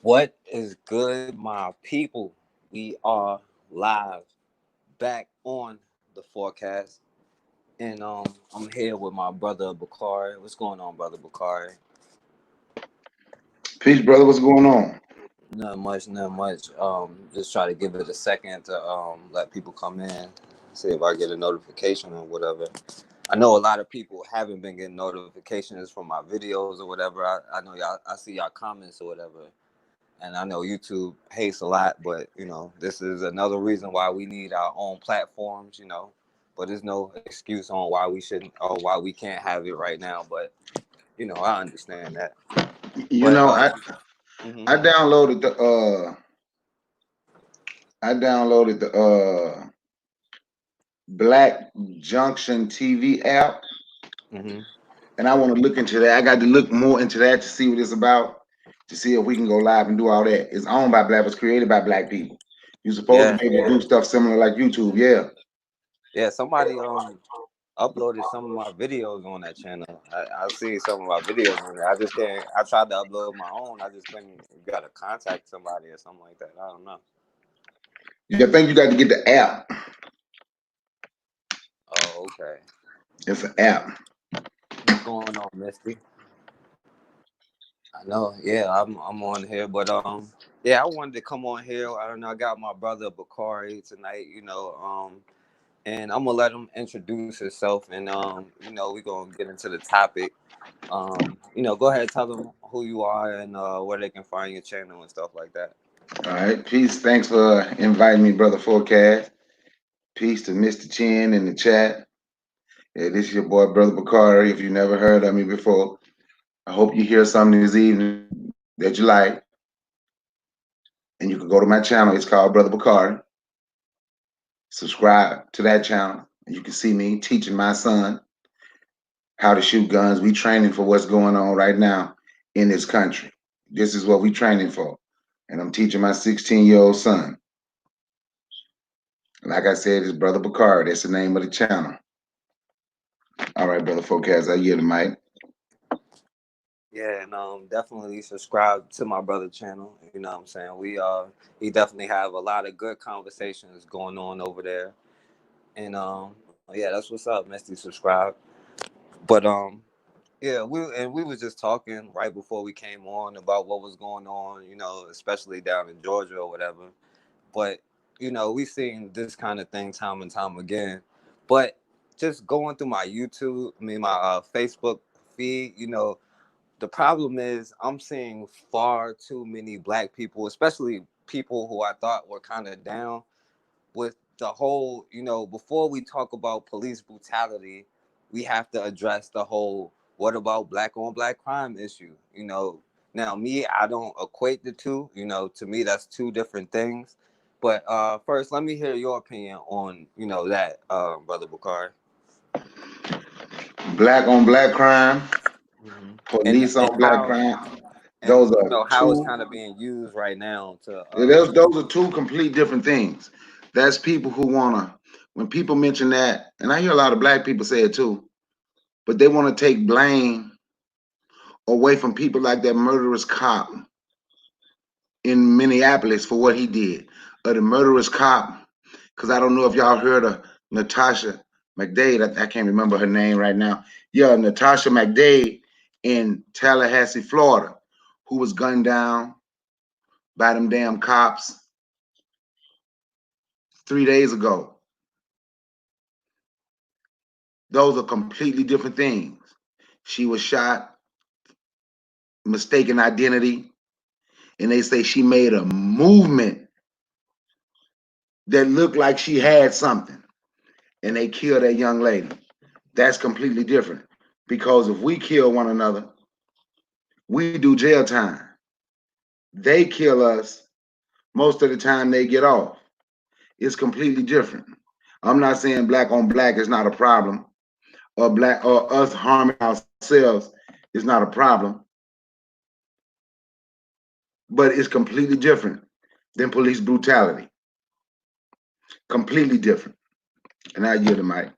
What is good, my people? We are live back on the forecast, and I'm here with my brother Bakari. What's going on, brother Bakari? Peace, brother. What's going on? Not much, not much. Just try to give it a second to let people come in, see if I get a notification or whatever. I know a lot of people haven't been getting notifications from my videos or whatever. I know y'all. I see y'all comments or whatever. And I know YouTube hates a lot, but this is another reason why we need our own platforms. But there's no excuse on why we shouldn't or why we can't have it right now. But I understand that. You But know, I mhm. I downloaded the Black Junction TV app, Mhm. and I want to look into that. I got to look more into that to see what it's about, to see if we can go live and do all that. It's owned by Black, it's created by Black people. You're supposed to Yeah, be able to do stuff similar like YouTube. Yeah. yeah. Somebody uploaded some of my videos on that channel. I see some of my videos on there. I just can't. I tried to upload my own. I just couldn't. You got to contact somebody or something like that. I don't know. You think you got to get the app. Oh, okay. It's an app. What's going on, Misty? I know, yeah, I'm on here, but yeah, I wanted to come on here. I don't know, I got my brother Bakari tonight, and I'm gonna let him introduce himself, and we're gonna get into the topic. Go ahead, tell them who you are and where they can find your channel and stuff like that. All right. Peace. Thanks for inviting me, brother Forecast. Peace to Mr. Chin in the chat. Yeah, this is your boy, Brother Bakari. If you never heard of me before, I hope you hear something this evening that you like. And you can go to my channel. It's called Brother Bakari. Subscribe to that channel. And you can see me teaching my son how to shoot guns. We training for what's going on right now in this country. This is what we training for. And I'm teaching my 16-year-old son. Like I said, it's Brother Bakari. That's the name of the channel. All right, Brother Forecast, I yield the mic. Yeah, and definitely subscribe to my brother channel. You know what I'm saying? We definitely have a lot of good conversations going on over there. And yeah, that's what's up, Misty. Subscribe. But yeah, we was just talking right before we came on about what was going on, especially down in Georgia or whatever. But we've seen this kind of thing time and time again. But just going through my YouTube, I mean my Facebook feed, the problem is I'm seeing far too many black people, especially people who I thought were kind of down with the whole, before we talk about police brutality, we have to address the whole what about black on black crime issue. Now me, I don't equate the two. To me that's two different things. But first, let me hear your opinion on that, brother Bakari. Black on black crime, Hmm. and police and on black how crime. and Those are how it's two. kind of being used right now to Yeah, those are two complete different things. That's people who wanna. When people mention that, and I hear a lot of black people say it too, but they want to take blame away from people like that murderous cop in Minneapolis for what he did, or the murderous cop. Because I don't know if y'all heard of Natasha McDade. I can't remember her name right now. Yeah, Natasha McDade in Tallahassee, Florida, who was gunned down by them damn cops 3 days ago. Those are completely different things. She was shot, mistaken identity, and they say she made a movement that looked like she had something, and they killed that young lady. That's completely different. Because if we kill one another, we do jail time. They kill us, most of the time they get off. It's completely different. I'm not saying black on black is not a problem, or black or us harming ourselves is not a problem, but it's completely different than police brutality. Completely different. And I yield the mic.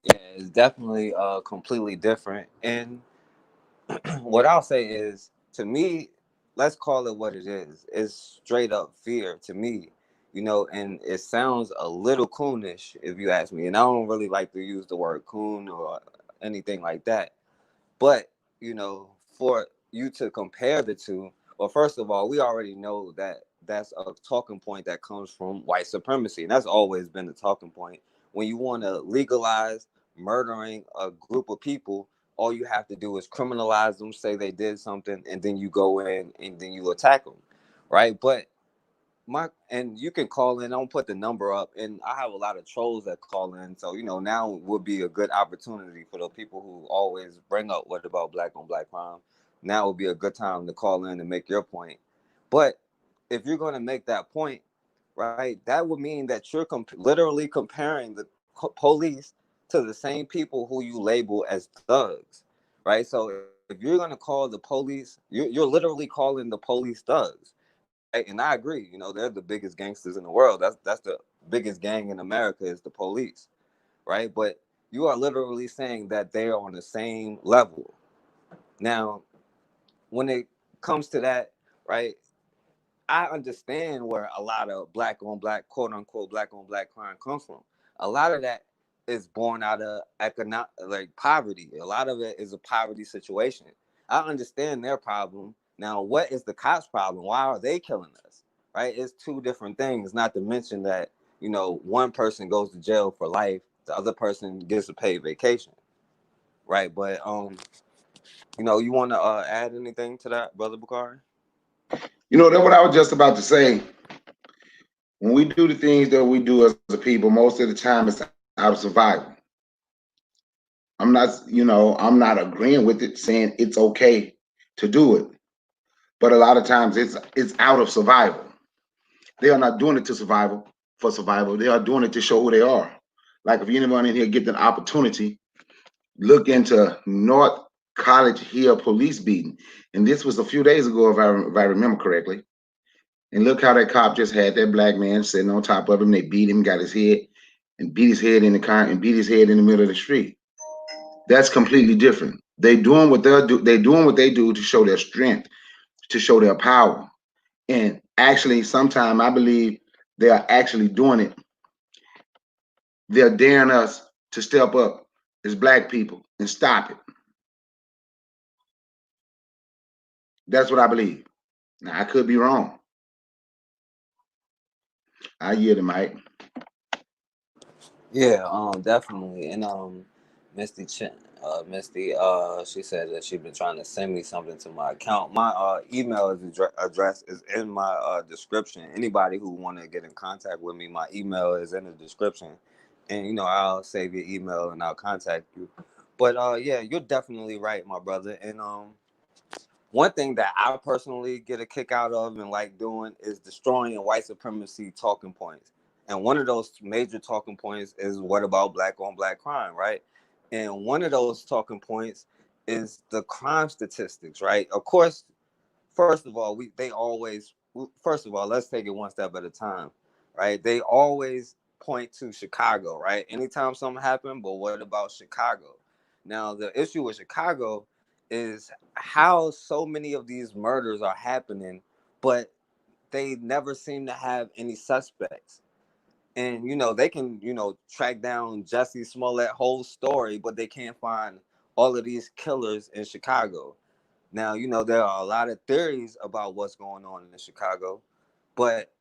yeah, it's definitely completely different. And what I'll say is to me, let's call it what it is. It's straight up fear to me, and it sounds a little coonish if you ask me. And I don't really like to use the word coon or anything like that. But, for you to compare the two, well, first of all, we already know that that's a talking point that comes from white supremacy. And that's always been the talking point. When you want to legalize murdering a group of people, all you have to do is criminalize them, say they did something, and then you go in and then you attack them. Right. But and you can call in. I'll put the number up, and I have a lot of trolls that call in. So now would be a good opportunity for the people who always bring up what about black on black crime. Now would be a good time to call in and make your point. But if you're going to make that point, right, that would mean that you're literally comparing the police to the same people who you label as thugs, right? So if you're going to call the police, you're literally calling the police thugs. Right? And I agree. They're the biggest gangsters in the world. That's the biggest gang in America is the police, right? But you are literally saying that they are on the same level. Now, when it comes to that, right? I understand where a lot of black on black, quote unquote, black on black crime comes from. A lot of that is born out of economic, like poverty. A lot of it is a poverty situation. I understand their problem. Now, what is the cops' problem? Why are they killing us? Right? It's two different things. Not to mention that one person goes to jail for life, the other person gets a paid vacation. Right? But you want to add anything to that, Brother Bakari? That's what I was just about to say. When we do the things that we do as a people, most of the time it's out of survival. I'm not agreeing with it, saying it's okay to do it, but a lot of times it's out of survival. They are not doing it to for survival. They are doing it to show who they are. Like if anyone in here get an opportunity, look into North College Hill police beating, and this was a few days ago, if I remember correctly. And look how that cop just had that black man sitting on top of him. They beat him, got his head, and beat his head in the car, and beat his head in the middle of the street. That's completely different. They doing what they do. They doing what they do to show their strength, to show their power. And actually, sometimes I believe they are actually doing it. They're daring us to step up as black people and stop it. That's what I believe. Now I could be wrong. I yield the mic. Yeah, definitely. And Misty, she said that she's been trying to send me something to my account. My email address is in my description. Anybody who want to get in contact with me, my email is in the description, and I'll save your email and I'll contact you. But yeah, you're definitely right, my brother. And one thing that I personally get a kick out of and like doing is destroying white supremacy talking points. And one of those major talking points is what about black on black crime, right? And one of those talking points is the crime statistics, right? Of course, first of all, first of all, let's take it one step at a time, right? They always point to Chicago, right? Anytime something happened, but what about Chicago? Now, the issue with Chicago is how so many of these murders are happening, but they never seem to have any suspects. And they can track down Jesse Smollett whole story, but they can't find all of these killers in Chicago. Now, there are a lot of theories about what's going on in Chicago, but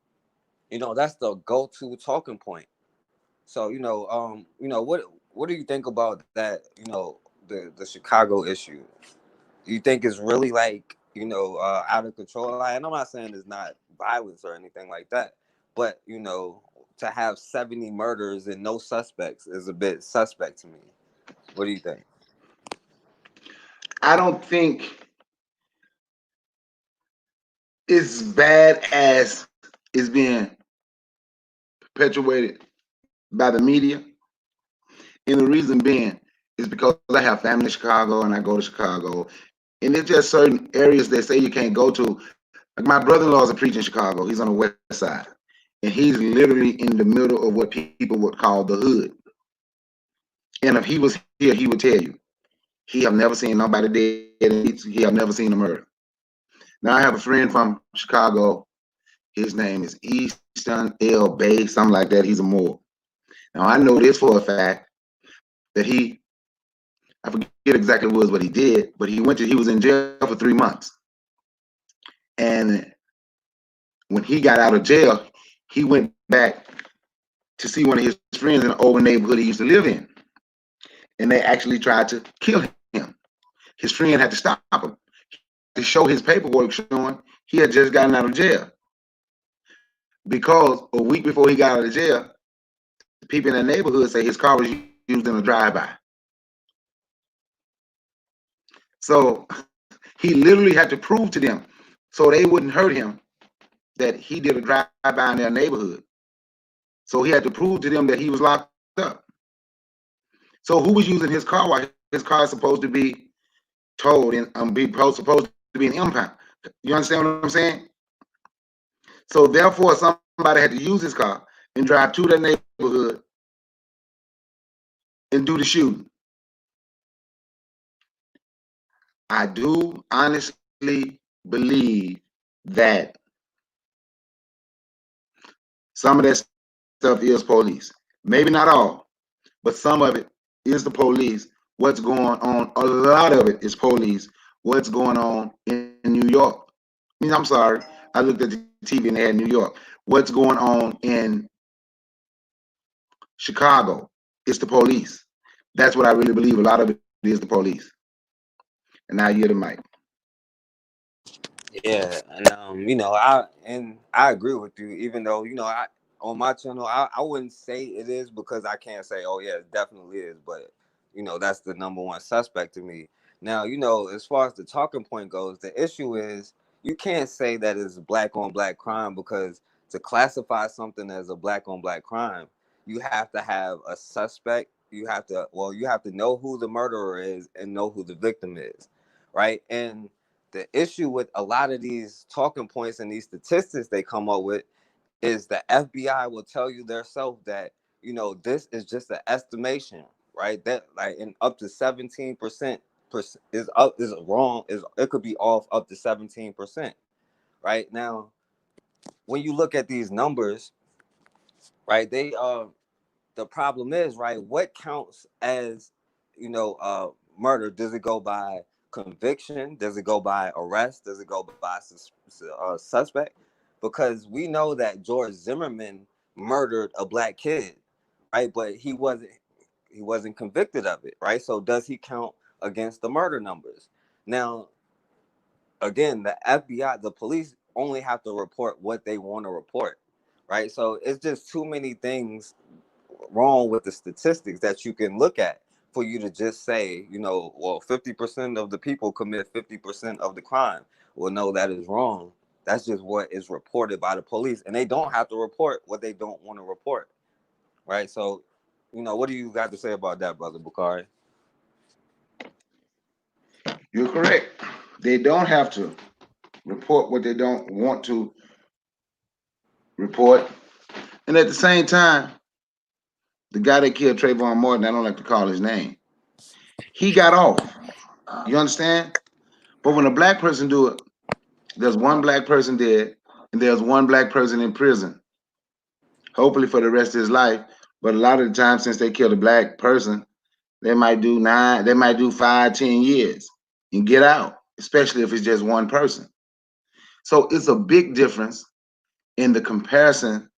that's the go-to talking point. So, what do you think about that, the Chicago issue? You think it's really like, out of control? Like, and I'm not saying it's not violence or anything like that, but to have 70 murders and no suspects is a bit suspect to me. What do you think? I don't think it's bad as it's being perpetuated by the media. And the reason being is because I have family in Chicago and I go to Chicago. And there's just certain areas they say you can't go to. Like my brother-in-law is a preacher in Chicago. He's on the west side. And he's literally in the middle of what people would call the hood. And if he was here, he would tell you, he have never seen nobody dead. He have never seen a murder. Now I have a friend from Chicago. His name is Easton L. Bay, something like that. He's a Moor. Now I know this for a fact that I forget exactly what he did, but he was in jail for 3 months. And when he got out of jail, he went back to see one of his friends in the old neighborhood he used to live in. And they actually tried to kill him. His friend had to stop him to show his paperwork showing he had just gotten out of jail. Because a week before he got out of jail, the people in the neighborhood say his car was used in a drive-by. So he literally had to prove to them, so they wouldn't hurt him, that he did a drive-by in their neighborhood. So he had to prove to them that he was locked up. So who was using his car while his car is supposed to be towed and supposed to be an impound? You understand what I'm saying? So therefore, somebody had to use his car and drive to their neighborhood and do the shooting. I do honestly believe that some of that stuff is police. Maybe not all, but some of it is the police. What's going on? A lot of it is police. What's going on in New York? I mean, I'm sorry. I looked at the TV and they had New York. What's going on in Chicago? It's the police. That's what I really believe. A lot of it is the police. And now you're the mic. Yeah, and I agree with you. Even though I on my channel, I wouldn't say it is, because I can't say, oh yeah, it definitely is. But that's the number one suspect to me. Now, as far as the talking point goes, the issue is you can't say that it's black on black crime, because to classify something as a black on black crime, you have to have a suspect. You have to know who the murderer is and know who the victim is, right? And the issue with a lot of these talking points and these statistics they come up with is the FBI will tell you themselves that this is just an estimation, right? That like in up to 17% is wrong. It could be off up to 17%, right? Now, when you look at these numbers, right, the problem is, right, what counts as murder? Does it go by conviction? Does it go by arrest? Does it go by suspect? Because we know that George Zimmerman murdered a black kid, right? But he wasn't convicted of it, right? So does he count against the murder numbers? Now, again, the FBI, the police only have to report what they want to report, right? So it's just too many things wrong with the statistics that you can look at for you to just say, well, 50% of the people commit 50% of the crime. Well, no, that is wrong. That's just what is reported by the police, and they don't have to report what they don't want to report, right? So, what do you got to say about that, Brother Bukhari? You're correct. They don't have to report what they don't want to report. And at the same time, the guy that killed Trayvon Martin, I don't like to call his name, he got off. You understand? But when a black person do it, there's one black person dead, and there's one black person in prison, hopefully for the rest of his life. But a lot of the time, since they killed a black person, they might do 5, 10 years and get out, especially if it's just one person. So it's a big difference in the comparison,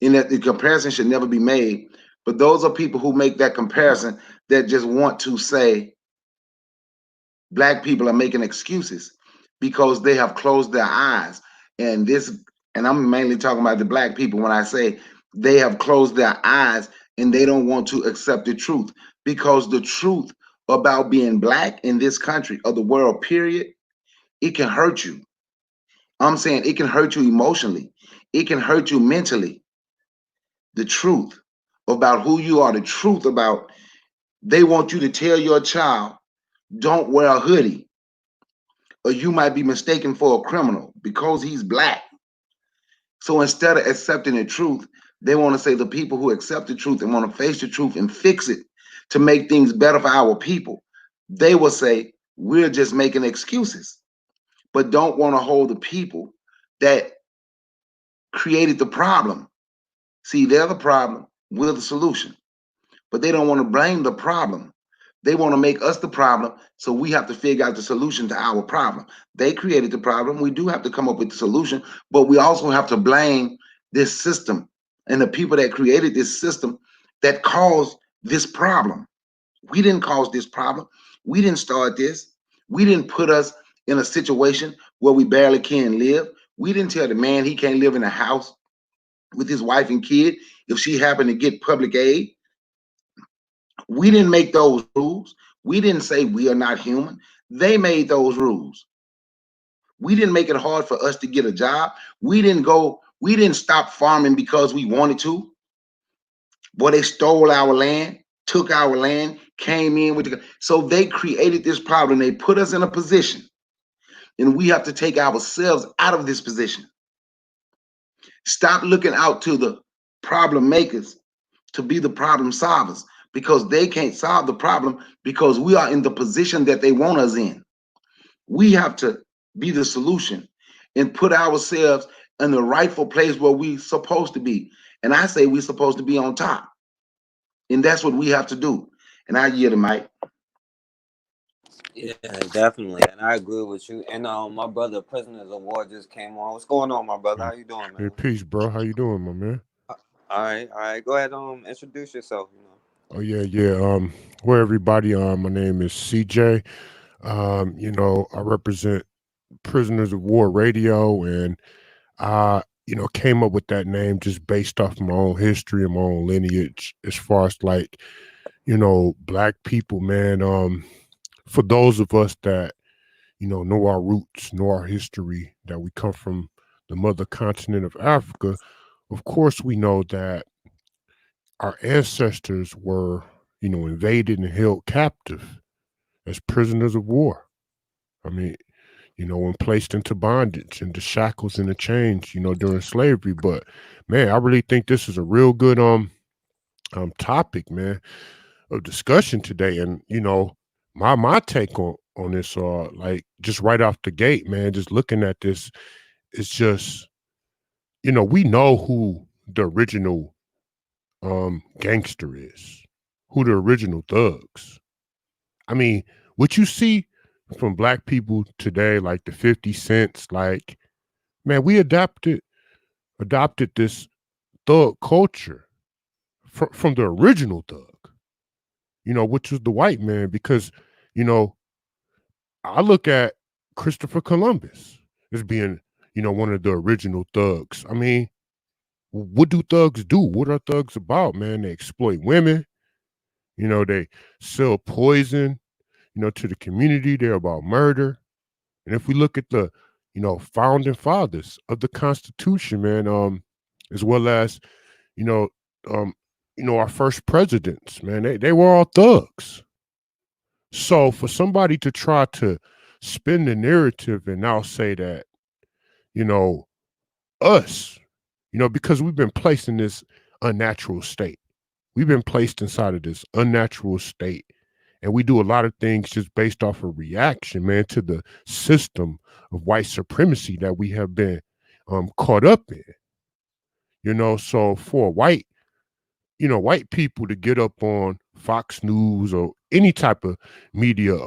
in that the comparison should never be made. But those are people who make that comparison that just want to say black people are making excuses because they have closed their eyes. And I'm mainly talking about the black people when I say they have closed their eyes and they don't want to accept the truth, because the truth about being black in this country or the world, period, it can hurt you. I'm saying it can hurt you emotionally. It can hurt you mentally. The truth about who you are, the truth about, they want you to tell your child, don't wear a hoodie, or you might be mistaken for a criminal because he's black. So instead of accepting the truth, they want to say the people who accept the truth and want to face the truth and fix it to make things better for our people, they will say, we're just making excuses. but don't want to hold the people that created the problem. See, they're the problem, we're the solution. But they don't want to blame the problem. They want to make us the problem, so we have to figure out the solution to our problem. They created the problem. We do have to come up with the solution, but we also have to blame this system and the people that created this system that caused this problem. We didn't cause this problem. We didn't start this. We didn't put us in a situation where we barely can live. We didn't tell the man he can't live in a house with his wife and kid if she happened to get public aid. We didn't make those rules. We didn't say we are not human. They made those rules. We didn't make it hard for us to get a job. We didn't stop farming because we wanted to. Boy, they stole our land, took our land, came in with so they created this problem. They put us in a position, and we have to take ourselves out of this position. Stop looking out to the problem makers to be the problem solvers, because they can't solve the problem because we are in the position that they want us in. We have to be the solution and put ourselves in the rightful place where we're supposed to be. And I say we're supposed to be on top. And that's what we have to do. And I yield the mic. Yeah, definitely, and I agree with you. And my brother, Prisoners of War, just came on. What's going on, my brother? Hey, How you doing, hey, man? peace, bro. How you doing, my man? All right. Go ahead, introduce yourself. Oh yeah, yeah. Well, everybody. My name is CJ. I represent Prisoners of War Radio, and I, came up with that name just based off my own history and my own lineage, as far as like, black people, man. For those of us that know our roots, know our history, that we come from the mother continent of Africa. Of course, we know that our ancestors were, invaded and held captive as prisoners of war. I mean, when placed into bondage and the shackles and the chains, during slavery. But man, I really think this is a real good topic, man, of discussion today. And my take on this, like just right off the gate, man, just looking at this, it's just, we know who the original gangster is, who the original thugs. I mean, what you see from black people today, like the 50 cents, like, man, we adopted this thug culture from the original thug, which was the white man. Because, you know, I look at Christopher Columbus as being, one of the original thugs. I mean, what do thugs do? What are thugs about, man? They exploit women, they sell poison, to the community. They're about murder. And if we look at the, founding fathers of the Constitution, man, as well as, you know, um, our first presidents, man, they were all thugs. So for somebody to try to spin the narrative and now say that, you know, us, because we've been placed in this unnatural state. We've been placed inside of this unnatural state. And we do a lot of things just based off of reaction, man, to the system of white supremacy that we have been caught up in. So for white people to get up on Fox News or any type of media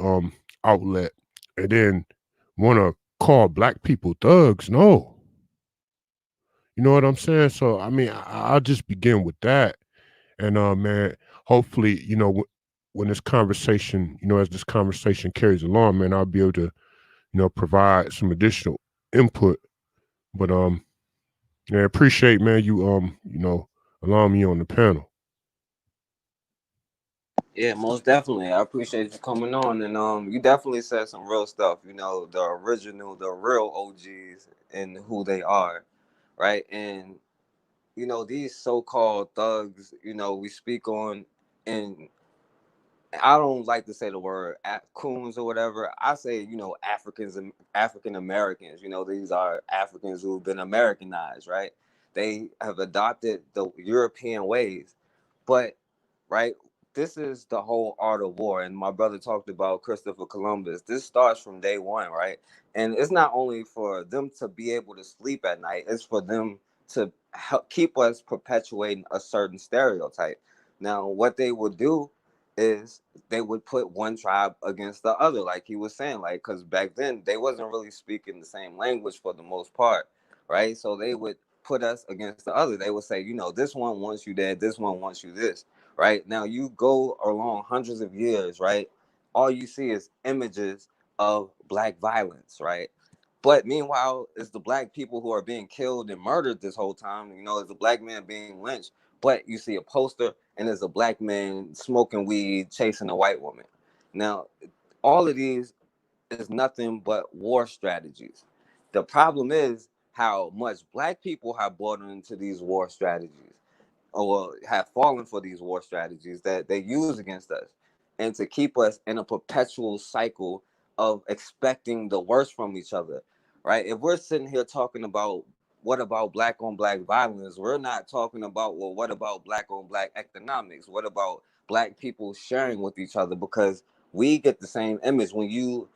outlet and then want to call black people thugs, no. You know what I'm saying? So I mean, I'll just begin with that. And man, hopefully, when this conversation, as this conversation carries along, man, I'll be able to, provide some additional input. But yeah, appreciate, man, you allowing me on the panel. Yeah, most definitely. I appreciate you coming on, and you definitely said some real stuff. The real OGs and who they are, right? And these so-called thugs, we speak on, and I don't like to say the word coons or whatever. I say, Africans and African Americans. These are Africans who've been Americanized, right? They have adopted the European ways, but right, this is the whole art of war. And my brother talked about Christopher Columbus. This starts from day one, right? And it's not only for them to be able to sleep at night, it's for them to help keep us perpetuating a certain stereotype. Now, what they would do is they would put one tribe against the other, like he was saying, like, because back then they wasn't really speaking the same language for the most part, right? So they would put us against the other. They would say, you know, this one wants you dead, this one wants you this, right? Now you go along hundreds of years, right? All you see is images of black violence, right? But meanwhile, it's the black people who are being killed and murdered this whole time. You know, it's a black man being lynched, but you see a poster and there's a black man smoking weed, chasing a white woman. Now, all of these is nothing but war strategies. The problem is how much black people have bought into these war strategies or have fallen for these war strategies that they use against us, and to keep us in a perpetual cycle of expecting the worst from each other, right? If we're sitting here talking about what about black on black violence, we're not talking about, well, what about black on black economics? What about black people sharing with each other? Because we get the same image when you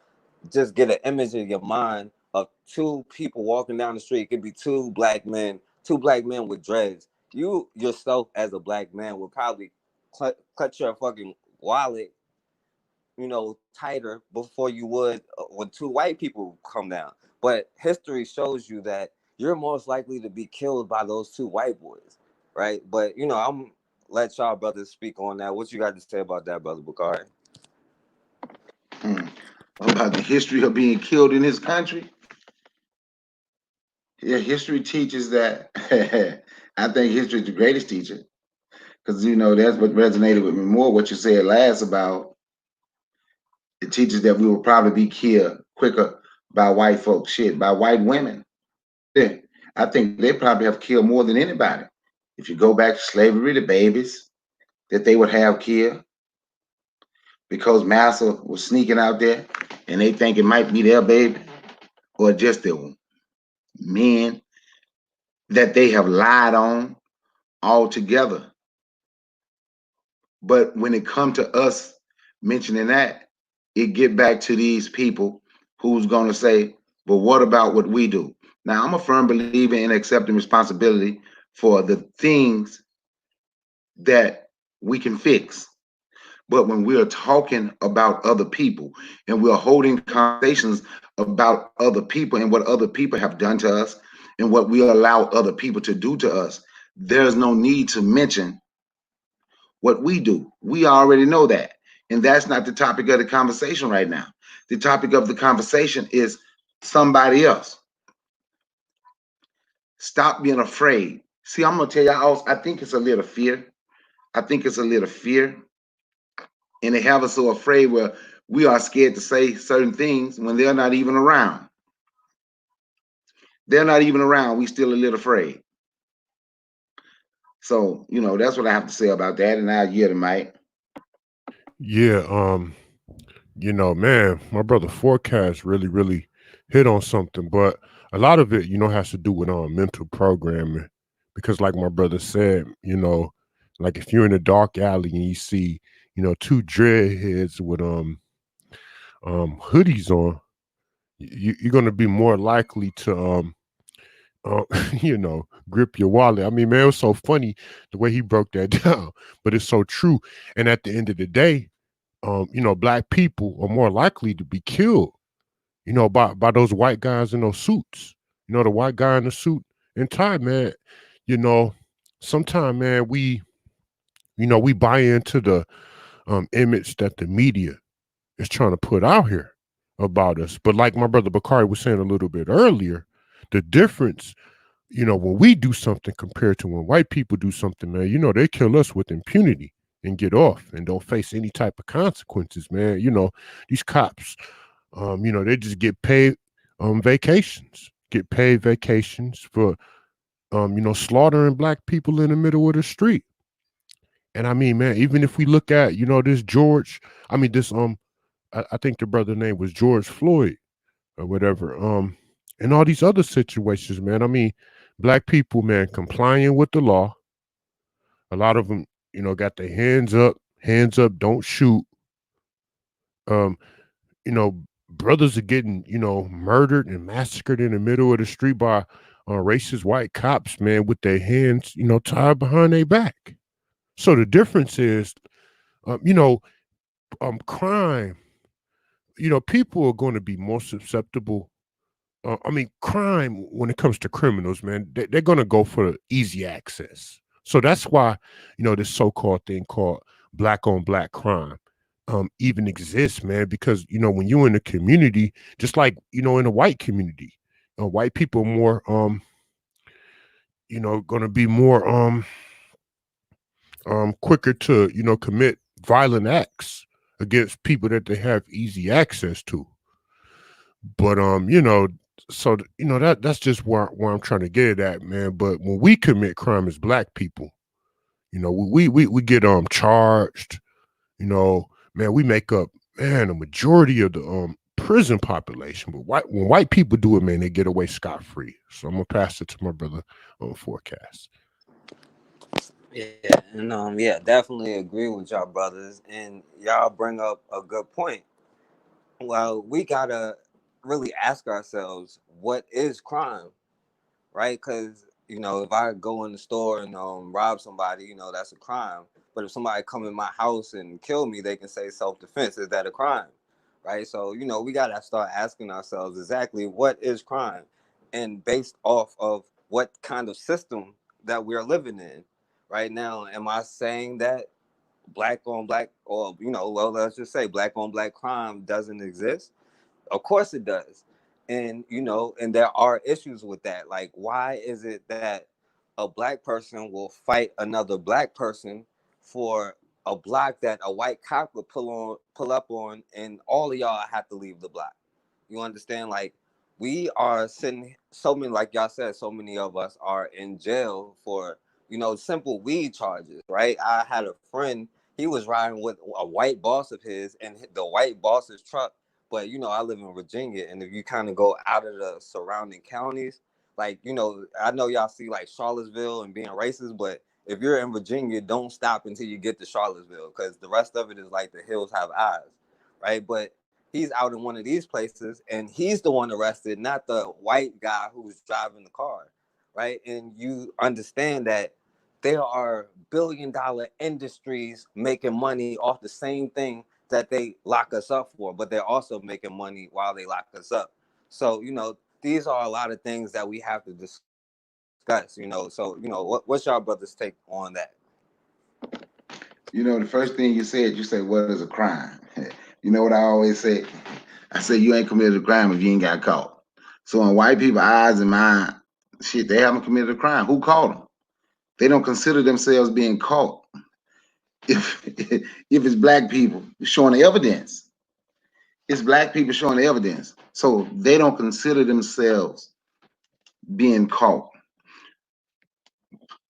just get an image in your mind of two people walking down the street. It could be two black men with dreads. You yourself as a black man will probably cut your fucking wallet, you know, tighter before you would when two white people come down. But history shows you that you're most likely to be killed by those two white boys, right? But you know, I'm let y'all brothers speak on that. What you got to say about that, brother Bakari? Hmm. About the history of being killed in this country. Yeah, history teaches that. I think history is the greatest teacher because that's what resonated with me more. What you said last about it teaches that we will probably be killed quicker by white folks, shit, by white women. Yeah, I think they probably have killed more than anybody. If you go back to slavery, the babies that they would have killed because massa was sneaking out there and they think it might be their baby or just their men that they have lied on altogether. But when it come to us mentioning that, it get back to these people who's going to say, but what about what we do? Now, I'm a firm believer in accepting responsibility for the things that we can fix. But when we are talking about other people and we're holding conversations about other people and what other people have done to us and what we allow other people to do to us, there's no need to mention what we do. We already know that. And that's not the topic of the conversation right now. The topic of the conversation is somebody else. Stop being afraid. See, I'm going to tell y'all, I think it's a little fear. I think it's a little fear. And they have us so afraid where we are scared to say certain things when they're not even around. They're not even around. We still a little afraid. So, that's what I have to say about that. And I'll yield to Mike. Yeah, man, my brother Forecast really hit on something, but a lot of it, has to do with mental programming. Because like my brother said, like if you're in a dark alley and you see, two dreadheads with hoodies on, you're gonna be more likely to grip your wallet. I mean, man, it was so funny the way he broke that down, but it's so true. And at the end of the day, black people are more likely to be killed, by those white guys in those suits. The white guy in the suit and tie, man. Sometimes, man, we buy into the image that the media is trying to put out here about us. But like my brother Bakari was saying a little bit earlier, the difference, when we do something compared to when white people do something, man, they kill us with impunity and get off and don't face any type of consequences, man. These cops, they just get paid vacations, for, slaughtering black people in the middle of the street. And I mean, man, even if we look at, this I think the brother name was George Floyd or whatever. And all these other situations, man. I mean, black people, man, complying with the law. A lot of them, got their hands up, don't shoot. Um, brothers are getting, murdered and massacred in the middle of the street by racist white cops, man, with their hands, tied behind their back. So the difference is, crime, people are going to be more susceptible. Crime, when it comes to criminals, man, they're going to go for easy access. So that's why, this so-called thing called black on black crime even exists, man, because, when you're in a community, just like, in a white community, white people are more, going to be more quicker to, commit violent acts against people that they have easy access to. But so that's just where I'm trying to get it at, man. But when we commit crime as black people, we get charged, man, we make up, man, a majority of the prison population. But when white people do it, man, they get away scot-free. So I'm gonna pass it to my brother on Forecast. Yeah, and yeah, definitely agree with y'all brothers, and y'all bring up a good point. Well, we gotta really ask ourselves, what is crime, right? Because if I go in the store and rob somebody, that's a crime. But if somebody come in my house and kill me, they can say self-defense. Is that a crime, right? So we gotta start asking ourselves exactly what is crime, and based off of what kind of system that we're living in right now. Am I saying that black on black, or well, let's just say black on black crime doesn't exist? Of course it does. And and there are issues with that. Like, why is it that a black person will fight another black person for a block that a white cop would pull up on, and all of y'all have to leave the block? You understand? Like, we are sitting, so many, like y'all said, so many of us are in jail for simple weed charges, right? I had a friend, he was riding with a white boss of his, and the white boss's truck. But I live in Virginia, and if you kind of go out of the surrounding counties, like I know y'all see like Charlottesville and being racist, but if you're in Virginia, don't stop until you get to Charlottesville, because the rest of it is like the hills have eyes, right? But he's out in one of these places, and he's the one arrested, not the white guy who's driving the car, right? And you understand that there are billion-dollar industries making money off the same thing that they lock us up for, but they're also making money while they lock us up. So these are a lot of things that we have to discuss. So what's y'all brothers' take on that? The first thing you said, what is a crime? You know what I always say? I say you ain't committed a crime if you ain't got caught. So in white people's eyes and mind, shit, they haven't committed a crime. Who caught them? They don't consider themselves being caught. If it's black people showing the evidence, it's black people showing the evidence. So they don't consider themselves being caught.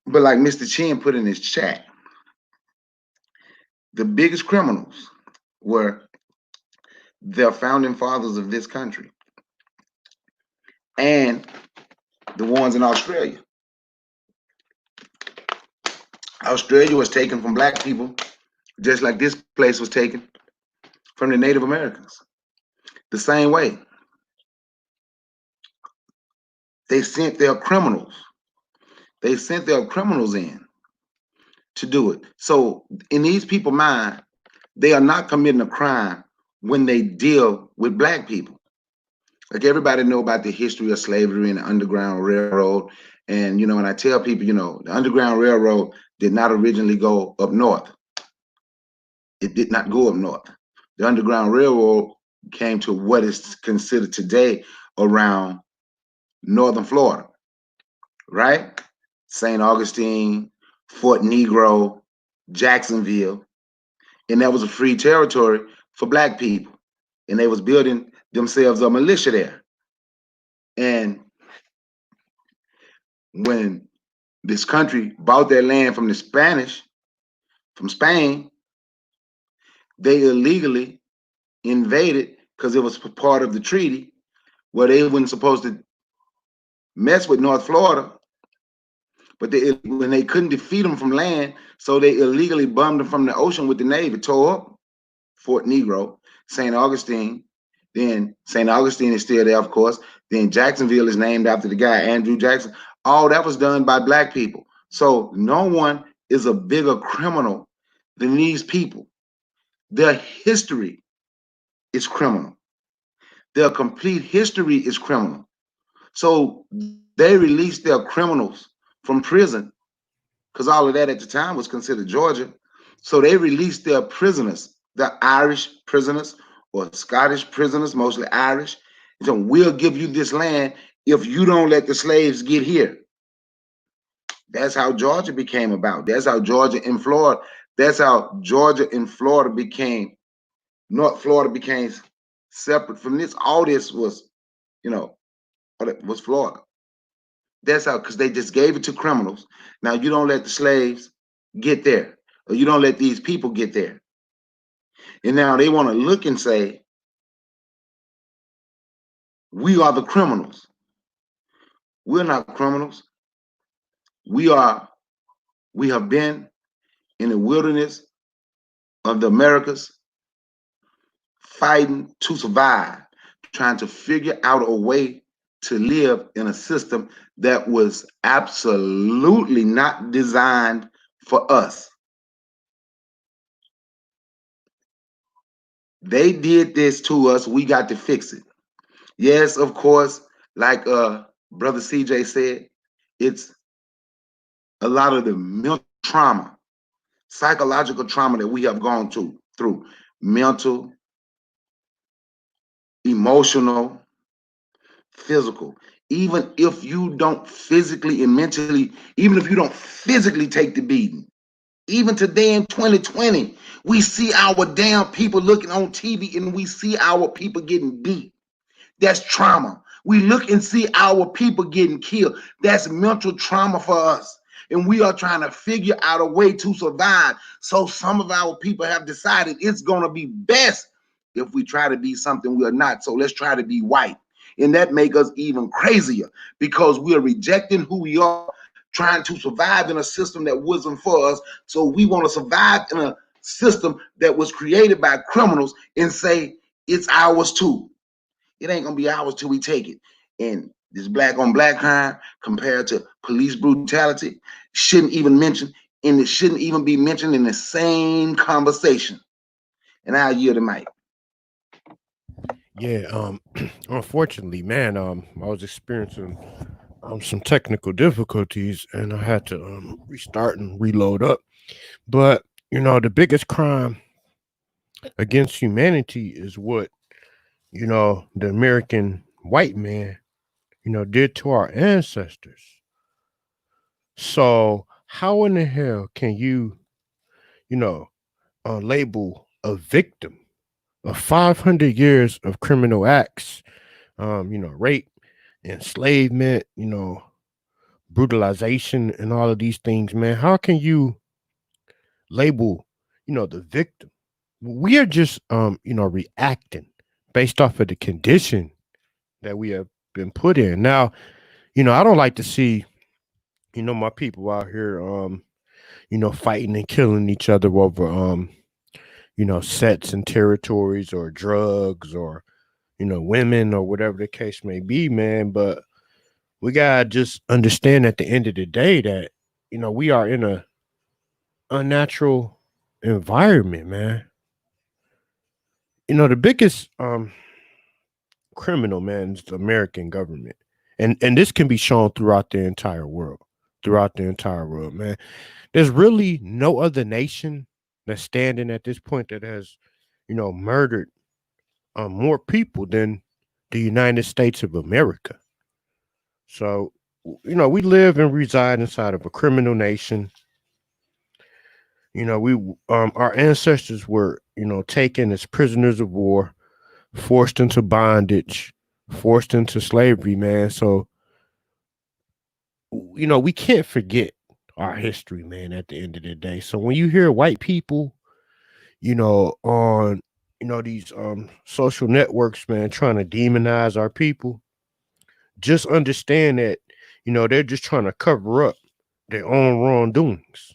But like Mr. Chin put in his chat, the biggest criminals were the founding fathers of this country and the ones in Australia. Australia was taken from black people just like this place was taken from the Native Americans. The same way. They sent their criminals. They sent their criminals in to do it. So in these people's mind, they are not committing a crime when they deal with black people. Like, everybody know about the history of slavery and the Underground Railroad. And, when I tell people, the Underground Railroad did not originally go up north. It did not go up north. The Underground Railroad came to what is considered today around northern Florida, right? St. Augustine, Fort Negro, Jacksonville. And that was a free territory for black people. And they was building themselves a militia there. And when this country bought their land from the Spanish, from Spain, they illegally invaded, because it was part of the treaty where they weren't supposed to mess with North Florida. But when they couldn't defeat them from land, so they illegally bummed them from the ocean with the Navy, tore up Fort Negro, St. Augustine, Then St. Augustine is still there, of course. Then Jacksonville is named after the guy, Andrew Jackson. All that was done by black people. So no one is a bigger criminal than these people. Their history is criminal. Their complete history is criminal. So they released their criminals from prison because all of that at the time was considered Georgia. So they released their prisoners, the Irish prisoners or Scottish prisoners, mostly Irish. So we'll give you this land if you don't let the slaves get here. That's how Georgia became about. That's how Georgia and Florida. That's how Georgia and Florida became. North Florida became separate from this. All this was, was Florida. That's how, because they just gave it to criminals. Now you don't let the slaves get there, or you don't let these people get there. And now they want to look and say, we are the criminals. We're not criminals. We have been in the wilderness of the Americas fighting to survive, trying to figure out a way to live in a system that was absolutely not designed for us. They did this to us. We got to fix it. Yes, of course, like Brother CJ said, it's a lot of the mental trauma, psychological trauma that we have gone through mental, emotional, physical. Even if you don't physically and mentally, even if you don't physically take the beating, even today in 2020, we see our damn people looking on TV and we see our people getting beat. That's trauma. We look and see our people getting killed. That's mental trauma for us. And we are trying to figure out a way to survive. So some of our people have decided it's going to be best if we try to be something we are not. So let's try to be white. And that makes us even crazier because we are rejecting who we are, trying to survive in a system that wasn't for us. So we want to survive in a system that was created by criminals and say it's ours too. It ain't gonna be ours till we take it. And this black on black crime compared to police brutality shouldn't even mention, and it shouldn't even be mentioned in the same conversation. And I'll yield the mic. Yeah, unfortunately, man, I was experiencing some technical difficulties and I had to restart and reload up. But the biggest crime against humanity is what the American white man did to our ancestors. So how in the hell can you label a victim of 500 years of criminal acts, rape, enslavement, brutalization, and all of these things, man? How can you label, the victim? We are just, reacting based off of the condition that we have been put in. Now, I don't like to see, my people out here, fighting and killing each other over, sets and territories or drugs or, women or whatever the case may be, man. But we gotta just understand at the end of the day that, we are in a unnatural environment, man. The biggest criminal, man, is the American government. And this can be shown throughout the entire world. Man. There's really no other nation that's standing at this point that has, murdered more people than the United States of America. So, we live and reside inside of a criminal nation. We our ancestors were, taken as prisoners of war, forced into bondage, forced into slavery, man. So, we can't forget our history, man, at the end of the day. So when you hear white people, on these social networks, man, trying to demonize our people, just understand that, they're just trying to cover up their own wrongdoings.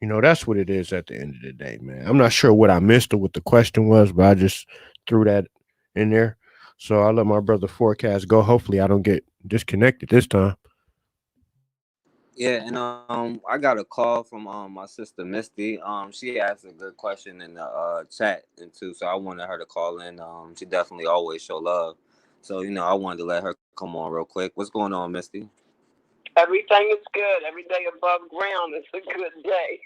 That's what it is at the end of the day, man. I'm not sure what I missed or what the question was, but I just threw that in there. So I'll let my brother Forecast go. Hopefully I don't get disconnected this time. Yeah, and I got a call from my sister Misty. She asked a good question in the chat and too, so I wanted her to call in. She definitely always show love, so I wanted to let her come on real quick. What's going on, Misty? Everything is good. Every day above ground is a good day.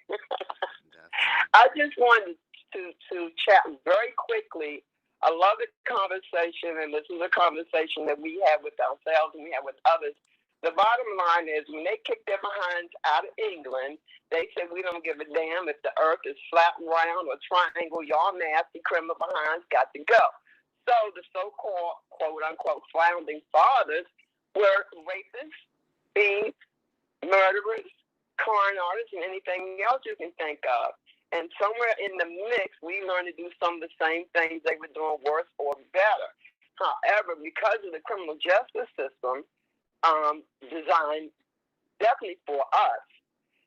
I just wanted to chat very quickly. I love the conversation, and this is a conversation that we have with ourselves and we have with others. The bottom line is when they kicked their behinds out of England, they said, we don't give a damn if the earth is flat, round, or triangle. Y'all nasty criminal behinds got to go. So the so-called, quote-unquote, founding fathers were rapists, thieves, murderers, con artists, and anything else you can think of. And somewhere in the mix, we learned to do some of the same things they were doing worse or better. However, because of the criminal justice system designed definitely for us,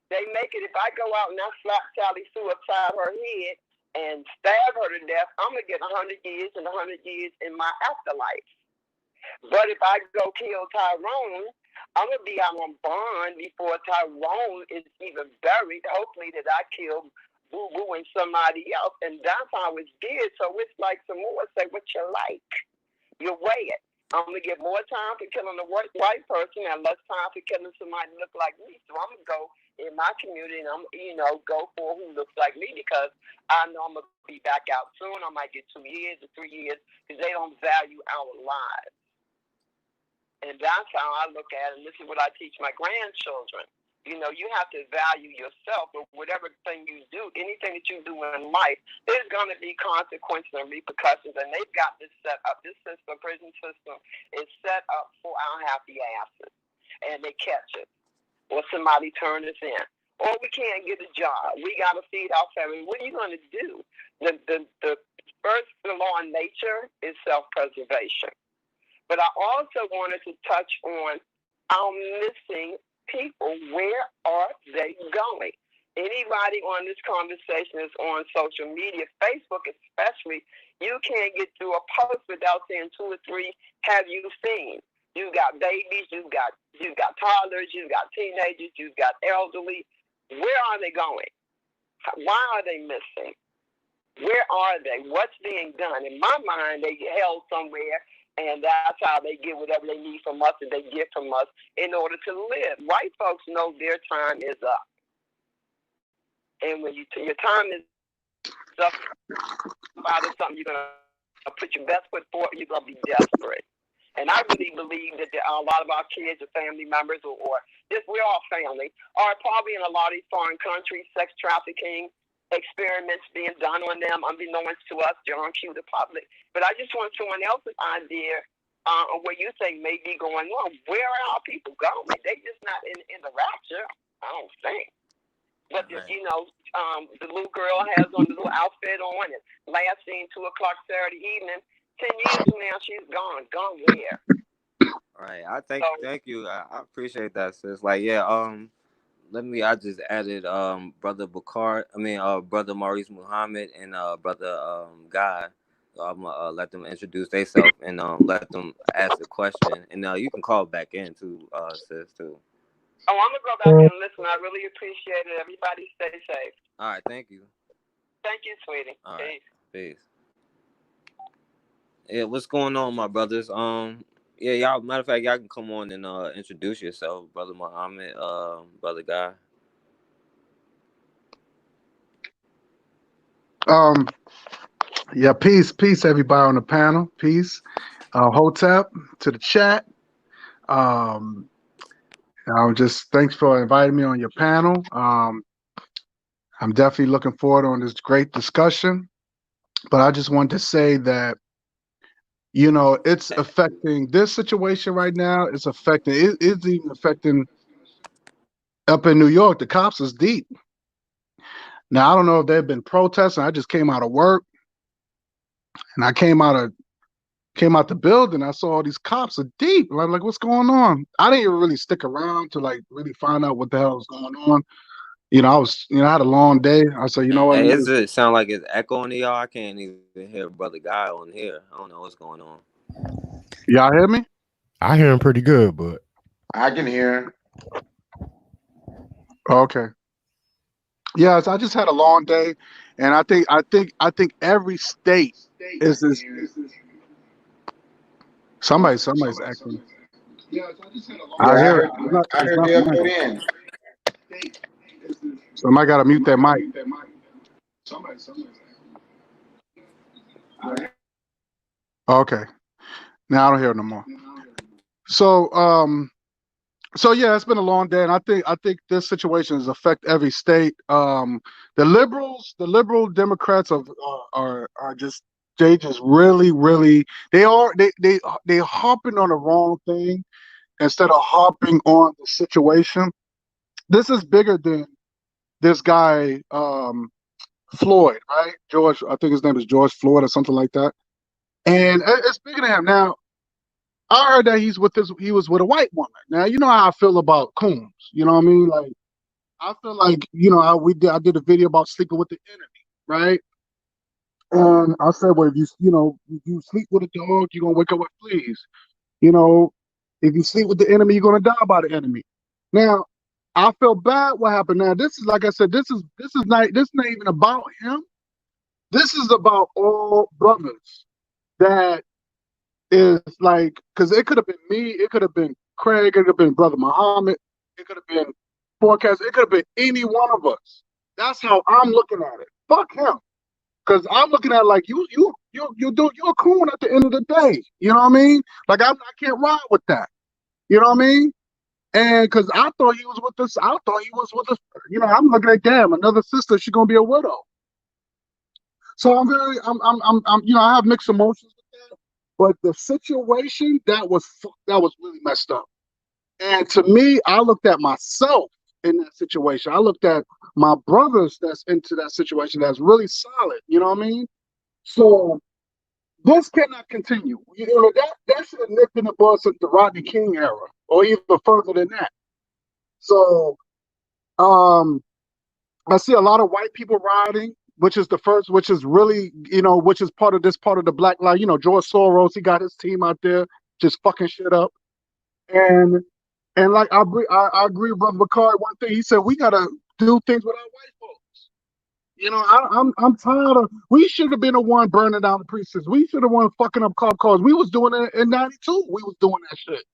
they make it, if I go out and I slap Sally Sue upside her head and stab her to death, I'm going to get 100 years and 100 years in my afterlife. But if I go kill Tyrone, I'm going to be out on bond before Tyrone is even buried. Hopefully that I killed Boo Boo and somebody else. And that's how it's did. So it's like some more say what you like. You weigh it. I'm going to get more time for killing a white person and less time for killing somebody who look like me. So I'm going to go in my community and I'm, go for who looks like me because I know I'm going to be back out soon. I might get 2 years or 3 years because they don't value our lives. And that's how I look at it. And this is what I teach my grandchildren. You have to value yourself, or whatever thing you do, anything that you do in life, there's going to be consequences and repercussions. And they've got this set up. This system, prison system, is set up for our happy asses. And they catch it. Or somebody turn us in. Or we can't get a job. We got to feed our family. What are you going to do? The first law in nature is self-preservation. But I also wanted to touch on our missing people. Where are they going? Anybody on this conversation is on social media, Facebook especially, you can't get through a post without saying 2 or 3 have you seen. You've got babies, you've got toddlers, you've got teenagers, you've got elderly. Where are they going? Why are they missing? Where are they? What's being done? In my mind, they get held somewhere, and that's how they get whatever they need from us and they get from us in order to live. White folks know their time is up. And when your time is up, out of something, you're going to put your best foot forward, you're going to be desperate. And I really believe that there are a lot of our kids or family members or just we're all family, are probably in a lot of these foreign countries, sex trafficking, experiments being done on them, unbeknownst to us, John Q. the public. But I just want someone else's idea of what you think may be going on. Where are our people going? They just not in the rapture, I don't think. But right. The little girl has on the little outfit on, and last seen 2:00 Saturday evening. 10 years from now, she's gone. Gone where? All right. Thank you. I appreciate that, sis. Like, yeah. I just added brother brother Maurice Muhammad and brother Guy. So I'm gonna let them introduce themselves and let them ask a question, and you can call back in too, sis too. Oh, I'm gonna go back and listen. I really appreciate it. Everybody stay safe. All right, thank you. Thank you, sweetie. All right. Peace. Yeah, what's going on, my brothers? Yeah, y'all. Matter of fact, y'all can come on and introduce yourself, brother Muhammad, brother Guy. Yeah, peace, everybody on the panel. Peace. Hotep to the chat. Just thanks for inviting me on your panel. I'm definitely looking forward on this great discussion. But I just wanted to say that, it's affecting this situation right now. It's even affecting up in New York. The cops is deep. Now, I don't know if they've been protesting. I just came out of work and I came out the building. I saw all these cops are deep. Like, what's going on? I didn't even really stick around to really find out what the hell was going on. I had a long day. I said, you know what? Hey, it sound like it's echoing to y'all? I can't even hear Brother Guy on here. I don't know what's going on. Y'all hear me? I hear him pretty good, but I can hear. Okay. Yes, I just had a long day, and I think every state is this. Somebody's acting. I Yeah, hear it. I It's heard not the mine. upload in. Somebody got to mute their mic. Okay. Now I don't hear it no more. So yeah, it's been a long day, and I think this situation has affect every state. The liberal Democrats are just they just really they harping on the wrong thing instead of harping on the situation. This is bigger than this guy Floyd, right? George, I think his name is George Floyd or something like that. And it's bigger than him. Now, I heard that he was with a white woman. Now, you know how I feel about Coons. You know what I mean? Like, I feel like, I did a video about sleeping with the enemy, right? And I said, well, if you sleep with a dog, you're gonna wake up with fleas. You know, if you sleep with the enemy, you're gonna die by the enemy. Now, I feel bad what happened. Now, this is like I said, this is not even about him. This is about all brothers that is like, because it could have been me, it could have been Craig, it could have been Brother Muhammad, it could have been Forecast, it could have been any one of us. That's how I'm looking at it. Fuck him, because I'm looking at it like you're a coon at the end of the day. You know what I mean? Like I can't ride with that. You know what I mean? And because I thought he was with us, I'm looking at damn another sister. She's gonna be a widow. So I have mixed emotions with that. But the situation that was really messed up. And to me, I looked at myself in that situation. I looked at my brothers that's into that situation that's really solid. You know what I mean? So this cannot continue. That should have nipped in the bud since the Rodney King era, or even further than that. So I see a lot of white people riding, which is really, which is part of the Black Lives. George Soros, he got his team out there just fucking shit up. And like I agree with Brother Bakari. One thing he said, we gotta do things with our white folks. I'm tired of. We should have been the one burning down the precincts. We should have one fucking up cop cars. We was doing it in '92. We was doing that shit.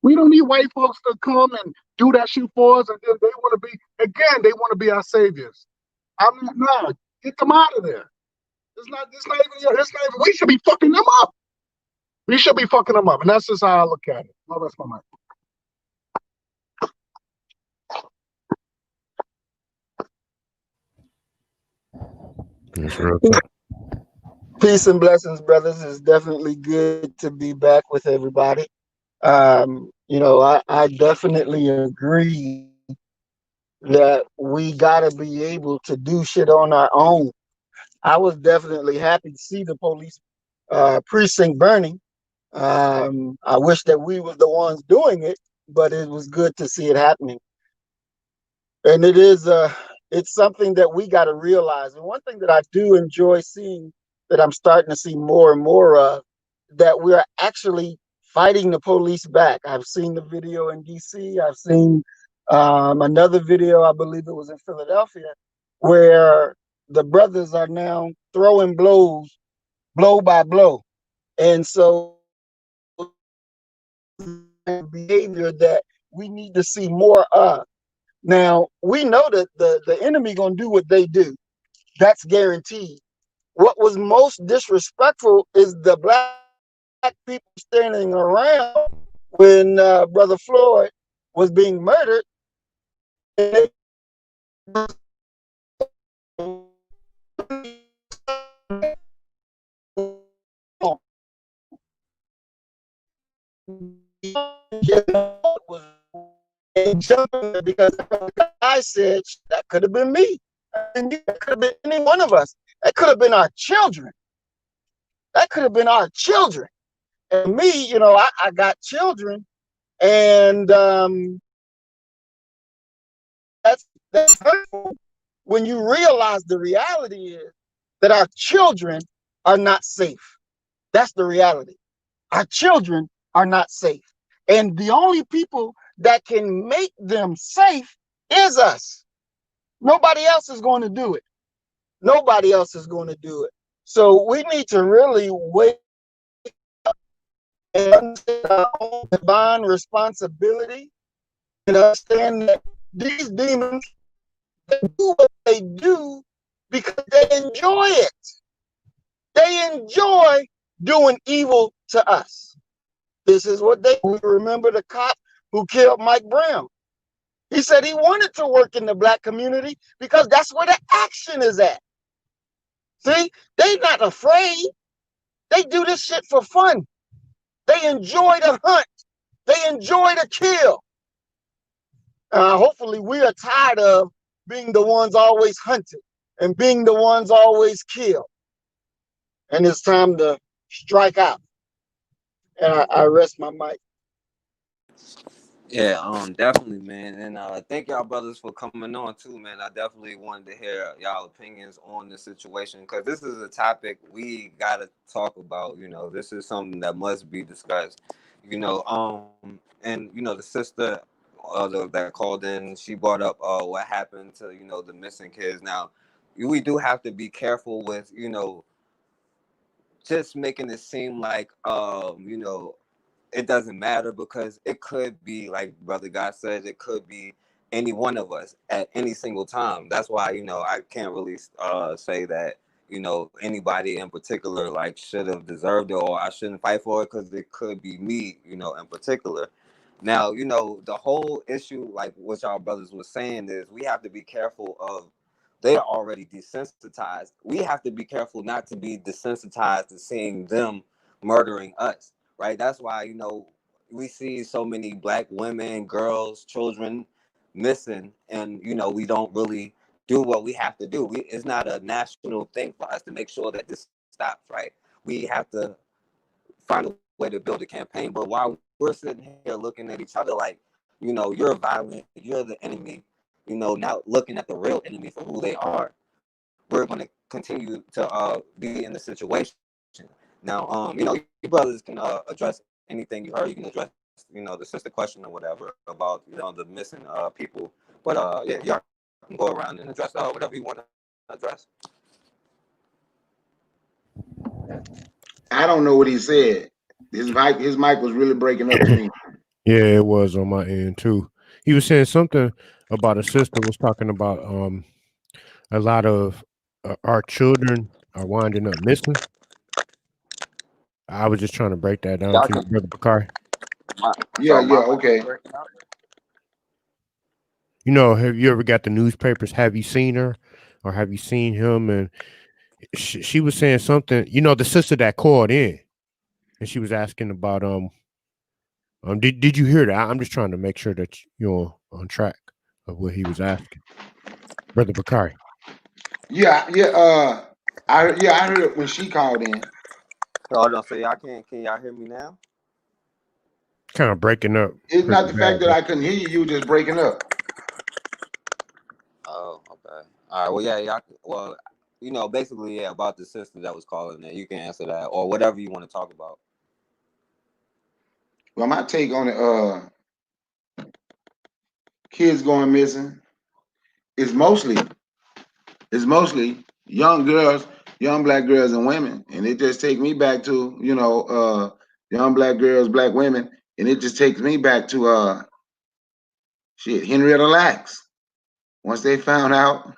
We don't need white folks to come and do that shit for us, and then they want to be our saviors. No, get them out of there. It's not even. We should be fucking them up. We should be fucking them up, and that's just how I look at it. No, that's my mind. Peace and blessings, brothers. It's definitely good to be back with everybody. I definitely agree that we gotta be able to do shit on our own. I was definitely happy to see the police precinct burning. I wish that we were the ones doing it, but it was good to see it happening. And it's something that we got to realize. And one thing that I do enjoy seeing, that I'm starting to see more and more of, that we're actually fighting the police back. I've seen the video in DC. I've seen another video, I believe it was in Philadelphia, where the brothers are now throwing blows, blow by blow. And so behavior that we need to see more of. Now, we know that the enemy gonna do what they do. That's guaranteed. What was most disrespectful is the black people standing around when Brother Floyd was being murdered. And because I said that could have been me. And that could have been any one of us. That could have been our children. That could have been our children. And me, I got children, and That's hurtful when you realize the reality is that our children are not safe. That's the reality. Our children are not safe. And the only people that can make them safe is us. Nobody else is going to do it. Nobody else is going to do it. So we need to really wake up and understand our own divine responsibility and understand that these demons, they do what they do because they enjoy it. They enjoy doing evil to us. This is what they remember the cop who killed Mike Brown. He said he wanted to work in the black community because that's where the action is at. See, they're not afraid. They do this shit for fun. They enjoy the hunt. They enjoy the kill. Hopefully we are tired of being the ones always hunted and being the ones always killed. And it's time to strike out. And I rest my mic. Yeah, definitely, man. And thank y'all brothers for coming on too, man. I definitely wanted to hear y'all opinions on the situation because this is a topic we gotta talk about. You know, this is something that must be discussed. You know, and you know the sister that called in, she brought up what happened to the missing kids. Now, we do have to be careful with just making it seem like it doesn't matter because it could be, like Brother God said, it could be any one of us at any single time. That's why, I can't really say that, anybody in particular like should have deserved it or I shouldn't fight for it because it could be me, in particular. Now, the whole issue, like what y'all brothers was saying, is we have to be careful of, they're already desensitized. We have to be careful not to be desensitized to seeing them murdering us. Right. That's why, we see so many black women, girls, children missing, and, we don't really do what we have to do. It's not a national thing for us to make sure that this stops. Right. We have to find a way to build a campaign. But while we're sitting here looking at each other like, you're violent, you're the enemy, not looking at the real enemy for who they are, we're going to continue to be in the situation. Now, you brothers can address anything you heard. You can address, the sister question or whatever about, the missing people. But yeah, y'all can go around and address whatever you want to address. I don't know what he said. His mic was really breaking up to me. Yeah, it was on my end too. He was saying something about a sister was talking about a lot of our children are winding up missing. I was just trying to break that down to you, Brother Bakari. Yeah, okay. Have you ever got the newspapers? Have you seen her or have you seen him? And she was saying something, the sister that called in and she was asking about, did you hear that? I'm just trying to make sure that you're on track of what he was asking. Brother Bakari. Yeah, I heard it when she called in. Hold on, so y'all can y'all hear me now? Kind of breaking up. It's not the fact that I couldn't hear you, you were just breaking up. Oh, okay. All right. Well, yeah, y'all. Well, basically, yeah, about the sister that was calling in. You can answer that or whatever you want to talk about. Well, my take on it, kids going missing is mostly young girls, young black girls and women. And it just takes me back to, young black girls, black women. And it just takes me back to Henrietta Lacks. Once they found out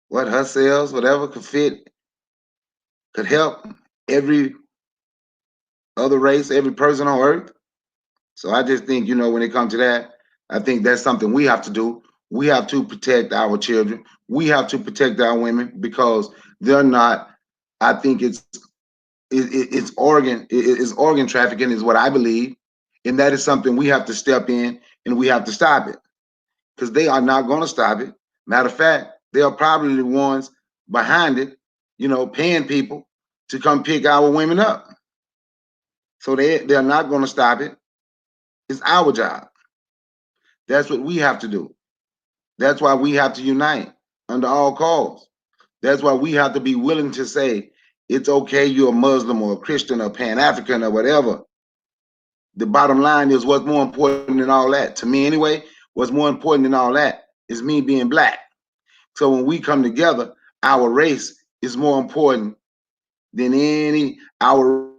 what her cells, whatever could help every other race, every person on earth. So I just think, when it comes to that, I think that's something we have to do. We have to protect our children. We have to protect our women because they're not. I think it's organ trafficking is what I believe, and that is something we have to step in and we have to stop it because they are not going to stop it. Matter of fact, they are probably the ones behind it, paying people to come pick our women up. So they're not going to stop it. It's our job. That's what we have to do. That's why we have to unite under all cause. That's why we have to be willing to say, it's okay, you're a Muslim or a Christian or Pan-African or whatever. The bottom line is what's more important than all that. To me anyway, what's more important than all that is me being black. So when we come together, our race is more important than our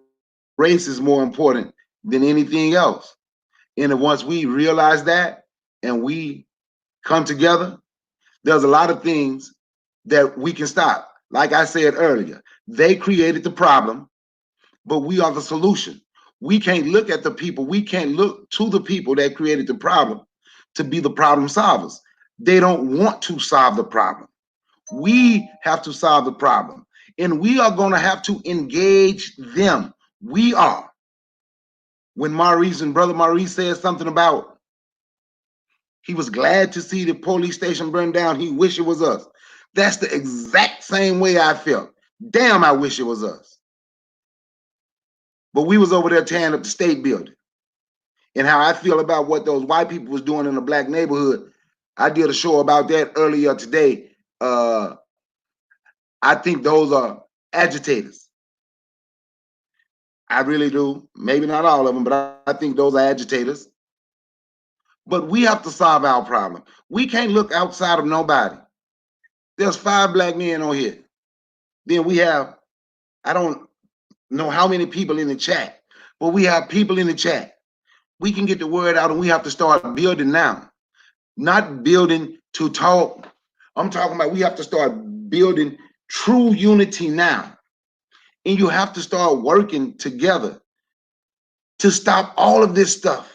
race is more important than anything else. And once we realize that and we come together, there's a lot of things that we can stop. Like I said earlier, they created the problem, but we are the solution. We can't look at the people. We can't look to the people that created the problem to be the problem solvers. They don't want to solve the problem. We have to solve the problem. And we are going to have to engage them. We are. When Maurice and Brother Maurice said something about he was glad to see the police station burn down, he wished it was us. That's the exact same way I felt. Damn, I wish it was us. But we was over there tearing up the state building. And how I feel about what those white people was doing in the black neighborhood, I did a show about that earlier today. I think those are agitators. I really do. Maybe not all of them, but I think those are agitators. But we have to solve our problem. We can't look outside of nobody. There's 5 black men on here. Then we have, I don't know how many people in the chat, but we have people in the chat. We can get the word out and we have to start building now. Not building to talk. I'm talking about we have to start building true unity now. And you have to start working together to stop all of this stuff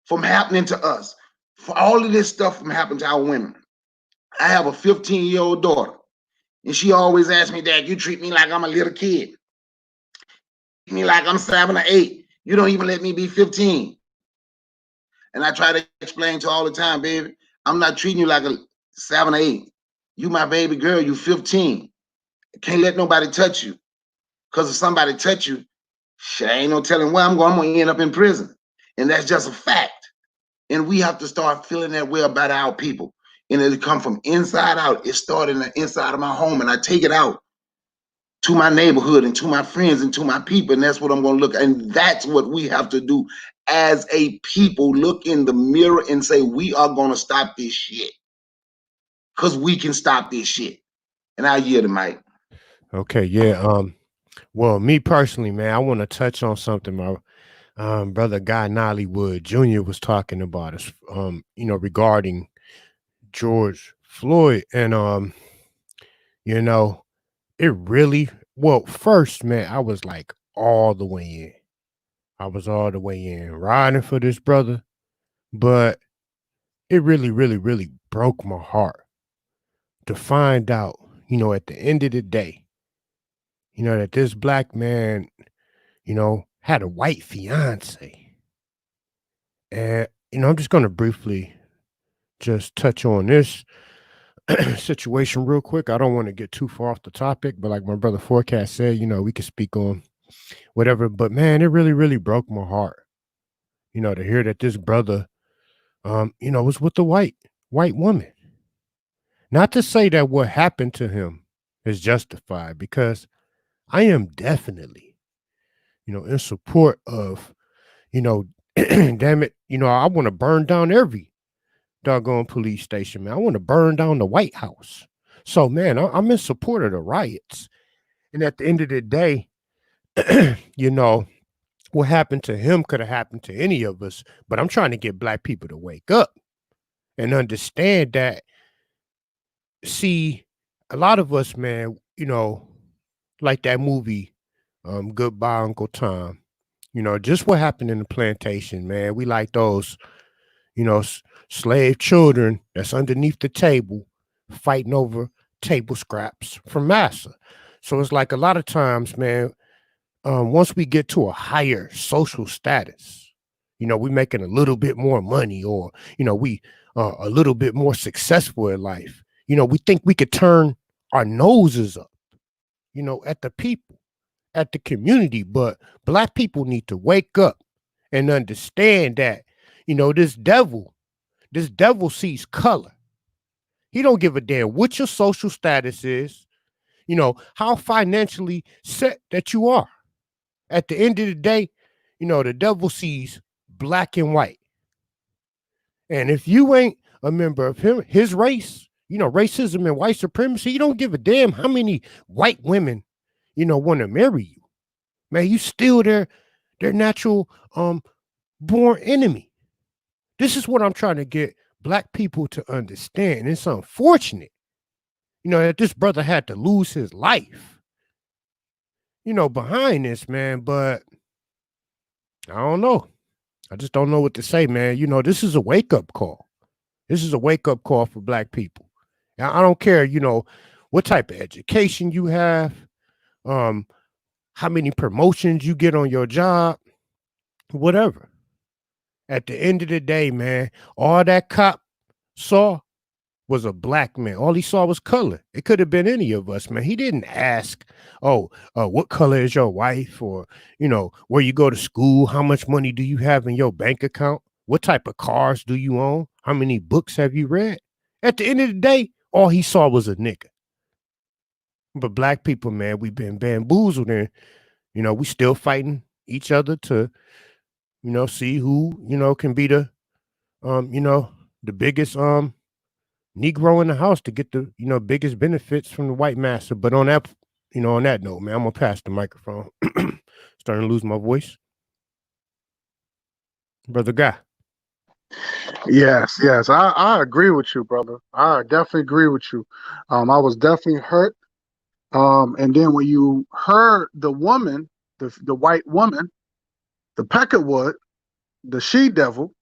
from happening to us, for all of this stuff from happening to our women. I have a 15-year-old daughter, and she always asks me, Dad, you treat me like I'm a little kid. Treat me like I'm 7 or 8. You don't even let me be 15. And I try to explain to her all the time, baby, I'm not treating you like a 7 or 8. You my baby girl, you 15. Can't let nobody touch you. Because if somebody touch you, shit, ain't no telling where I'm going to end up in prison. And that's just a fact. And we have to start feeling that way about our people. And it'll come from inside out. It started in the inside of my home, and I take it out to my neighborhood and to my friends and to my people. And that's what I'm going to look at. And that's what we have to do as a people. Look in the mirror and say, we are going to stop this shit. Because we can stop this shit. And I yield the mic. Okay, yeah. Well, me personally, man, I want to touch on something my brother Guy Nollywood Jr. was talking about us, regarding George Floyd. And it really, well, first, man, I was like all the way in. I was all the way in riding for this brother, but it really, really, really broke my heart to find out, at the end of the day, that this black man, had a white fiance. And, I'm just going to briefly just touch on this situation real quick. I don't want to get too far off the topic, but like my brother Forecast said, we could speak on whatever. But man, it really, really broke my heart, to hear that this brother, was with a white woman. Not to say that what happened to him is justified, because I am definitely, in support of, damn it, I want to burn down every doggone police station, man. I want to burn down the White House. So, man, I'm in support of the riots. And at the end of the day, what happened to him could have happened to any of us. But I'm trying to get black people to wake up and understand that, see, a lot of us, man, like that movie, Goodbye, Uncle Tom, just what happened in the plantation, man. We like those, slave children that's underneath the table fighting over table scraps from massa. So it's like a lot of times, man, once we get to a higher social status, we making a little bit more money, or, we a little bit more successful in life. We think we could turn our noses up, at the people, at the community. But black people need to wake up and understand that, this devil sees color. He don't give a damn what your social status is, you know, how financially set that you are. At the end of the day, you know, the devil sees black and white. And if you ain't a member of his race, you know, racism and white supremacy, you don't give a damn how many white women, you know, want to marry you. Man, you still their natural born enemy. This is what I'm trying to get black people to understand. It's unfortunate, you know, that this brother had to lose his life, you know, behind this, man. But I don't know. I just don't know what to say, man. You know, this is a wake-up call. This is a wake-up call for black people. Now, I don't care, you know, what type of education you have, how many promotions you get on your job, whatever. At the end of the day, man, all that cop saw was a black man. All he saw was color. It could have been any of us, man. He didn't ask, what color is your wife? Or, you know, where you go to school? How much money do you have in your bank account? What type of cars do you own? How many books have you read? At the end of the day, all he saw was a nigga. But black people, man, we've been bamboozled, and, you know, we still fighting each other to, you know, see who, you know, can be the, you know, the biggest Negro in the house to get the, you know, biggest benefits from the white master. But on that, you know, on that note, man, I'm gonna pass the microphone. Starting to lose my voice. Brother Guy. Yes, I agree with you, brother. I definitely agree with you. I was definitely hurt. And then when you heard the woman, the white woman, the Peckerwood, the she devil,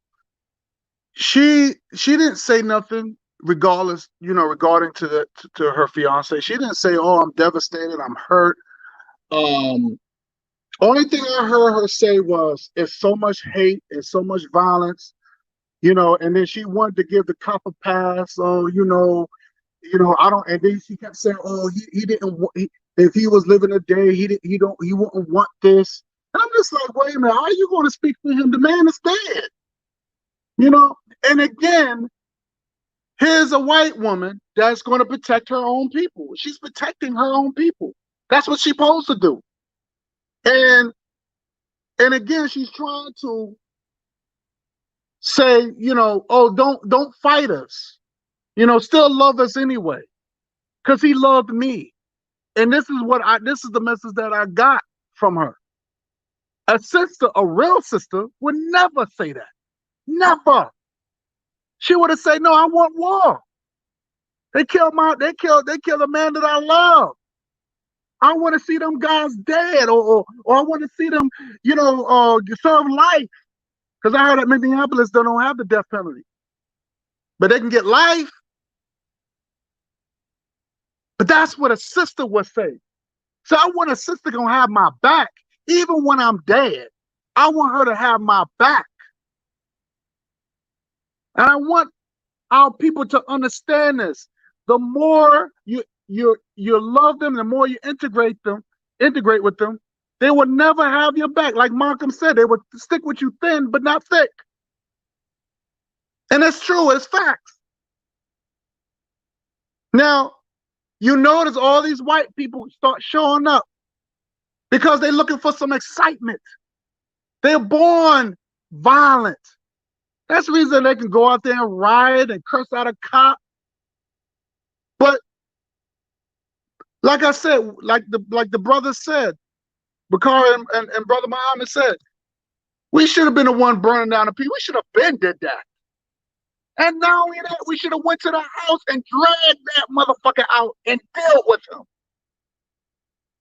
she didn't say nothing regardless, you know, regarding to her fiance. She didn't say, "Oh, I'm devastated, I'm hurt." Only thing I heard her say was, "It's so much hate, it's so much violence," you know. And then she wanted to give the cop a pass. Oh, I don't. And then she kept saying, "Oh, he didn't. If he was living a day, he wouldn't want this." And I'm just like, wait a minute, how are you going to speak for him? The man is dead, you know. And again, here's a white woman that's going to protect her own people. She's protecting her own people. That's what she's supposed to do. And again, she's trying to say, you know, oh, don't fight us. You know, still love us anyway, because he loved me. And this is the message that I got from her. A sister, a real sister, would never say that. Never. She would have said, "No, I want war. They killed the man that I love. I want to see them guys dead, or I want to see them, you know, serve life." Because I heard that Minneapolis don't have the death penalty, but they can get life. But that's what a sister would say. So I want a sister gonna have my back, even when I'm dead. I want her to have my back, and I want our people to understand this. The more you love them, the more you integrate with them, they will never have your back. Like Malcolm said, they would stick with you thin, but not thick. And it's true, it's facts. Now, you notice all these white people start showing up because they're looking for some excitement. They're born violent. That's the reason they can go out there and riot and curse out a cop. But like I said, like the brother said, Bakari and Brother Muhammad said, we should have been the one burning down the people. We should have been did that. And not only that, we should have went to the house and dragged that motherfucker out and dealt with him.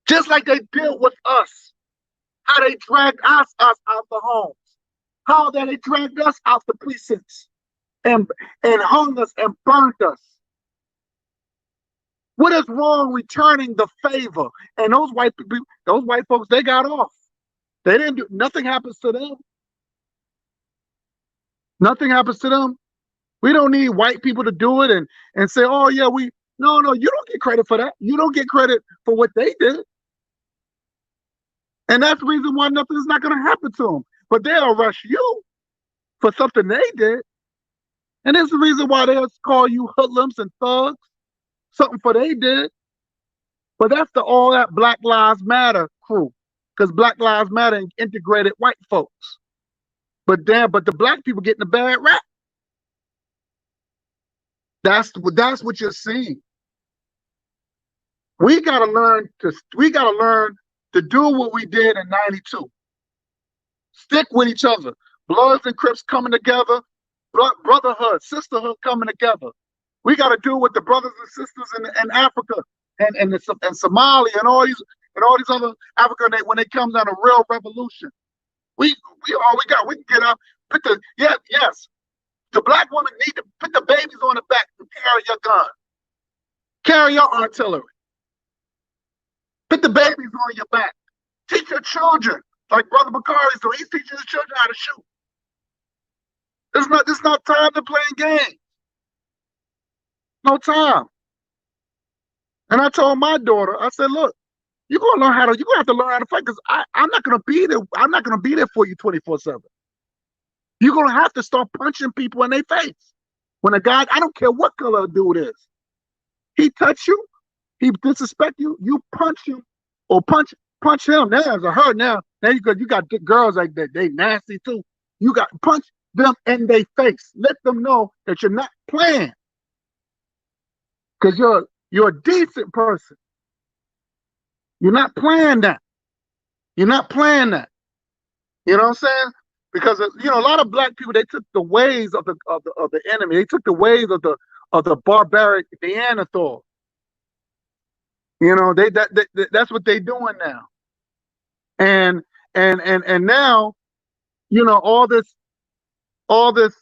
Just like they dealt with us. How they dragged us out the homes. How they dragged us out the precincts and hung us and burnt us. What is wrong returning the favor? And those white folks, they got off. They didn't do nothing. Happens to them. Nothing happens to them. We don't need white people to do it and say, "Oh yeah, no, you don't get credit for that. You don't get credit for what they did." And that's the reason why nothing's not going to happen to them. But they'll rush you for something they did. And there's the reason why they'll call you hoodlums and thugs, something for they did. But that's all that Black Lives Matter crew, because Black Lives Matter integrated white folks. But the black people getting a bad rap. That's what you're seeing. We gotta learn to do what we did in '92. Stick with each other. Bloods and Crips coming together, brotherhood, sisterhood coming together. We got to do what the brothers and sisters in Africa and Somalia and all these other Africa, when they come down a real revolution. We can get up, yes. The black woman need to put the babies on the back and carry your gun. Carry your artillery. Put the babies on your back. Teach your children, like Brother Bakari's doing. He's teaching his children how to shoot. It's not time to play games. No time. And I told my daughter, I said, look, you're gonna have to learn how to fight, because I'm not gonna be there. I'm not gonna be there for you 24/7. You're gonna have to start punching people in their face. When a guy, I don't care what color a dude is, he touch you, he disrespect you, you punch him or punch him. Now as a her now you got girls like that, they nasty too. You got punch them in their face. Let them know that you're not playing. Because you're a decent person. You're not playing that. You're not playing that. You know what I'm saying? Because a lot of black people, they took the ways of the enemy. They took the ways of the barbaric Neanderthal. That's what they're doing now. And now, all this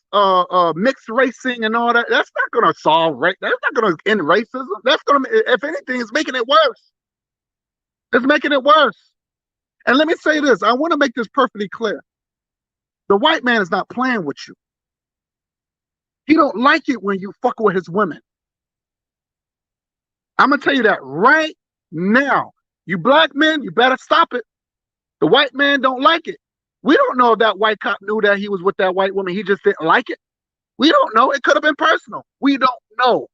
mixed racing and all that, that's not going to solve race. That's not going to end racism. That's going to, if anything, it's making it worse. It's making it worse. And let me say this. I want to make this perfectly clear. The white man is not playing with you. He don't like it when you fuck with his women. I'm going to tell you that right now. You black men, you better stop it. The white man don't like it. We don't know if that white cop knew that he was with that white woman. He just didn't like it. We don't know. It could have been personal. We don't know.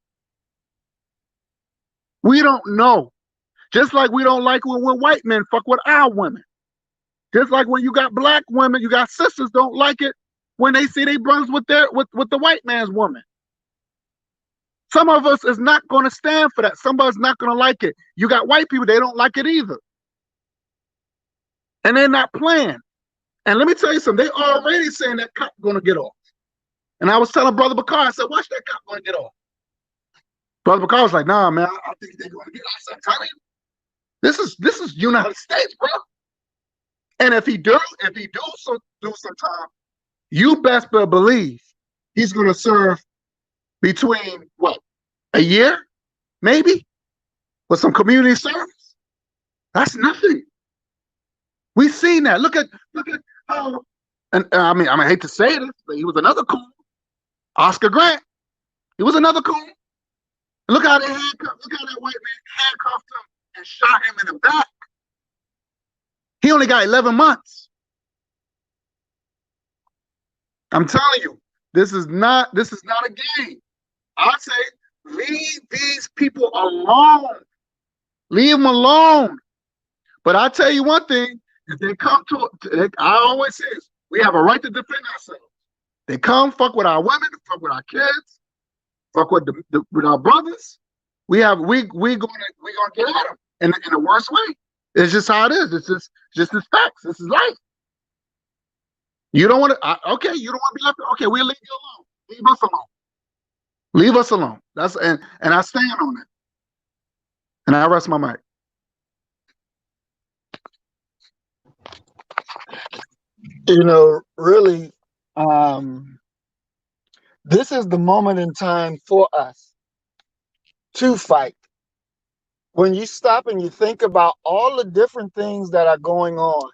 We don't know. Just like we don't like when white men fuck with our women. Just like when you got black women, you got sisters don't like it when they see their brothers with the white man's woman. Some of us is not going to stand for that. Some of us not going to like it. You got white people, they don't like it either. And they're not playing. And let me tell you something, they already saying that cop going to get off. And I was telling Brother Bakar, I said, watch that cop going to get off. Brother Bakar was like, nah, man, I think they're going to get off. I said, I'm telling you, this is United States, bro. And if he do some time, you best believe he's going to serve between a year, maybe, with some community service. That's nothing. We've seen that. Look at how, and I mean, I hate to say this, but he was another coon. Oscar Grant, he was another coon. Look how that white man handcuffed him and shot him in the back. He only got 11 months. I'm telling you, this is not a game. I say, leave these people alone. Leave them alone. But I tell you one thing, if they come I always say this, we have a right to defend ourselves. They come, fuck with our women, fuck with our kids, fuck with with our brothers. We gonna get at them in the worst way. It's just how it is. It's just this facts. This is life. You don't want to. Okay, you don't want to be left. Okay, we'll leave you alone. Leave us alone. Leave us alone. That's and I stand on it. And I rest my mic. Really, this is the moment in time for us to fight. When you stop and you think about all the different things that are going on,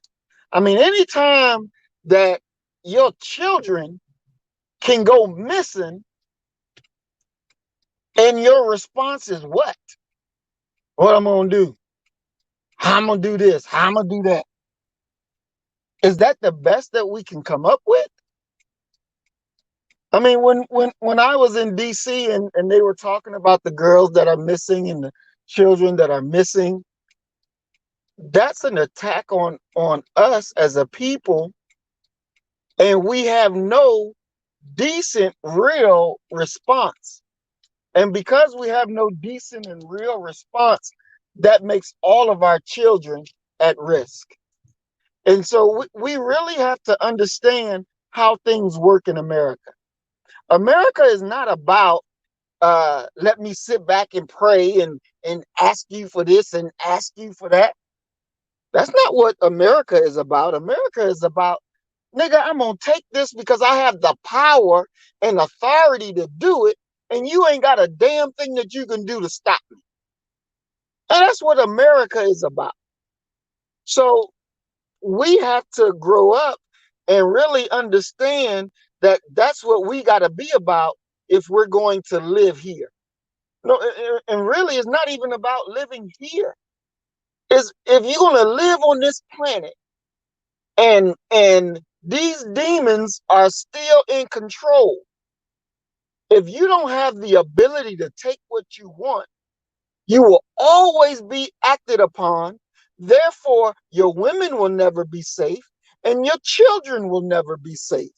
I mean, anytime that your children can go missing and your response is what? What I'm going to do? How I'm going to do this? How I'm going to do that? Is that the best that we can come up with? I mean, when I was in DC and they were talking about the girls that are missing and the children that are missing, that's an attack on us as a people, and we have no decent, real response. And because we have no decent and real response, that makes all of our children at risk. And so we really have to understand how things work in America. America is not about let me sit back and pray and ask you for this and ask you for that. That's not what America is about. America is about, nigga, I'm gonna take this because I have the power and authority to do it, and you ain't got a damn thing that you can do to stop me. And that's what America is about. So we have to grow up and really understand that that's what we got to be about if we're going to live here. No, and really, it's not even about living here. Is if you're going to live on this planet, and these demons are still in control, if you don't have the ability to take what you want, you will always be acted upon. Therefore, your women will never be safe, and your children will never be safe.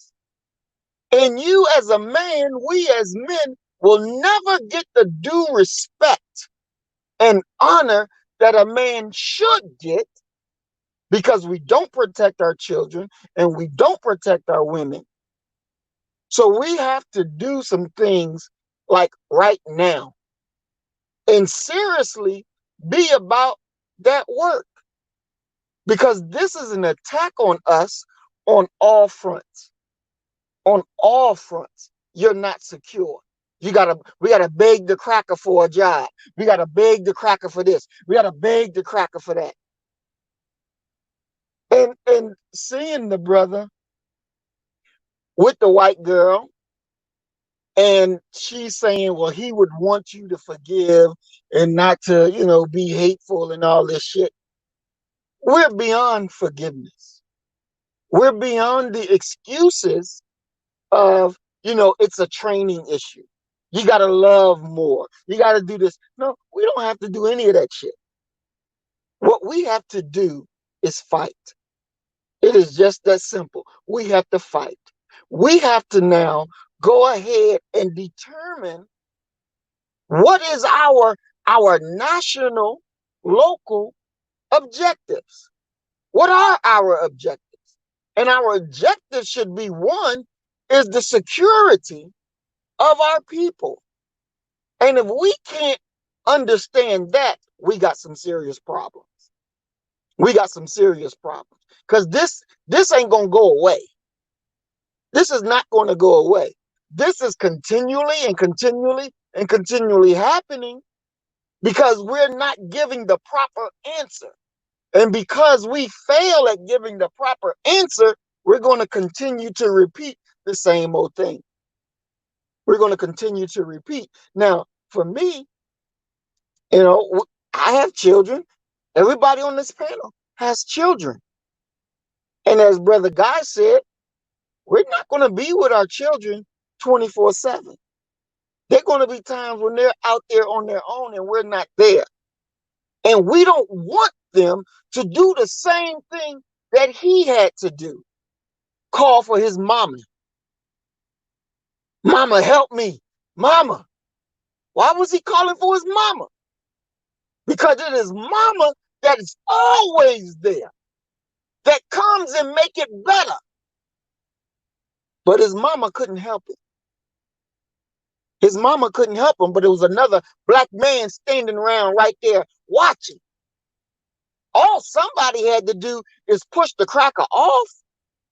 And you as a man, we as men, will never get the due respect and honor that a man should get, because we don't protect our children and we don't protect our women. So we have to do some things like right now and seriously be about that work, because this is an attack on us on all fronts. On all fronts, you're not secure. We gotta beg the cracker for a job. We gotta beg the cracker for this. We gotta beg the cracker for that. And seeing the brother with the white girl, and she's saying, well, he would want you to forgive and not to, be hateful and all this shit. We're beyond forgiveness. We're beyond the excuses of, it's a training issue. You got to love more. You got to do this. No, we don't have to do any of that shit. What we have to do is fight. It is just that simple. We have to fight. We have to now go ahead and determine what is our national, local objectives. What are our objectives? And our objective should be, one, is the security of our people. And if we can't understand that, we got some serious problems. We got some serious problems, because this ain't gonna go away. This is not going to go away. This is continually and continually and continually happening because we're not giving the proper answer. And because we fail at giving the proper answer, we're going to continue to repeat the same old thing. We're going to continue to repeat. Now, for me, I have children. Everybody on this panel has children. And as Brother Guy said, we're not going to be with our children 24/7. There are going to be times when they're out there on their own and we're not there. And we don't want them to do the same thing that he had to do. Call for his mama. Mama, help me. Mama. Why was he calling for his mama? Because it is mama that is always there, that comes and make it better. But his mama couldn't help it. His mama couldn't help him, but it was another black man standing around right there watching. All somebody had to do is push the cracker off.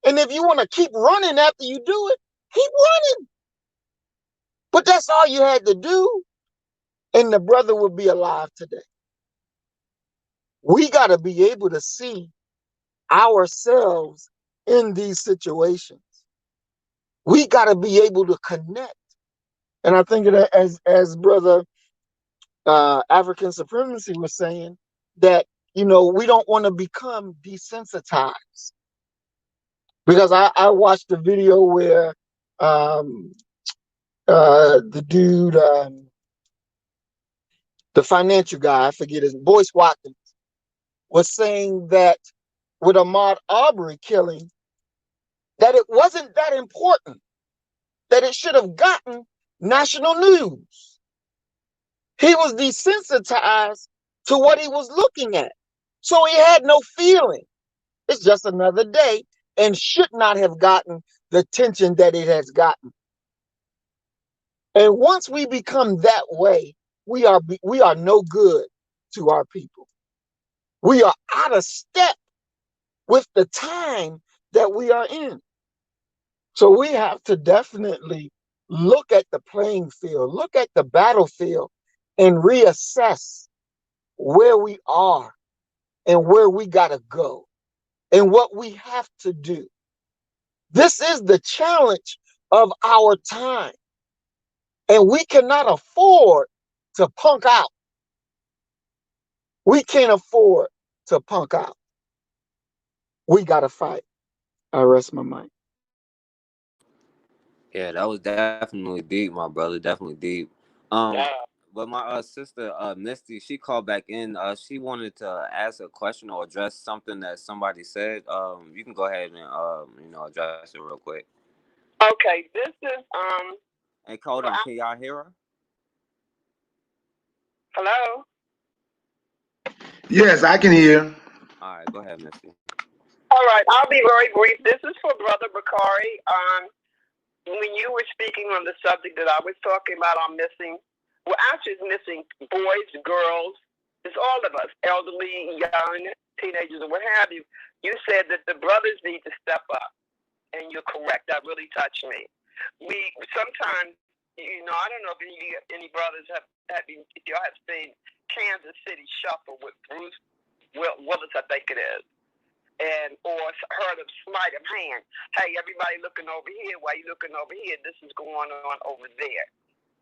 And if you want to keep running after you do it, keep running. But that's all you had to do. And the brother would be alive today. We got to be able to see ourselves in these situations. We got to be able to connect. And I think that as Brother African Supremacy was saying, that, we don't want to become desensitized. Because I watched a video where the dude, the financial guy, I forget his, Boyce Watkins, was saying that with Ahmaud Arbery killing, that it wasn't that important, that it should have gotten national news. He was desensitized to what he was looking at. So he had no feeling. It's just another day and should not have gotten the attention that it has gotten. And once we become that way, we are no good to our people. We are out of step with the time that we are in. So we have to definitely look at the playing field, look at the battlefield, and reassess where we are and where we got to go and what we have to do. This is the challenge of our time. And we cannot afford to punk out. We can't afford to punk out. We got to fight. I rest my mind. Yeah, that was definitely deep, my brother. Definitely deep. Yeah. But my sister Misty, she called back in. She wanted to ask a question or address something that somebody said. You can go ahead and address it real quick. Okay, this is Hey, hold on. Can y'all hear her? Hello. Yes, I can hear. All right, go ahead, Misty. All right, I'll be very brief. This is for Brother Bakari. When you were speaking on the subject that I was talking about on missing, well, actually it's missing boys, girls, it's all of us, elderly, young, teenagers, and what have you. You said that the brothers need to step up, and you're correct. That really touched me. We sometimes, I don't know if any brothers if y'all have seen Kansas City Shuffle with Bruce Willis, I think it is. Or heard of sleight of hand. Hey, everybody looking over here. Why you looking over here? This is going on over there.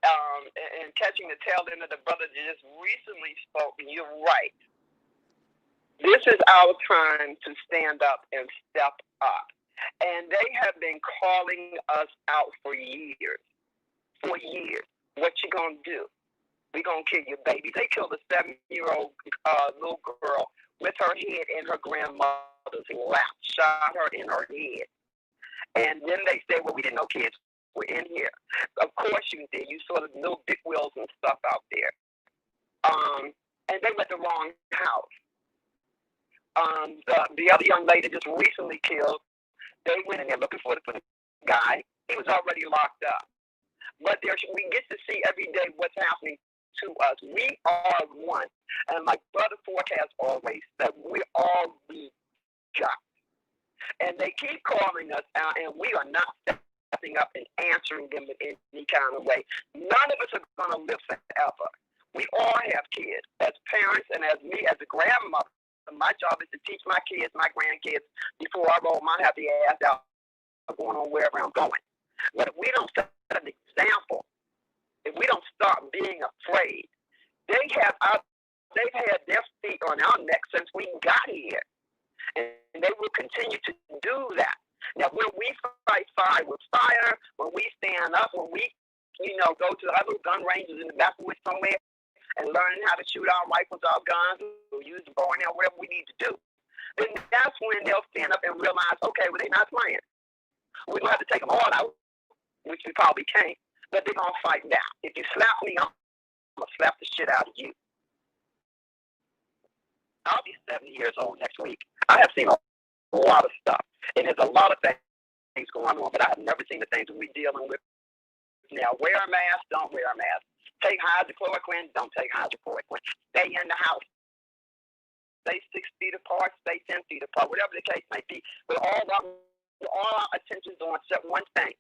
And catching the tail end of the brother that just recently spoke, and you're right. This is our time to stand up and step up. And they have been calling us out for years. For years. What you gonna do? We gonna kill your baby. They killed a 7-year-old little girl with her head in her grandmother's lap, shot her in her head. And then they said, well, we didn't know kids were in here. Of course you did. You saw the little big wheels and stuff out there. And they went the wrong house. The other young lady just recently killed, they went in there looking for the guy. He was already locked up. But we get to see every day what's happening to us. We are one. And like Brother Ford has always said, we're all we got. And they keep calling us out, and we are not stepping up and answering them in any kind of way. None of us are going to live forever. We all have kids. As parents and as me, as a grandmother, my job is to teach my kids, my grandkids, before I roll my happy ass out going on wherever I'm going. But if we don't set an example, if we don't start being afraid, they've had their feet on our neck since we got here. And they will continue to do that. Now, when we fight fire with fire, when we stand up, when we, go to other gun ranges in the backwoods somewhere and learn how to shoot our rifles, our guns, or use the bow and arrow, whatever we need to do, then that's when they'll stand up and realize, okay, well, they're not playing. We're going to have to take them all out, which we probably can't, but they're going to fight now. If you slap me, I'm going to slap the shit out of you. I'll be 70 years old next week. I have seen a lot of stuff, and there's a lot of things going on, but I have never seen the things that we're dealing with now. Wear a mask, don't wear a mask. Take hydrochloroquine, don't take hydrochloroquine. Stay in the house. Stay 6 feet apart, stay 10 feet apart, whatever the case may be. But all our attention is on one thing.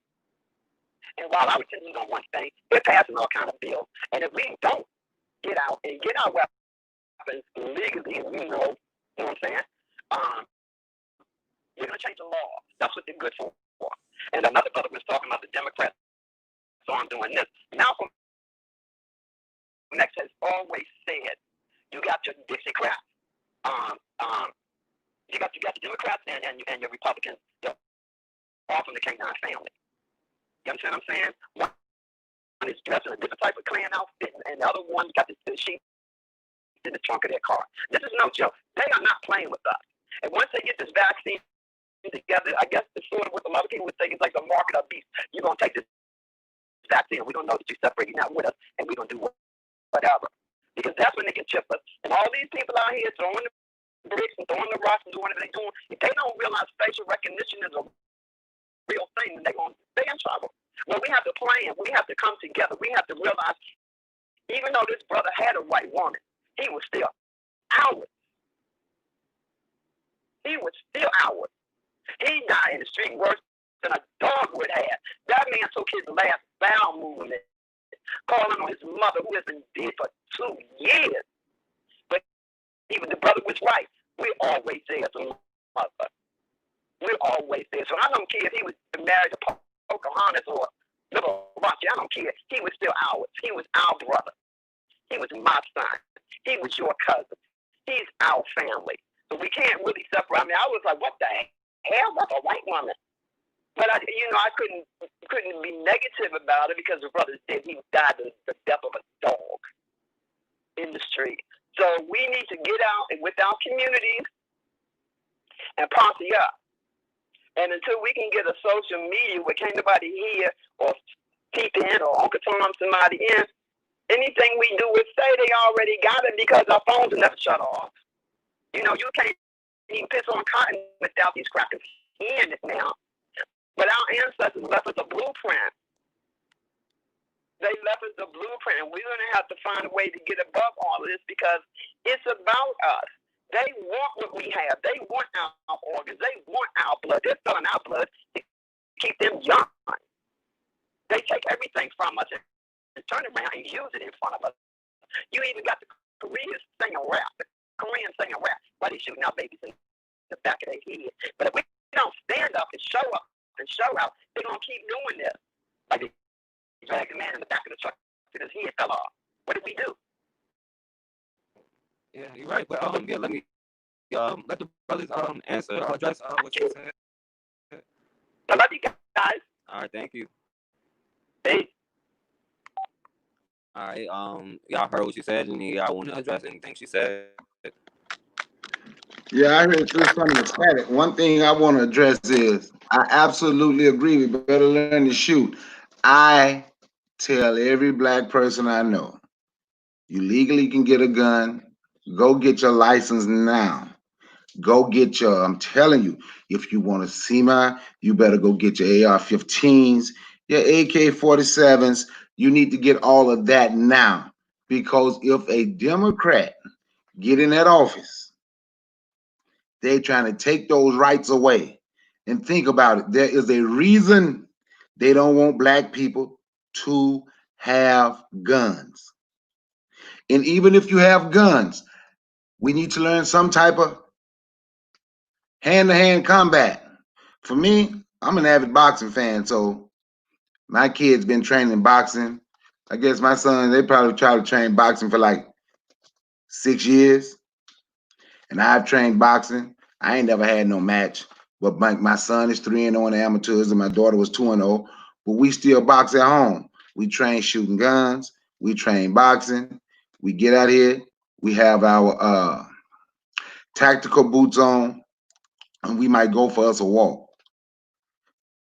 And while our attention is on one thing, we're passing all kind of bills. And if we don't get out and get our weapons legally, you know what I'm saying? We're going to change the law. That's what they're good for. And another brother was talking about the Democrats. So I'm doing this. Malcolm X has always said, you got your Dixiecrats. You got the Democrats and your Republicans. They're all from the K9 family. You understand what I'm saying? is dressed in a different type of Klan outfit, and the other one got the sheep in the trunk of their car. This is no joke. They are not playing with us. And once they get this vaccine together, I guess it's sort of what a lot of people would say is like the market of beast. You're going to take this vaccine. We're going to know that you're separating out with us, and we're going to do whatever. Because that's when they can chip us. And all these people out here throwing the bricks and throwing the rocks and doing what they're doing, if they don't realize facial recognition is a real thing, then they're going to stay in trouble. Well, we have to plan. We have to come together. We have to realize, even though this brother had a white woman, he was still ours. He was still ours. He died in the street worse than a dog would have. That man took his last bowel movement, calling on his mother, who has been dead for 2 years. But even the brother was right. We're always there as a mother. We're always there. So I don't care if he was married to Pocahontas or Liberace. I don't care. He was still ours. He was our brother. He was my son. He was your cousin. He's our family. So we can't really separate. I mean, I was like, what the hell? That's a white woman. But I couldn't be negative about it because the brother said he died the death of a dog in the street. So we need to get out and with our communities and posse up. And until we can get a social media where can't nobody hear or peep in or Uncle Tom somebody in, anything we do is say they already got it because our phones will never shut off. You know, you can't even piss on cotton without these crackers hearing it now. But our ancestors left us a blueprint. They left us a blueprint, and we're going to have to find a way to get above all of this because it's about us. They want what we have. They want our organs. They want our blood. They're selling our blood to keep them young. They take everything from us and turn it around and use it in front of us. You even got the Koreans singing rap. The Koreans singing rap while they're shooting our babies in the back of their head. But if we don't stand up and show up and show out, they're going to keep doing this. Like they dragged the man in the back of the truck till his head fell off. What did we do? Yeah, you're right. But yeah, let me let the brothers answer or address what you said. I love you guys. All right, thank you. Peace. All right, y'all heard what she said, and y'all want to address anything she said? Yeah, I heard through some of the static. One thing I want to address is I absolutely agree. We better learn to shoot. I tell every black person I know, you legally can get a gun. Go get your license now. Go get your, I'm telling you, if you want to see you better go get your AR-15s, your AK-47s. You need to get all of that now. Because if a Democrat get in that office, they're trying to take those rights away. And think about it. There is a reason they don't want black people to have guns. And even if you have guns, we need to learn some type of hand-to-hand combat. For me, I'm an avid boxing fan, so my kids been training boxing. I guess my son, they probably try to train boxing for like 6 years. And I've trained boxing. I ain't never had no match. But my son is 3-0 in the amateurs, and my daughter was 2-0. But we still box at home. We train shooting guns. We train boxing. We get out here. We have our tactical boots on, and we might go for us a walk.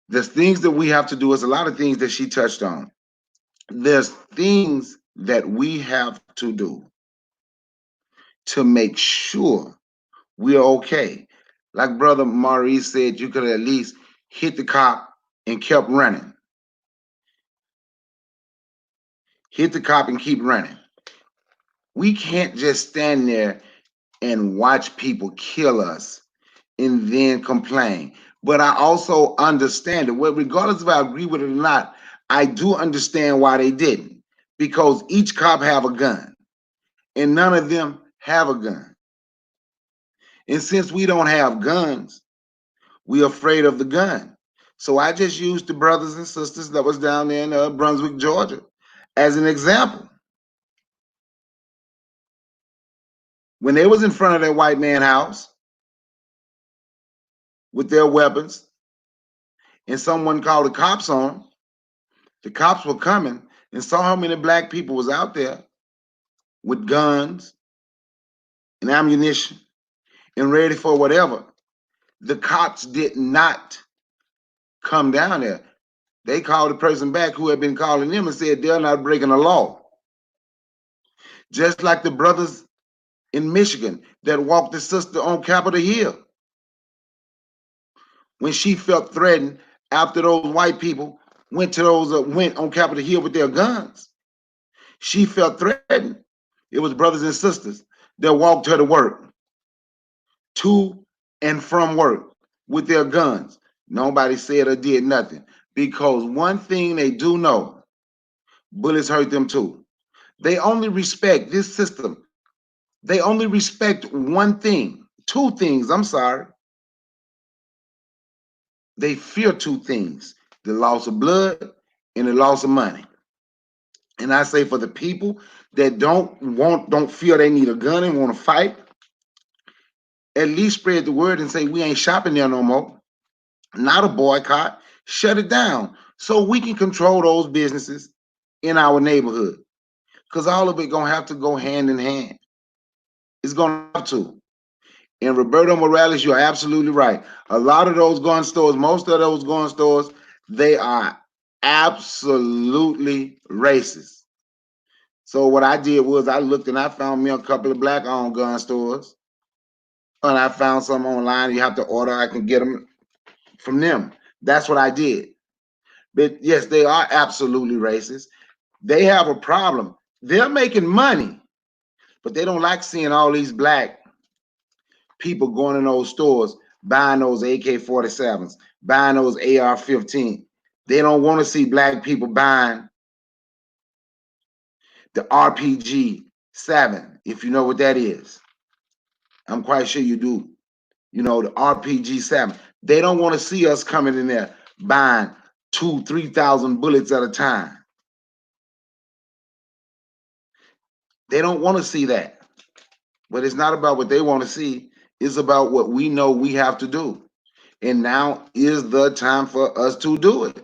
There's things that we have to do. There's a lot of things that she touched on. There's things that we have to do to make sure we're okay. Like Brother Maurice said, you could at least hit the cop and kept running. Hit the cop and keep running. We can't just stand there and watch people kill us and then complain. But I also understand it. Well, regardless if I agree with it or not, I do understand why they didn't. Because each cop have a gun. And none of them have a gun. And since we don't have guns, we're afraid of the gun. So I just used the brothers and sisters that was down there in Brunswick, Georgia, as an example. When they was in front of that white man's house with their weapons, and someone called the cops on them, the cops were coming, and saw how many black people was out there with guns and ammunition and ready for whatever, the cops did not come down there. They called the person back who had been calling them and said they're not breaking the law. Just like the brothers in Michigan that walked the sister on Capitol Hill when she felt threatened after those white people went on Capitol Hill with their guns. She felt threatened. It was brothers and sisters that walked her to work, to and from work with their guns. Nobody said or did nothing, because one thing they do know, bullets hurt them too. They only respect this system. They only respect one thing, two things, I'm sorry. They fear two things: the loss of blood and the loss of money. And I say, for the people that don't feel they need a gun and want to fight, at least spread the word and say we ain't shopping there no more. Not a boycott. Shut it down so we can control those businesses in our neighborhood. Because all of it gonna have to go hand in hand. It's gonna have to. And Roberto Morales, you're absolutely right. A lot of those gun stores, most of those gun stores, they are absolutely racist. So what I did was I looked and I found me a couple of black-owned gun stores. And I found some online. You have to order. I can get them from them. That's what I did. But yes, they are absolutely racist. They have a problem. They're making money, but they don't like seeing all these black people going in those stores, buying those AK-47s, buying those AR-15. They don't want to see black people buying the RPG-7, if you know what that is. I'm quite sure you do. You know, the RPG-7. They don't want to see us coming in there buying 2,000-3,000 bullets at a time. They don't want to see that. But it's not about what they want to see. It's about what we know we have to do. And now is the time for us to do it.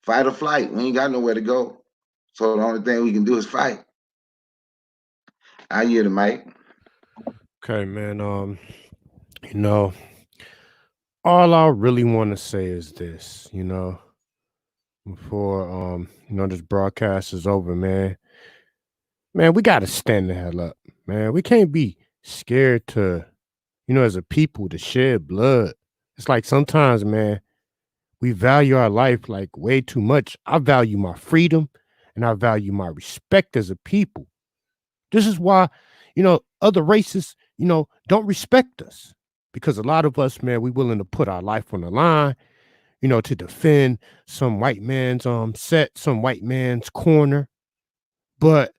Fight or flight. We ain't got nowhere to go. So the only thing we can do is fight. I hear the mic. Okay, man. You know, all I really want to say is this, before this broadcast is over, man. Man, we gotta stand the hell up, man. We can't be scared to, as a people, to shed blood. It's like sometimes, man, we value our life like way too much. I value my freedom and I value my respect as a people. This is why, other races, don't respect us, because a lot of us, man, we willing to put our life on the line, to defend some white man's set, some white man's corner. But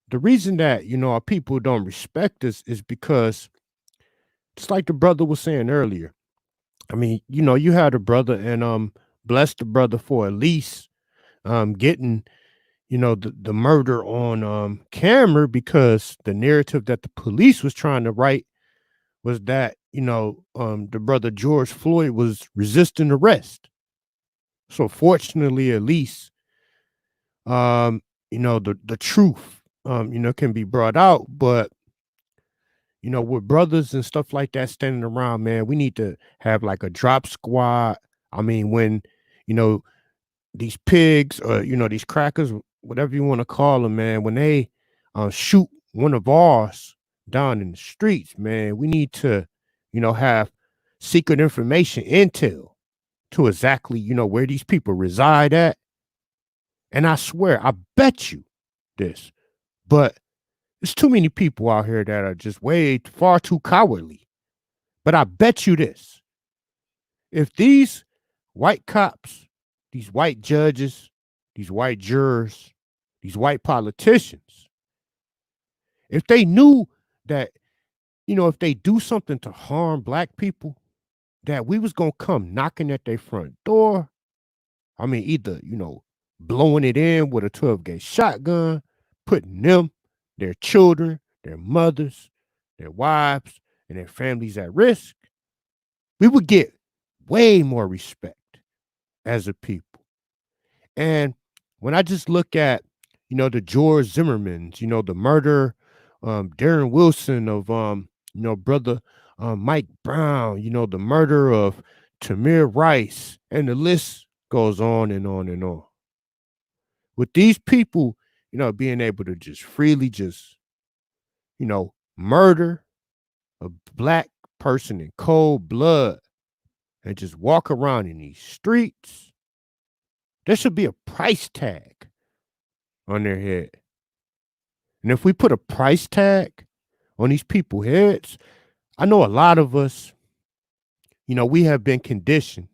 the reason that, our people don't respect us is because, just like the brother was saying earlier, I mean, you had a brother, and bless the brother for at least getting, the murder on camera, because the narrative that the police was trying to write was that, the brother George Floyd was resisting arrest. So fortunately, at least, the truth, can be brought out. But, with brothers and stuff like that standing around, man, we need to have like a drop squad. I mean, when, these pigs or, these crackers, whatever you want to call them, man, when they shoot one of ours down in the streets, man, we need to, have secret information, intel to exactly, where these people reside at. And I swear, I bet you this, but there's too many people out here that are just far too cowardly. But I bet you this: if these white cops, these white judges, these white jurors, these white politicians, if they knew that, if they do something to harm black people, that we was going to come knocking at their front door. I mean, either, blowing it in with a 12-gauge shotgun, putting them, their children, their mothers, their wives, and their families at risk, we would get way more respect as a people. And when I just look at, the George Zimmermans, the murder, Darren Wilson of, brother Mike Brown, the murder of Tamir Rice, and the list goes on and on and on. With these people, being able to just freely just, murder a black person in cold blood and just walk around in these streets, there should be a price tag on their head. And if we put a price tag on these people's heads, I know a lot of us, we have been conditioned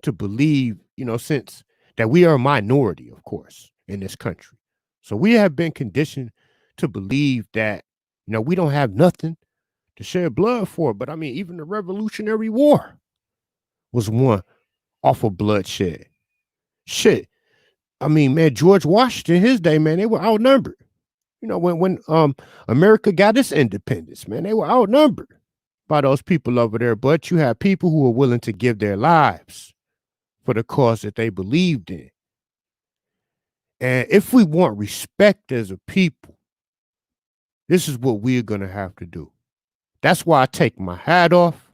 to believe, since that we are a minority, of course, in this country. So we have been conditioned to believe that, we don't have nothing to shed blood for. But I mean, even the Revolutionary War was won off of bloodshed. Shit. I mean, man, George Washington, his day, man, they were outnumbered. When America got its independence, man, they were outnumbered by those people over there. But you have people who are willing to give their lives for the cause that they believed in. And if we want respect as a people, this is what we're going to have to do. That's why I take my hat off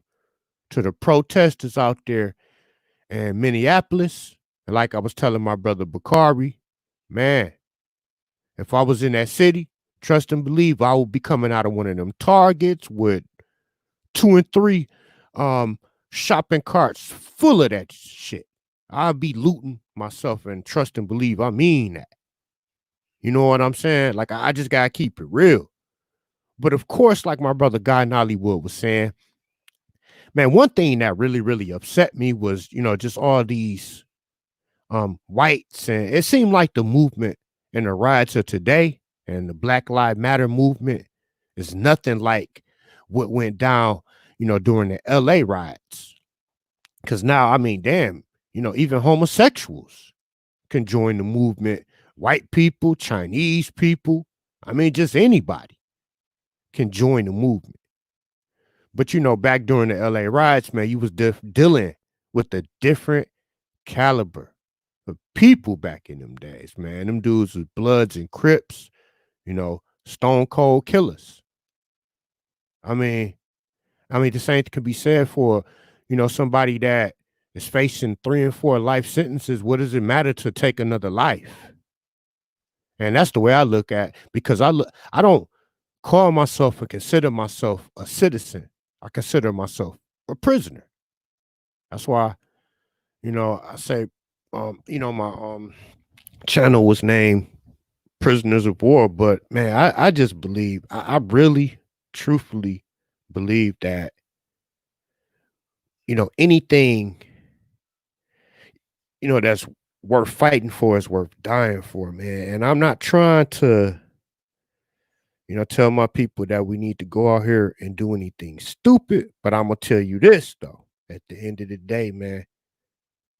to the protesters out there in Minneapolis. And like I was telling my brother Bakari, man, if I was in that city, trust and believe I would be coming out of one of them Targets with 2 and 3 shopping carts full of that shit. I'll be looting myself, and trust and believe I mean that. You know what I'm saying? Like, I just gotta keep it real. But of course, like my brother Guy Nollywood was saying, man, one thing that really, really upset me was, just all these whites. And it seemed like the movement and the riots of today and the Black Lives Matter movement is nothing like what went down, during the LA riots. Because now, I mean, damn, even homosexuals can join the movement. White people, Chinese people, I mean, just anybody can join the movement. But, back during the LA riots, man, you was dealing with a different caliber of people back in them days, man. Them dudes was Bloods and Crips, stone cold killers. I mean, the same can be said for, somebody that is facing 3 and 4 life sentences. What does it matter to take another life? And that's the way I look at it, because I don't call myself and consider myself a citizen. I consider myself a prisoner. That's why, I say, my channel was named Prisoners of War. But man, I just believe, I really, truthfully believe that, anything, that's worth fighting for is worth dying for, man. And I'm not trying to, tell my people that we need to go out here and do anything stupid. But I'm going to tell you this, though. At the end of the day, man,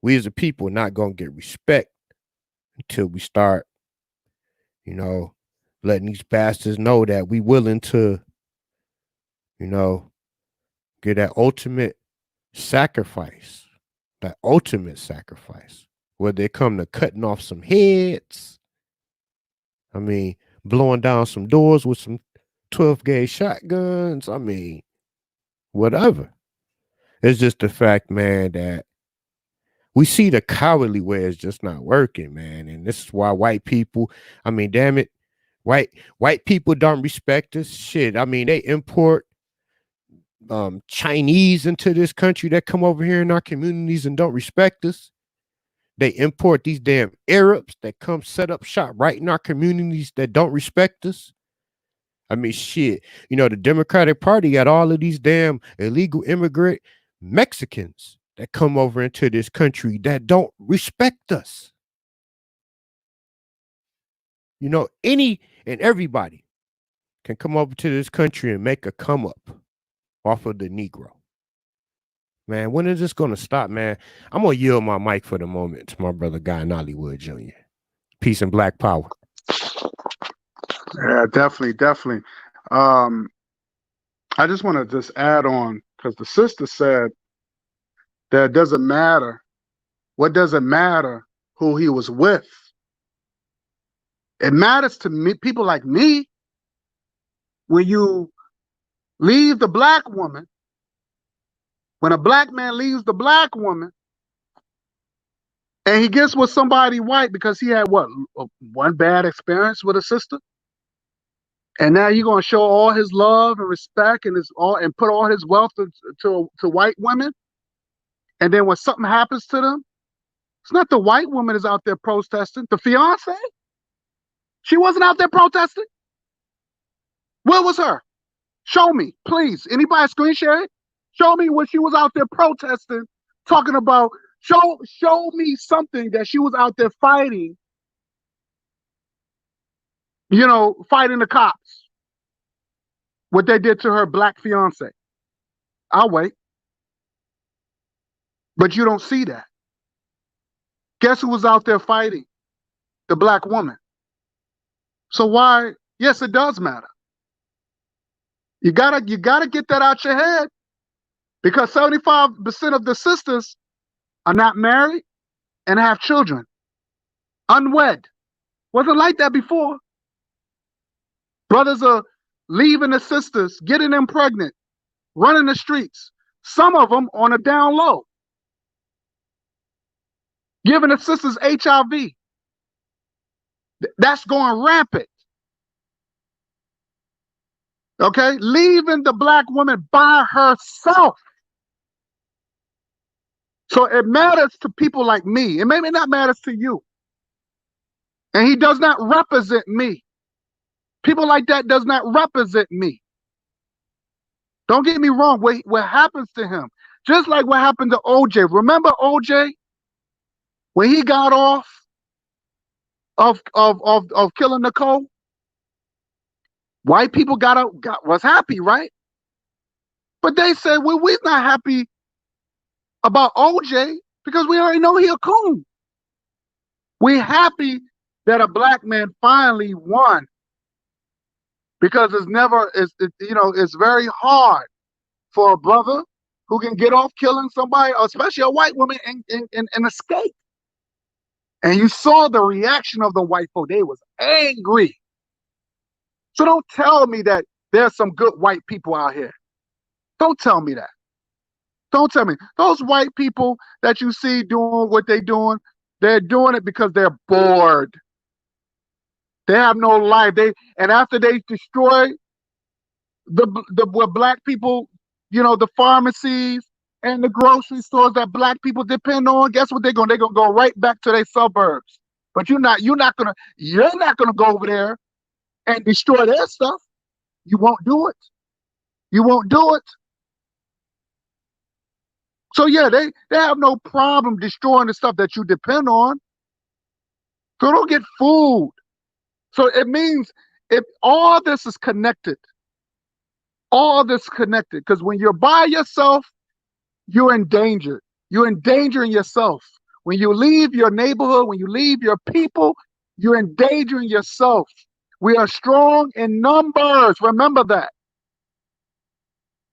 we as a people are not going to get respect until we start, letting these bastards know that we willing to, get that ultimate sacrifice, where they come to cutting off some heads. I mean, blowing down some doors with some 12 gauge shotguns. I mean, whatever. It's just the fact, man, that we see the cowardly way is just not working, man. And this is why white people, I mean, damn it, white people don't respect us. Shit, I mean, they import Chinese into this country that come over here in our communities and don't respect us. They import these damn Arabs that come set up shop right in our communities that don't respect us. I mean, shit, the Democratic Party got all of these damn illegal immigrant Mexicans that come over into this country that don't respect us. Any and everybody can come over to this country and make a come up off of the Negro. Man, when is this going to stop, man? I'm going to yield my mic for the moment to my brother Guy Nollywood Jr. Peace and Black Power. Yeah, definitely. I just want to just add on, because the sister said that it doesn't matter. What does it matter who he was with. It matters to me, people like me, when you leave the black woman, when a black man leaves the black woman, and he gets with somebody white because he had what, one bad experience with a sister, and now you're gonna show all his love and respect and put all his wealth to white women, and then when something happens to them, it's not the white woman is out there protesting. The fiance, she wasn't out there protesting. Where was her? Show me, please. Anybody screen share it? Show me when she was out there protesting, talking about. Show me something that she was out there fighting. Fighting the cops. What they did to her black fiance. I'll wait. But you don't see that. Guess who was out there fighting? The black woman. So why? Yes, it does matter. You gotta get that out your head, because 75% of the sisters are not married and have children, unwed. Wasn't like that before. Brothers are leaving the sisters, getting them pregnant, running the streets. Some of them on a down low, giving the sisters HIV. That's going rampant. Okay, leaving the black woman by herself. So it matters to people like me. It may not matter to you. And he does not represent me. People like that does not represent me. Don't get me wrong. What happens to him, just like what happened to OJ. Remember OJ, when he got off of killing Nicole? White people was happy, right? But they said, well, we're not happy about OJ because we already know he a coon. We're happy that a black man finally won, because it's very hard for a brother who can get off killing somebody, especially a white woman, and escape. And you saw the reaction of the white folk. They was angry. So don't tell me that there's some good white people out here. Don't tell me that. Don't tell me. Those white people that you see doing what they're doing it because they're bored. They have no life. And after they destroy the black people, the pharmacies and the grocery stores that black people depend on, guess what they're gonna go right back to their suburbs. But you're not gonna go over there and destroy their stuff. You won't do it. You won't do it. So yeah, they have no problem destroying the stuff that you depend on. So don't get fooled. So it means if all this is connected, because when you're by yourself, you're endangered. You're endangering yourself. When you leave your neighborhood, when you leave your people, you're endangering yourself. We are strong in numbers. Remember that.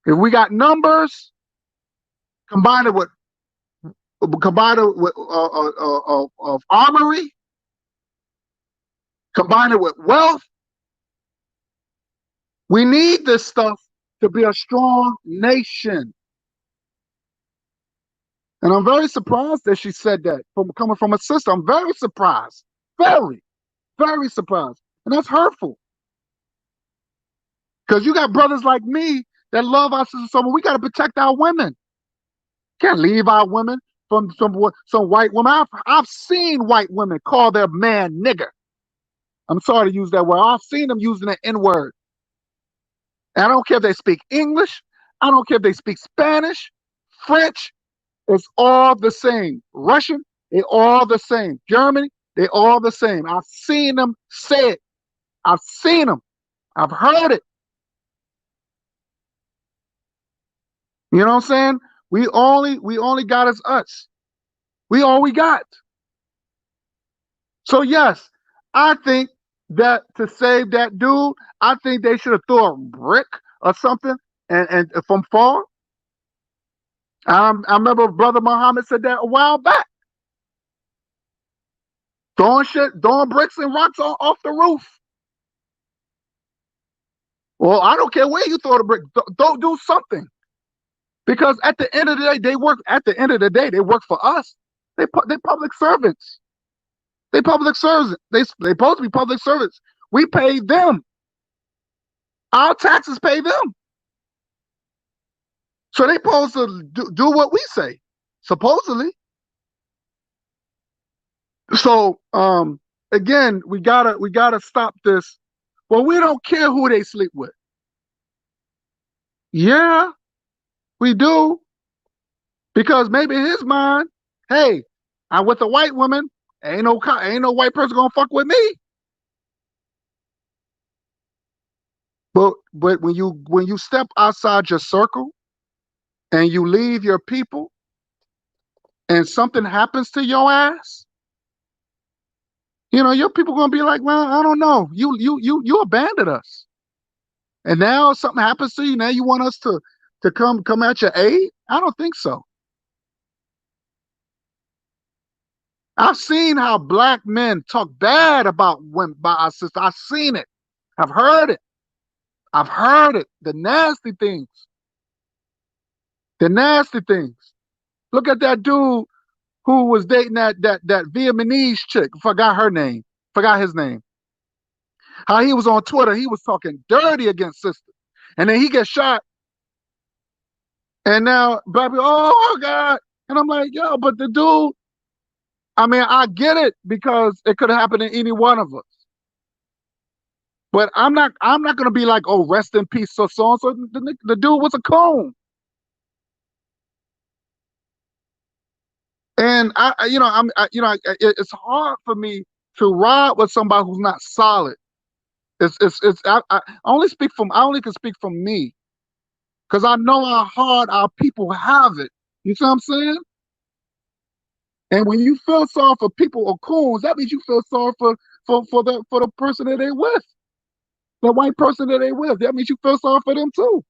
If we got numbers, combined with armory, combined with wealth, we need this stuff to be a strong nation. And I'm very surprised that she said that, coming from a sister. I'm very surprised. Very, very surprised. And that's hurtful. Because you got brothers like me that love our sisters so much. We got to protect our women. Can't leave our women from some white woman. I've seen white women call their man nigger. I'm sorry to use that word. I've seen them using the N-word. And I don't care if they speak English. I don't care if they speak Spanish, French. It's all the same. Russian, they all the same. Germany, they all the same. I've seen them say it. I've seen them. I've heard it. You know what I'm saying? We only got is us. We all we got. So yes, I think that to save that dude, I think they should have thrown a brick or something and from far. I remember Brother Muhammad said that a while back. throwing bricks and rocks off the roof. Well, I don't care where you throw the brick. Don't do something. Because at the end of the day, they work. At the end of the day, they work for us. They public servants. They public servants. They supposed to be public servants. We pay them. Our taxes pay them. So they supposed to do what we say, supposedly. So again, we gotta stop this. Well, we don't care who they sleep with. Yeah, we do. Because maybe in his mind, hey, I'm with a white woman. Ain't no white person gonna fuck with me. But when you step outside your circle and you leave your people and something happens to your ass, your people gonna be like, well, I don't know. You abandoned us. And now something happens to you. Now you want us to come at your aid? I don't think so. I've seen how black men talk bad about our sisters. I've seen it. I've heard it. The nasty things. Look at that dude who was dating that Vietnamese chick. Forgot his name. How he was on Twitter. He was talking dirty against sisters. And then he gets shot. And now, baby, oh God. And I'm like, yo, but the dude, I mean, I get it because it could have happened to any one of us. But I'm not gonna be like, oh, rest in peace, so and so. The dude was a coon. And it's hard for me to ride with somebody who's not solid. I only can speak from me, because I know how hard our people have it. You see what I'm saying? And when you feel sorry for people or coons, that means you feel sorry for the person that they with, the white person that they with. That means you feel sorry for them too.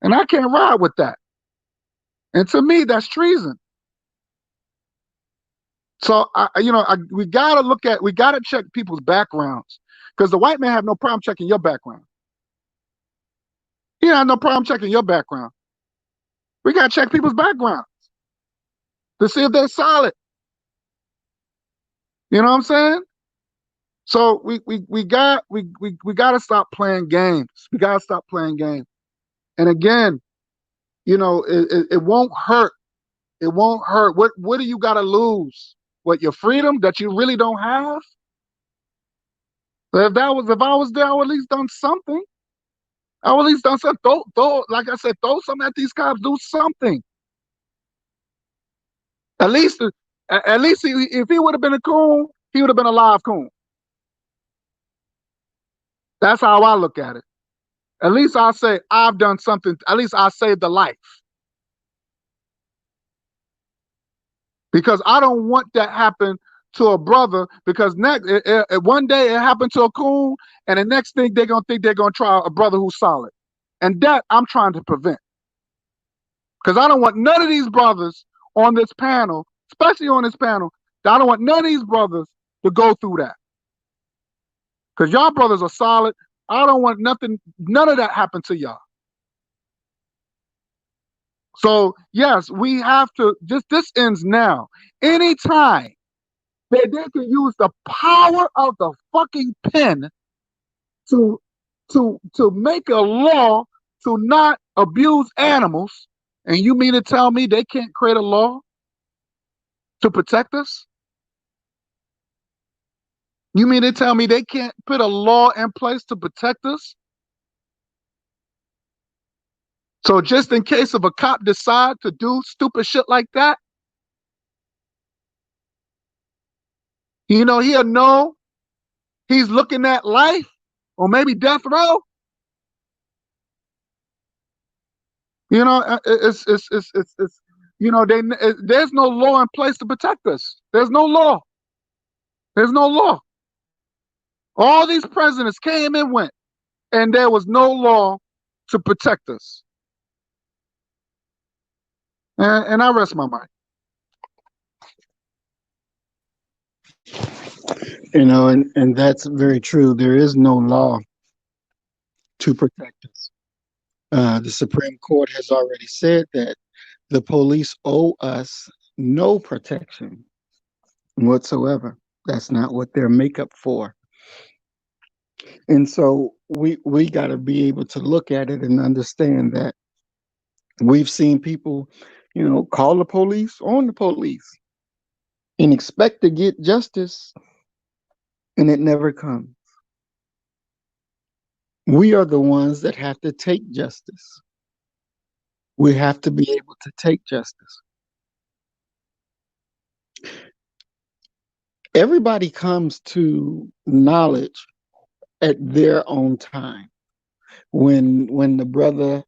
And I can't ride with that. And to me, that's treason. So we gotta check people's backgrounds, because the white man have no problem checking your background. He have no problem checking your background. We gotta check people's backgrounds to see if they're solid. You know what I'm saying? So we gotta stop playing games. We gotta stop playing games. And again, it won't hurt. It won't hurt. What do you gotta lose? What, your freedom that you really don't have? If I was there, I would at least done something. I would at least done something. Like I said, throw something at these cops. Do something. At least if he would have been a coon, he would have been a live coon. That's how I look at it. At least I say I've done something. At least I saved a life. Because I don't want that happen to a brother, because one day it happened to a coon, and the next thing they're going to think they're going to try a brother who's solid. And that I'm trying to prevent. Because I don't want none of these brothers on this panel, especially on this panel, I don't want none of these brothers to go through that. Because y'all brothers are solid. I don't want none of that happen to y'all. So yes, we have to, this ends now. Anytime that they can use the power of the fucking pen to make a law to not abuse animals, and you mean to tell me they can't create a law to protect us? You mean to tell me they can't put a law in place to protect us? So just in case if a cop decide to do stupid shit like that, he'll know he's looking at life or maybe death row. It's there's no law in place to protect us. There's no law. There's no law. All these presidents came and went, and there was no law to protect us. And I rest my mind. And that's very true. There is no law to protect us. The Supreme Court has already said that the police owe us no protection whatsoever. That's not what they're makeup for. And so we got to be able to look at it and understand that we've seen people, call the police on the police and expect to get justice, and it never comes. We are the ones that have to take justice. We have to be able to take justice. Everybody comes to knowledge at their own time. When the brother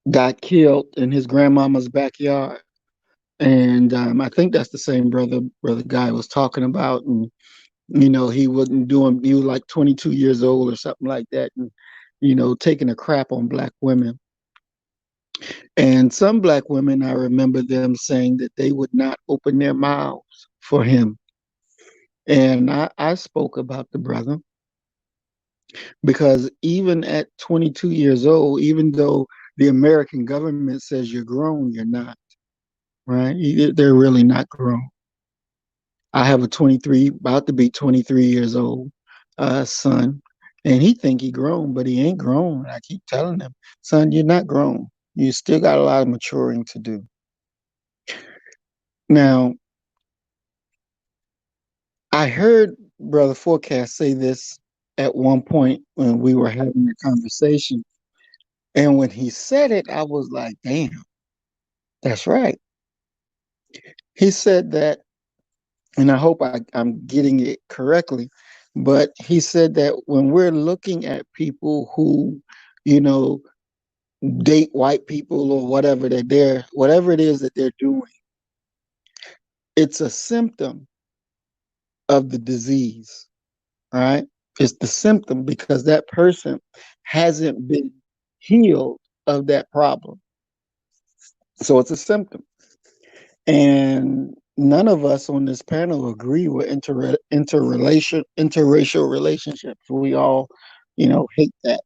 got killed in his grandmama's backyard, and I think that's the same brother Guy was talking about, and he wasn't doing. He was like 22 years old or something like that, and taking a crap on black women. And some black women, I remember them saying that they would not open their mouths for him. And I spoke about the brother because even at 22 years old, even though the American government says you're grown, you're not, right? They're really not grown. I have a about to be 23 years old son, and he think he grown, but he ain't grown. I keep telling him, son, you're not grown. You still got a lot of maturing to do. Now, I heard Brother Forecast say this at one point when we were having a conversation. And when he said it, I was like, damn, that's right. He said that, and I hope I'm getting it correctly, but he said that when we're looking at people who, date white people or whatever whatever it is that they're doing, it's a symptom of the disease, right? It's the symptom because that person hasn't been healed of that problem. So it's a symptom. And none of us on this panel agree with interracial relationships. We all, hate that.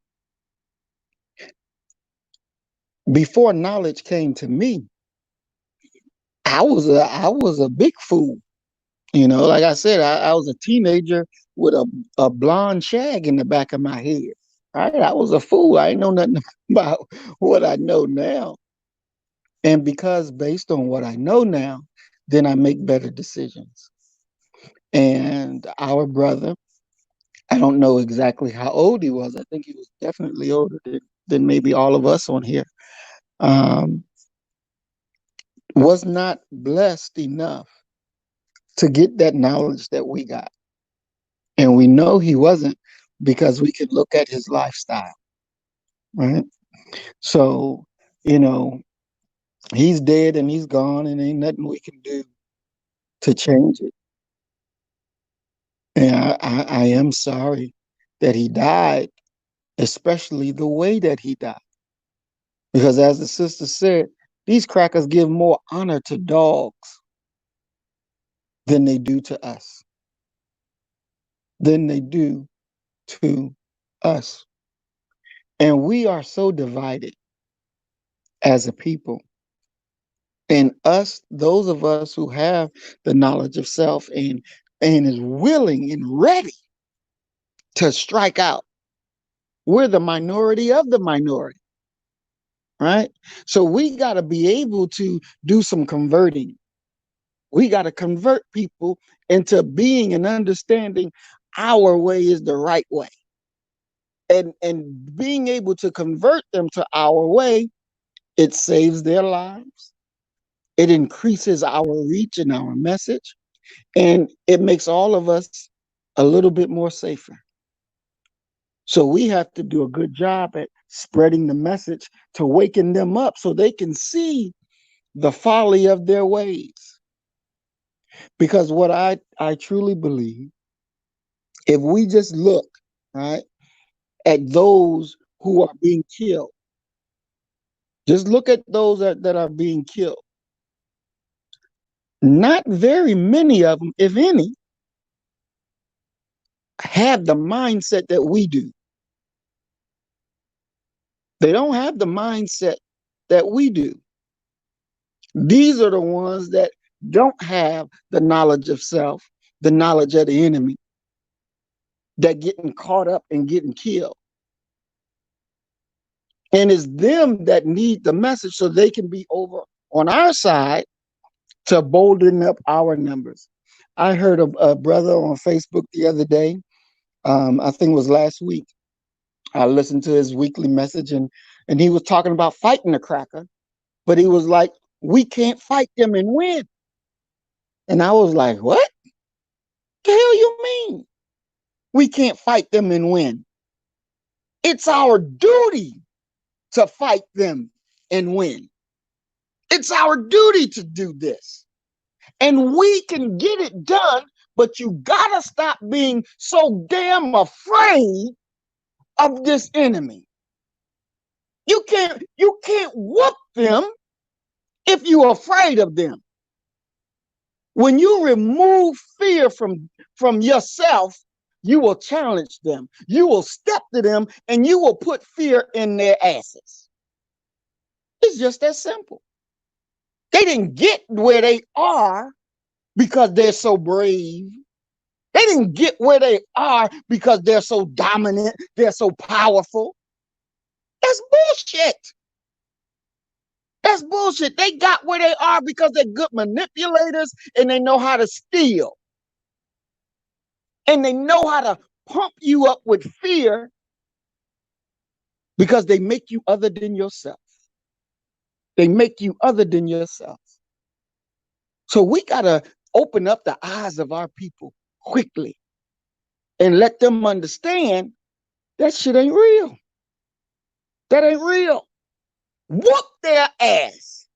Before knowledge came to me, I was a big fool. Like I said, I was a teenager with a blonde shag in the back of my head. Right? I was a fool. I didn't know nothing about what I know now. And because based on what I know now, then I make better decisions. And our brother, I don't know exactly how old he was. I think he was definitely older than maybe all of us on here. Was not blessed enough to get that knowledge that we got. And we know he wasn't because we could look at his lifestyle, right? So, he's dead and he's gone and ain't nothing we can do to change it. And I am sorry that he died, especially the way that he died. Because as the sister said, these crackers give more honor to dogs than they do to us. Than they do to us. And we are so divided as a people. And us, those of us who have the knowledge of self and is willing and ready to strike out, we're the minority of the minority, right? So we got to be able to do some converting. We got to convert people into being and understanding our way is the right way. And being able to convert them to our way, it saves their lives. It increases our reach and our message. And it makes all of us a little bit more safer. So we have to do a good job at spreading the message to waken them up so they can see the folly of their ways. Because what I truly believe, if we just look, right, at those who are being killed, just look at those that are being killed. Not very many of them, if any, have the mindset that we do. They don't have the mindset that we do. These are the ones that don't have the knowledge of self, the knowledge of the enemy, that getting caught up and getting killed. And it's them that need the message so they can be over on our side to bolden up our numbers. I heard a brother on Facebook the other day, I think it was last week. I listened to his weekly message, and he was talking about fighting the cracker, but he was like, we can't fight them and win. And I was like, what the hell you mean? We can't fight them and win. It's our duty to fight them and win. It's our duty to do this. And we can get it done, but you gotta stop being so damn afraid of this enemy. You can't whoop them if you're afraid of them. When you remove fear from yourself, you will challenge them. You will step to them and you will put fear in their asses. It's just that simple. They didn't get where they are because they're so brave. They didn't get where they are because they're so dominant, they're so powerful. That's bullshit. That's bullshit. They got where they are because they're good manipulators and they know how to steal. And they know how to pump you up with fear because they make you other than yourself. They make you other than yourself. So we got to open up the eyes of our people quickly and let them understand that shit ain't real. That ain't real. Whoop their ass.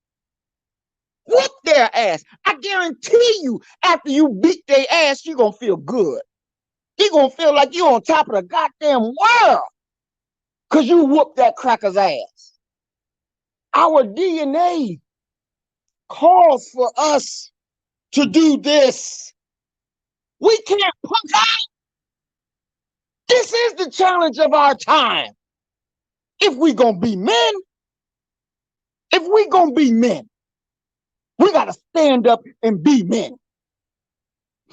Whoop their ass. I guarantee you, after you beat their ass, you're going to feel good. You're going to feel like you're on top of the goddamn world because you whooped that cracker's ass. Our DNA calls for us to do this. We can't put out. This is the challenge of our time. If we gonna be men, we gotta stand up and be men.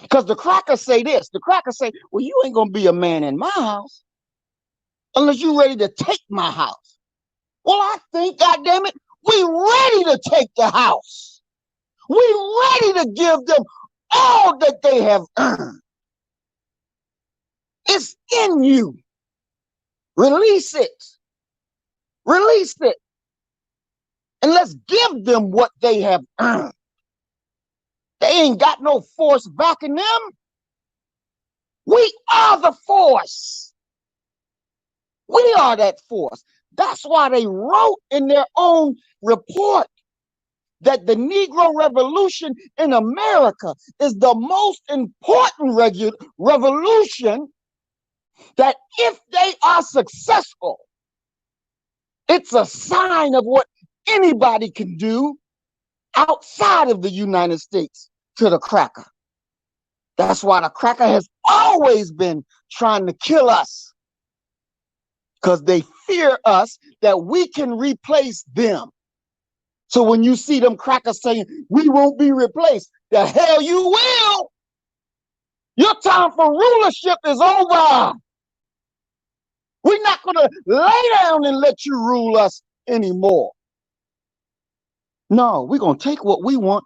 Because the crackers say this. The crackers say, well, you ain't gonna be a man in my house unless you're ready to take my house. Well, I think, goddammit, we ready to take the house. We ready to give them all that they have earned. It's in you. Release it. Release it. And let's give them what they have earned. They ain't got no force backing them. We are the force. We are that force. That's why they wrote in their own report that the Negro Revolution in America is the most important revolution, that if they are successful, it's a sign of what anybody can do outside of the United States to the cracker. That's why the cracker has always been trying to kill us, because they fear us that we can replace them. So when you see them crackers saying, we won't be replaced, the hell you will. Your time for rulership is over. We're not going to lay down and let you rule us anymore. No, we're going to take what we want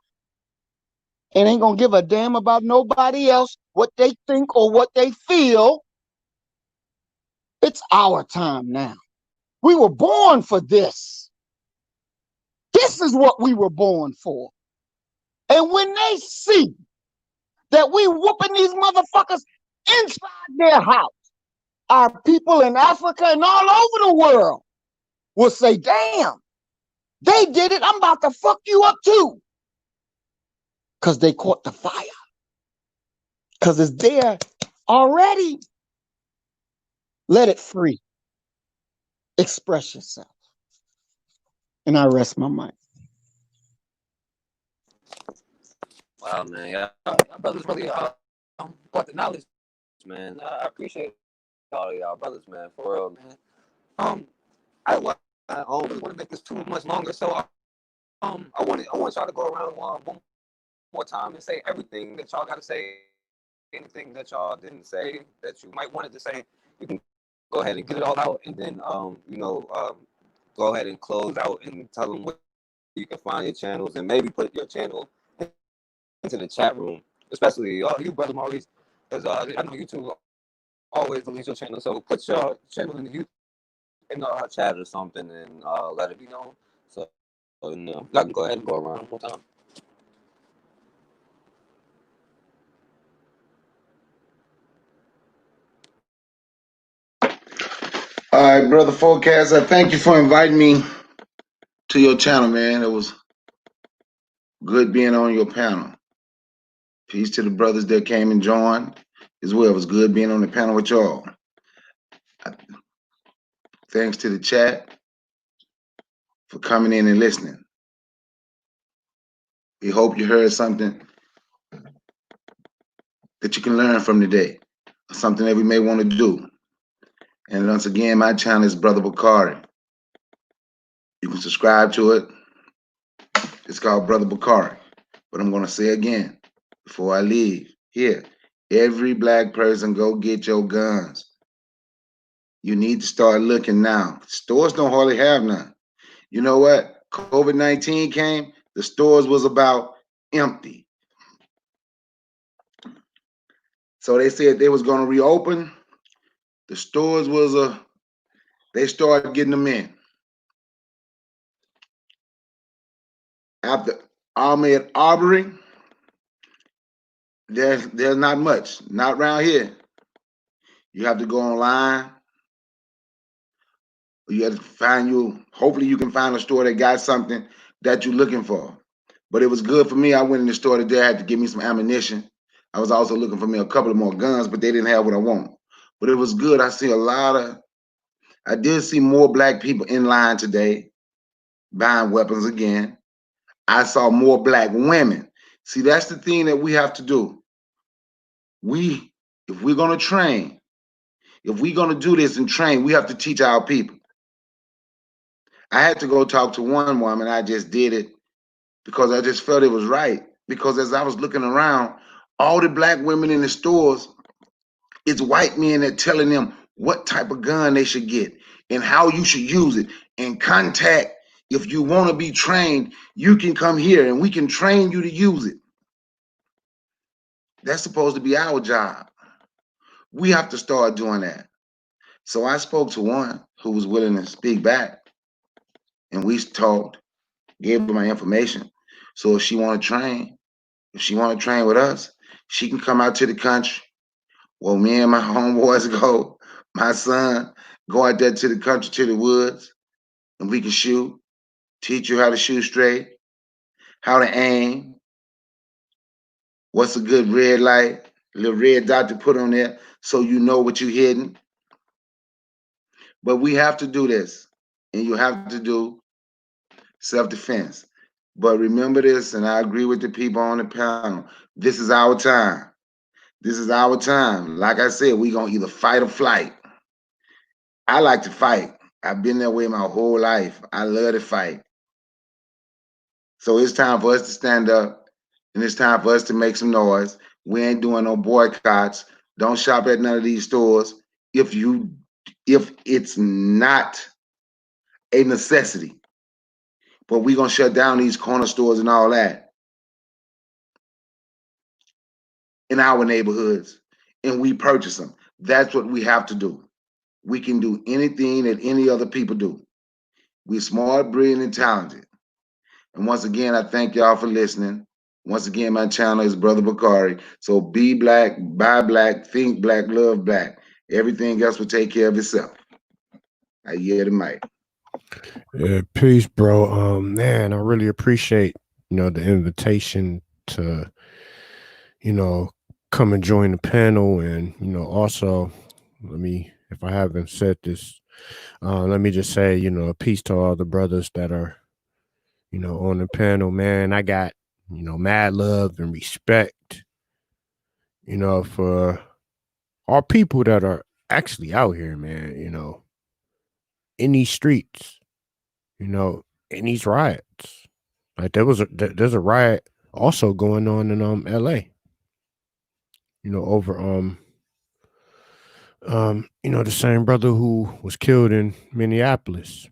and ain't going to give a damn about nobody else, what they think or what they feel. It's our time now. We were born for this. This is what we were born for. And when they see that we whooping these motherfuckers inside their house, our people in Africa and all over the world will say, damn, they did it. I'm about to fuck you up too. Because they caught the fire. Because it's there already. Let it free. Express yourself. And I rest my mind. Wow, man, yeah, brothers really brought the knowledge, man. I appreciate all of y'all brothers, man, for real, man. I don't really want to make this too much longer, so I want y'all to go around one more time and say everything that y'all got to say. Anything that y'all didn't say that you might wanted to say, you can go ahead and get it all out, and then go ahead and close out and tell them where you can find your channels, and maybe put your channel into the chat room, especially you, brother Maurice, because I know YouTube always deletes your channel. So put your channel in the chat or something, and let it be known. So I can go ahead and go around one more time. All right, brother Forecast, I thank you for inviting me to your channel, man. It was good being on your panel. Peace to the brothers that came and joined as well. It was good being on the panel with y'all. Thanks to the chat for coming in and listening. We hope you heard something that you can learn from today, something that we may want to do. And once again, my channel is Brother Bakari. You can subscribe to it. It's called Brother Bakari. But I'm going to say again, before I leave here, every black person, go get your guns. You need to start looking now. Stores don't hardly have none. You know what? COVID-19 came, the stores was about empty. So they said they was going to reopen. The stores was they started getting them in. After Ahmaud Arbery, there's not much, not around here. You have to go online. You have to find hopefully you can find a store that got something that you're looking for. But it was good for me. I went in the store today. I had to give me some ammunition. I was also looking for me a couple of more guns, but they didn't have what I want. But it was good. I did see more black people in line today buying weapons again. I saw more black women. See, that's the thing that we have to do. If we're going to train, if we're going to do this and train, we have to teach our people. I had to go talk to one woman. I just did it because I just felt it was right. Because as I was looking around, all the black women in the stores, it's white men that telling them what type of gun they should get and how you should use it. And contact, if you want to be trained, you can come here and we can train you to use it. That's supposed to be our job. We have to start doing that. So I spoke to one who was willing to speak back, and we talked, gave her my information. So if she want to train with us, she can come out to the country. Well, me and my homeboys go, my son, go out there to the country, to the woods, and we can shoot, teach you how to shoot straight, how to aim, what's a good red light, little red dot to put on there so you know what you're hitting. But we have to do this, and you have to do self-defense. But remember this, and I agree with the people on the panel, this is our time. This is our time. Like I said, we're going to either fight or flight. I like to fight. I've been that way my whole life. I love to fight. So it's time for us to stand up, and it's time for us to make some noise. We ain't doing no boycotts. Don't shop at none of these stores if it's not a necessity. But we're going to shut down these corner stores and all that in our neighborhoods, and we purchase them. That's what we have to do. We can do anything that any other people do. We're smart, brilliant, and talented. And once again, I thank y'all for listening. Once again, my channel is Brother Bakari. So be black, buy black, think black, love black. Everything else will take care of itself. I yield the mic. Yeah, peace, bro. Man, I really appreciate, the invitation to, come and join the panel. And, also, if I haven't said this, let me just say, peace to all the brothers that are, on the panel, man. I got mad love and respect, for all people that are actually out here, man, in these streets, in these riots. Like there's a riot also going on in LA, over the same brother who was killed in Minneapolis.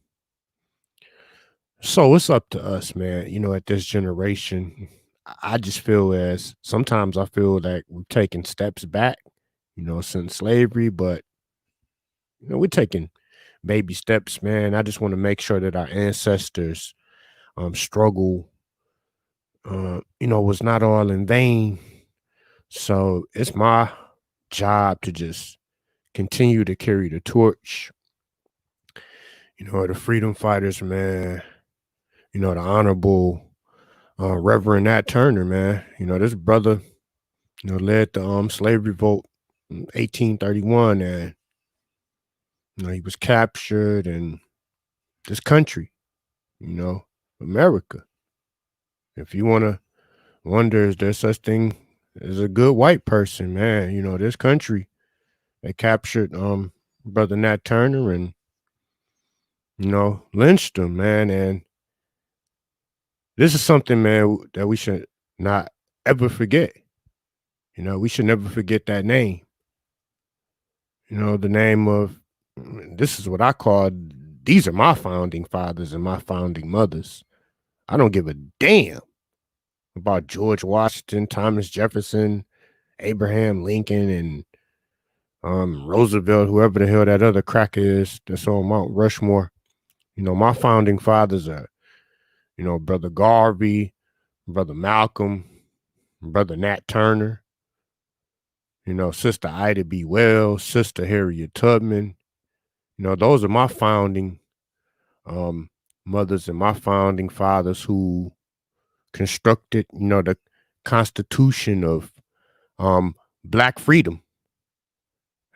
So it's up to us, man, at this generation. I just feel as sometimes I feel like we're taking steps back, since slavery, but we're taking baby steps, man. I just want to make sure that our ancestors struggle was not all in vain. So it's my job to just continue to carry the torch. The freedom fighters, man, the honorable Reverend Nat Turner, man. This brother, led the slavery revolt in 1831, and he was captured, and this country, America. If you want to wonder, is there such thing as a good white person, man? This country, they captured brother Nat Turner and lynched him, man. And this is something, man, that we should not ever forget. We should never forget that name. The name of, this is what I call, these are my founding fathers and my founding mothers. I don't give a damn about George Washington, Thomas Jefferson, Abraham Lincoln, and Roosevelt, whoever the hell that other cracker is that's on Mount Rushmore. My founding fathers are, Brother Garvey, Brother Malcolm, Brother Nat Turner, Sister Ida B. Wells, Sister Harriet Tubman. Those are my founding mothers and my founding fathers who constructed, the Constitution of Black freedom.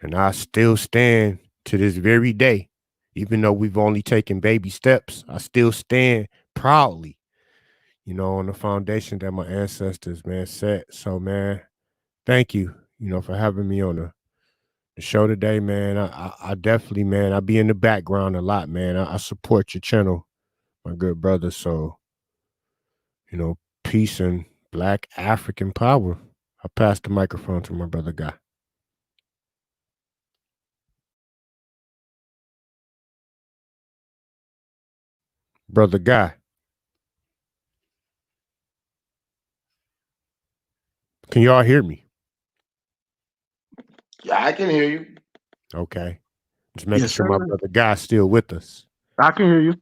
And I still stand to this very day, even though we've only taken baby steps. I still stand proudly, on the foundation that my ancestors, man, set. So, man, thank you, for having me on the show today, man. I definitely, man, I be in the background a lot, man. I support your channel, my good brother. So, peace and Black African power. I pass the microphone to my brother Guy. Brother Guy. Can y'all hear me? Yeah, I can hear you. Okay. Just making Yes, sure sir. my brother Guy's still with us. I can hear you.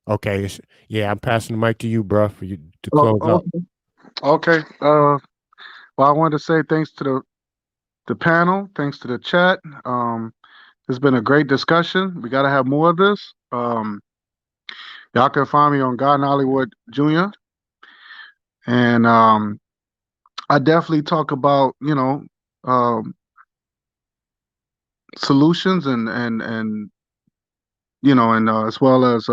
Okay. Yeah, I'm passing the mic to you, bro, for you to close out. Okay. Well, I wanted to say thanks to the panel, thanks to the chat. It's been a great discussion. We got to have more of this. Y'all can find me on God Hollywood Jr. And I definitely talk about, solutions and as well as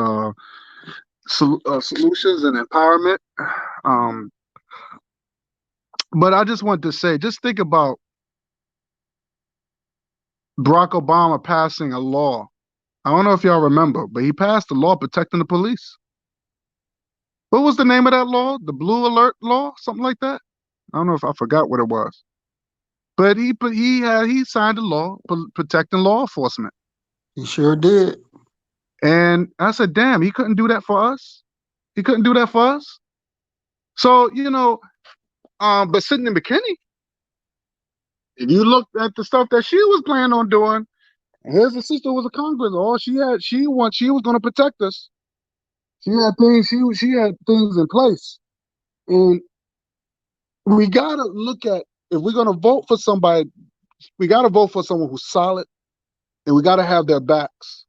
solutions and empowerment. But I just want to say, just think about Barack Obama passing a law. I don't know if y'all remember, but he passed a law protecting the police. What was the name of that law? The Blue Alert Law, something like that. I don't know if I forgot what it was. But he signed a law protecting law enforcement. He sure did. And I said, damn, he couldn't do that for us. He couldn't do that for us. So, but Sidney McKinney, if you look at the stuff that she was planning on doing, his sister was a congressman. All she was going to protect us. She had things. She had things in place, and we gotta look at, if we're going to vote for somebody, we got to vote for someone who's solid, and we got to have their backs,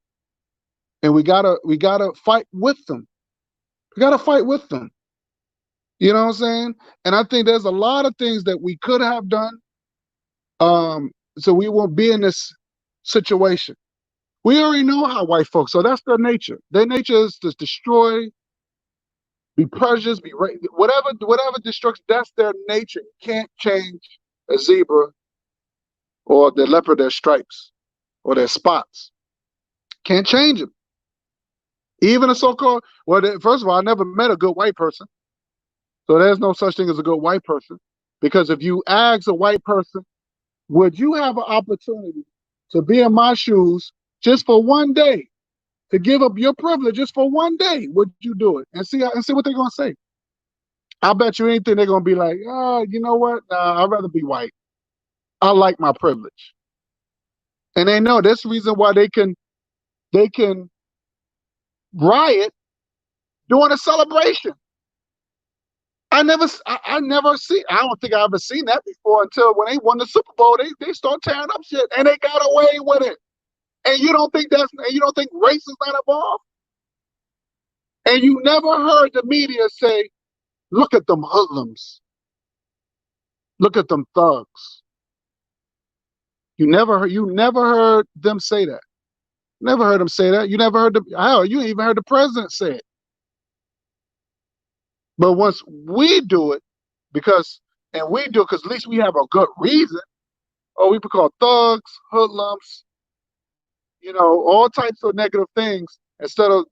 and we gotta fight with them. We got to fight with them. You know what I'm saying? And I think there's a lot of things that we could have done, so we won't be in this situation. We already know how white folks, so that's their nature. Their nature is to destroy be prejudiced, whatever destruction. That's their nature. You can't change a zebra or the leopard their stripes or their spots. Can't change them. Even a so-called, first of all, I never met a good white person. So there's no such thing as a good white person. Because if you ask a white person, would you have an opportunity to be in my shoes just for one day, to give up your privilege just for one day? Would you do it? And see what they're gonna say. I bet you anything they're gonna be like, oh, you know what? Nah, I'd rather be white. I like my privilege. And they know that's the reason why they can riot during a celebration. I never see. I don't think I ever seen that before until when they won the Super Bowl. They start tearing up shit, and they got away with it. And you don't think race is not involved? And you never heard the media say, "Look at them hoodlums. Look at them thugs." You never heard them say that. Never heard them say that. You never heard you ain't even heard the president say it. But once we do it, because at least we have a good reason. Oh, we be called thugs, hoodlums, all types of negative things instead of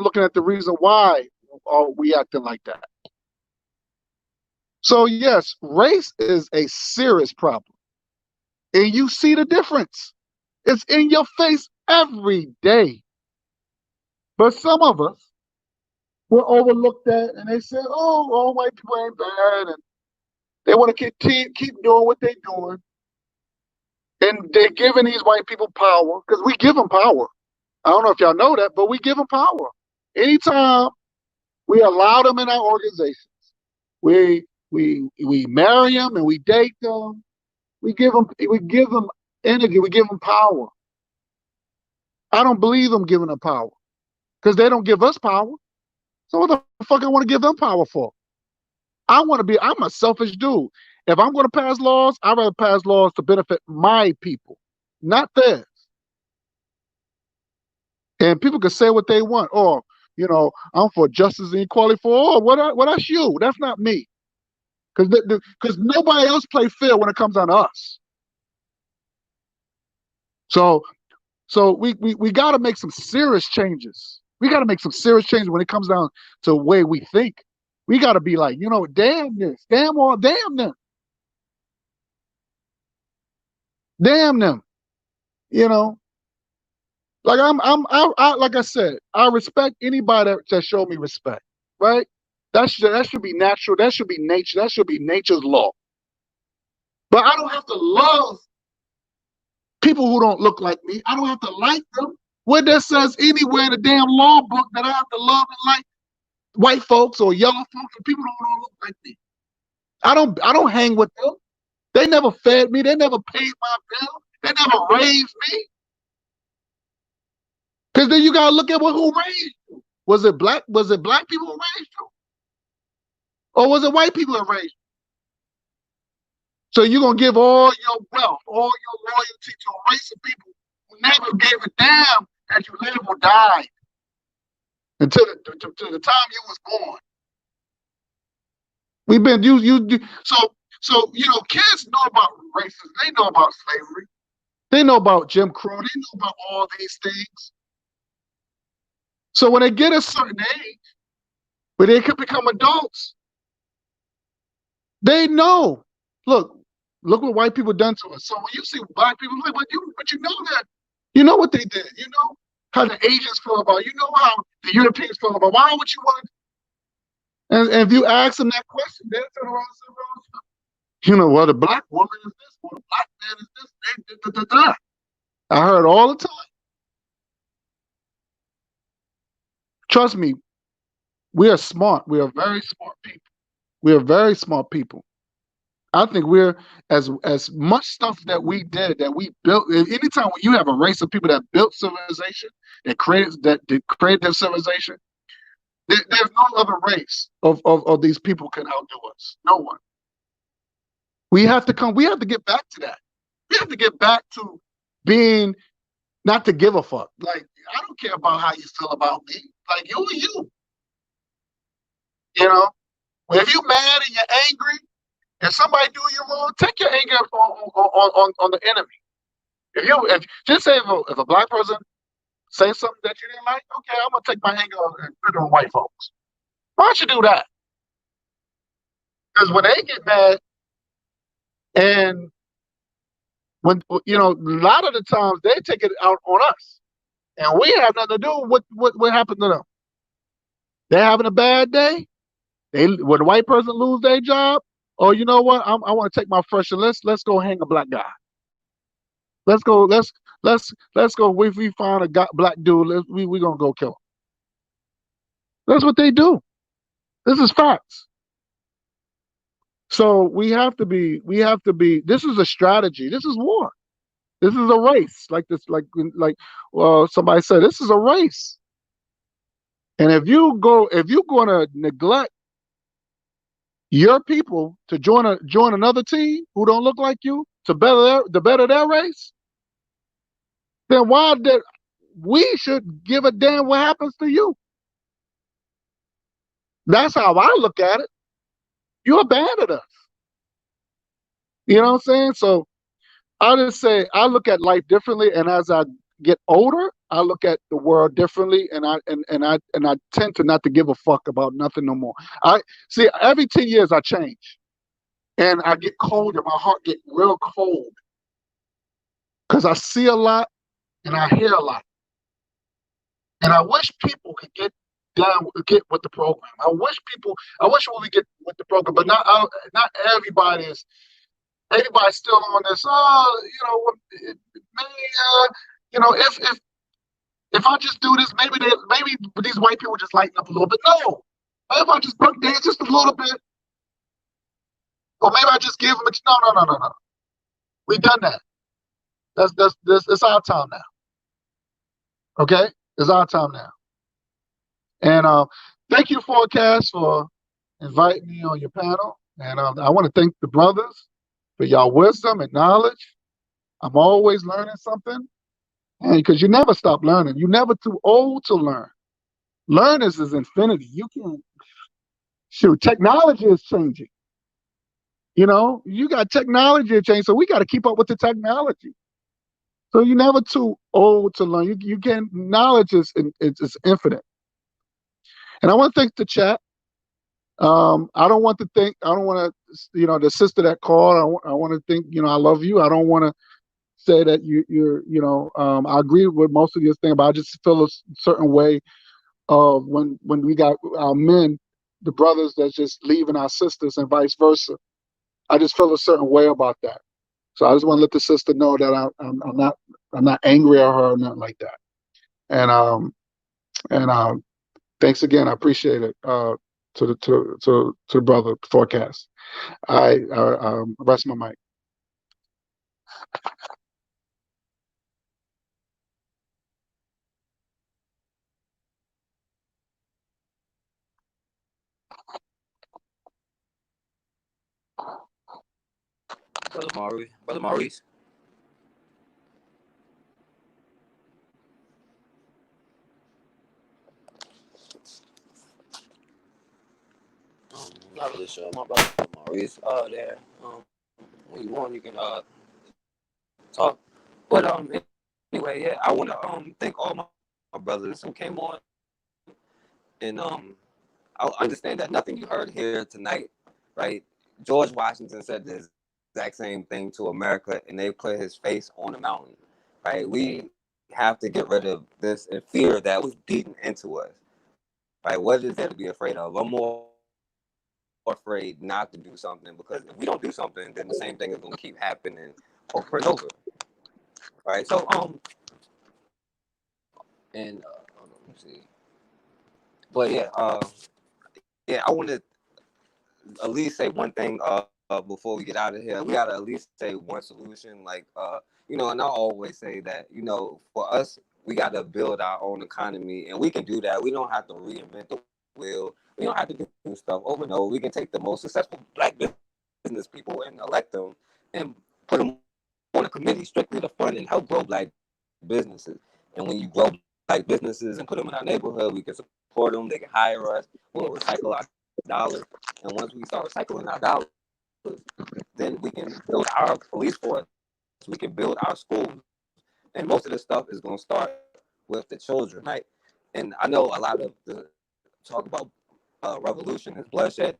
looking at the reason why are we acting like that. So yes, race is a serious problem. And you see the difference. It's in your face every day. But some of us were overlooked at, and they said, oh, all white people ain't bad, and they want to keep doing what they're doing. And they're giving these white people power, because we give them power. I don't know if y'all know that, but we give them power. Anytime we allow them in our organizations, we marry them and we date them, we give them energy, we give them power. I don't believe them giving them power, because they don't give us power. So what the fuck I want to give them power for? I'm a selfish dude. If I'm going to pass laws, I'd rather pass laws to benefit my people, not theirs. And people can say what they want. Or, I'm for justice and equality for all. Well, that's you. That's not me. Because nobody else play fair when it comes down to us. So we got to make some serious changes. We got to make some serious changes when it comes down to the way we think. We got to be like, damn this, damn them. Damn them. Like like I said, I respect anybody that show me respect, right? That should be natural. That should be nature. That should be nature's law. But I don't have to love people who don't look like me. I don't have to like them. Where that says anywhere in the damn law book that I have to love and like white folks or yellow folks or people who don't look like me. I don't hang with them. They never fed me. They never paid my bill. They never raised me. Because then you gotta look at who raised you. Was it black people who raised you? Or was it white people who raised you? So you're gonna give all your wealth, all your loyalty to a race of people who never gave a damn that you live or died until the time you was born. We've been so kids know about racism, they know about slavery, they know about Jim Crow, they know about all these things. So when they get a certain age, where they can become adults, they know. Look what white people done to us. So when you see black people, like, but you know that, you know what they did. You know how the Asians feel about it. You know how the Europeans feel about it. Why would you want? And if you ask them that question, they'll turn around and say, well, the black woman is this, or the black man is this. I heard all the time. Trust me, we are smart. We are very smart people. We are very smart people. I think we're as much stuff that we did, that we built. Anytime when you have a race of people that built civilization, that created their civilization, there's no other race of these people can outdo us. No one. We have to get back to that. We have to get back to being not to give a fuck. Like, I don't care about how you feel about me. Like, you are you. You know, if you're mad and you're angry, and somebody do you wrong, take your anger on the enemy. If just say if a black person say something that you didn't like, okay, I'm gonna take my anger and put it on white folks. Why don't you do that? Because when they get mad, and when a lot of the times they take it out on us, and we have nothing to do with what happened to them. They're having a bad day. When a white person lose their job, oh, you know what? I want to take my fresh and let's go hang a black guy. Let's go. Let's go. If we find a black dude, we gonna go kill him. That's what they do. This is facts. So we have to be. This is a strategy. This is war. This is a race. Like somebody said, this is a race. And if you're gonna neglect your people to join another team who don't look like you to better their race, then why did we should give a damn what happens to you? That's how I look at it. You abandoned us. You know what I'm saying? So I just say I look at life differently, and as I get older, I look at the world differently, and I tend to not to give a fuck about nothing no more. I see every 10 years I change, and I get colder. My heart get real cold because I see a lot and I hear a lot, and I wish people could get with the program. I wish we get with the program, but not everybody is. Everybody's still on this. If I just do this, maybe these white people just lighten up a little bit. No, if I just break dance just a little bit, or maybe I just give them. No. We've done that. It's our time now. Okay, it's our time now. And thank you, Forecast, for inviting me on your panel. And I want to thank the brothers for y'all wisdom and knowledge. I'm always learning something. And because you never stop learning. You're never too old to learn. Learners is infinity. You can shoot. Technology is changing. You got technology change, so we got to keep up with the technology. So you're never too old to learn. You can knowledge is infinite. And I want to thank the chat. I don't want to, the sister that called. I want to think, I love you. I don't want to say that I agree with most of your thing, but I just feel a certain way of when we got our men, the brothers that's just leaving our sisters and vice versa. I just feel a certain way about that. So I just want to let the sister know that I'm not angry at her or nothing like that. And thanks again. I appreciate it. To the brother Forecast. I rest my mic. Brother Maurice. Not really sure. My brother Maurice there. When you want, you can talk. But anyway, yeah, I want to thank all my brothers who came on, and I understand that nothing you heard here tonight, right? George Washington said the exact same thing to America, and they put his face on a mountain, right? We have to get rid of this fear that was beaten into us, right? What is there to be afraid of? I'm more afraid not to do something, because if we don't do something, then the same thing is going to keep happening over and over, right? So and let me see, but yeah, I want to at least say one thing before we get out of here. We gotta at least say one solution, like and I always say that for us, we gotta build our own economy, and we can do that. We don't have to reinvent the wheel. We don't have to do stuff over and over. We can take the most successful black business people and elect them and put them on a committee strictly to fund and help grow black businesses. And when you grow black businesses and put them in our neighborhood, we can support them. They can hire us. We'll recycle our dollars. And once we start recycling our dollars, then we can build our police force. We can build our schools. And most of this stuff is going to start with the children, right? And I know a lot of the talk about revolution is bloodshed,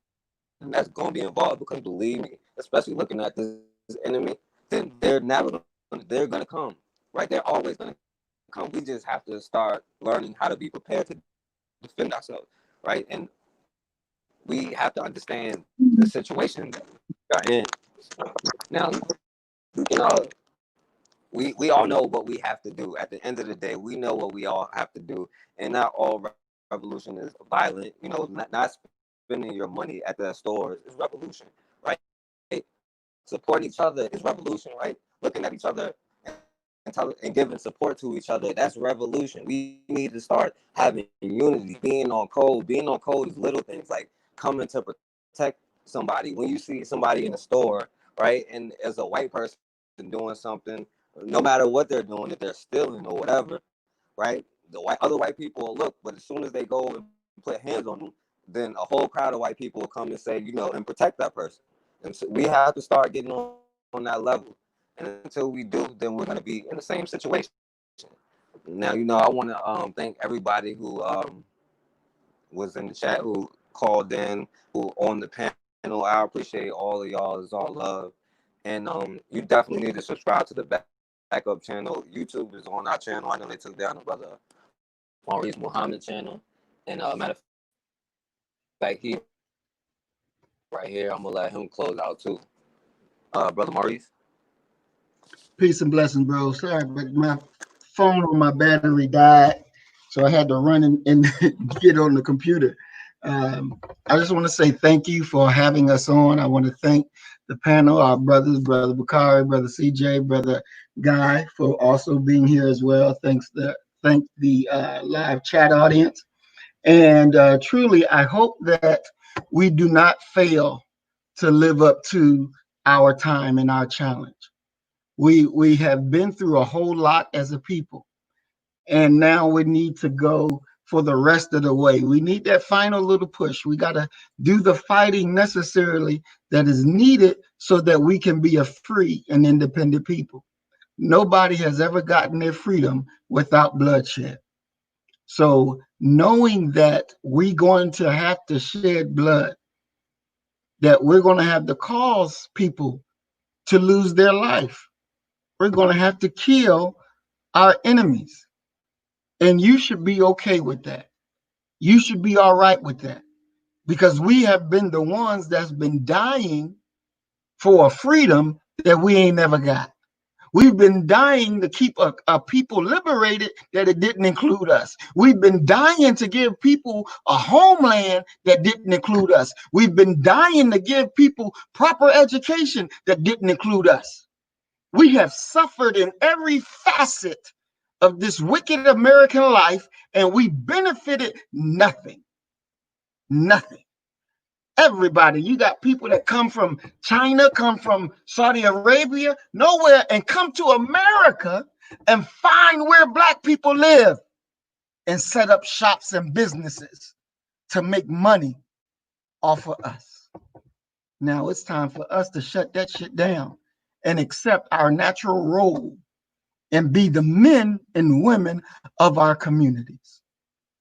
and that's going to be involved because believe me, especially looking at this enemy, then they're going to come, right? They're always going to come. We just have to start learning how to be prepared to defend ourselves, right? And we have to understand the situation that we are in. Now, you know, we all know what we have to do. At the end of the day, we know what we all have to do, and not all revolution is violent. You know, not spending your money at the stores is revolution, right? Supporting each other is revolution, right? Looking at each other and giving support to each other, that's revolution. We need to start having unity, being on code. Being on code is little things like coming to protect somebody. When you see somebody in the store, right, and as a white person doing something, no matter what they're doing, if they're stealing or whatever, right, other white people will look, but as soon as they go and put hands on them, then a whole crowd of white people will come and say, you know, and protect that person. And so we have to start getting on that level. And until we do, then we're going to be in the same situation. Now, you know, I want to thank everybody who was in the chat, who called in, who on the panel. I appreciate all of y'all. It's all love. And you definitely need to subscribe to the backup channel. YouTube is on our channel. I know they took down the brother Maurice Muhammad channel. And matter of fact, he right here, I'm going to let him close out too. Brother Maurice. Peace and blessings, bro. Sorry, but my phone on my battery died, so I had to run and get on the computer. I just want to say thank you for having us on. I want to thank the panel, our brothers, Brother Bakari, Brother CJ, Brother Guy, for also being here as well. Thank the live chat audience. And truly, I hope that we do not fail to live up to our time and our challenge. We have been through a whole lot as a people, and now we need to go for the rest of the way. We need that final little push. We got to do the fighting necessarily that is needed so that we can be a free and independent people. Nobody has ever gotten their freedom without bloodshed. So knowing that we're going to have to shed blood, that we're going to have to cause people to lose their life, we're going to have to kill our enemies. And you should be okay with that. You should be all right with that, because we have been the ones that's been dying for a freedom that we ain't never got. We've been dying to keep a people liberated that it didn't include us. We've been dying to give people a homeland that didn't include us. We've been dying to give people proper education that didn't include us. We have suffered in every facet of this wicked American life, and we benefited nothing. Nothing. Everybody, you got people that come from China, come from Saudi Arabia, nowhere, and come to America and find where Black people live and set up shops and businesses to make money off of us. Now it's time for us to shut that shit down and accept our natural role and be the men and women of our communities.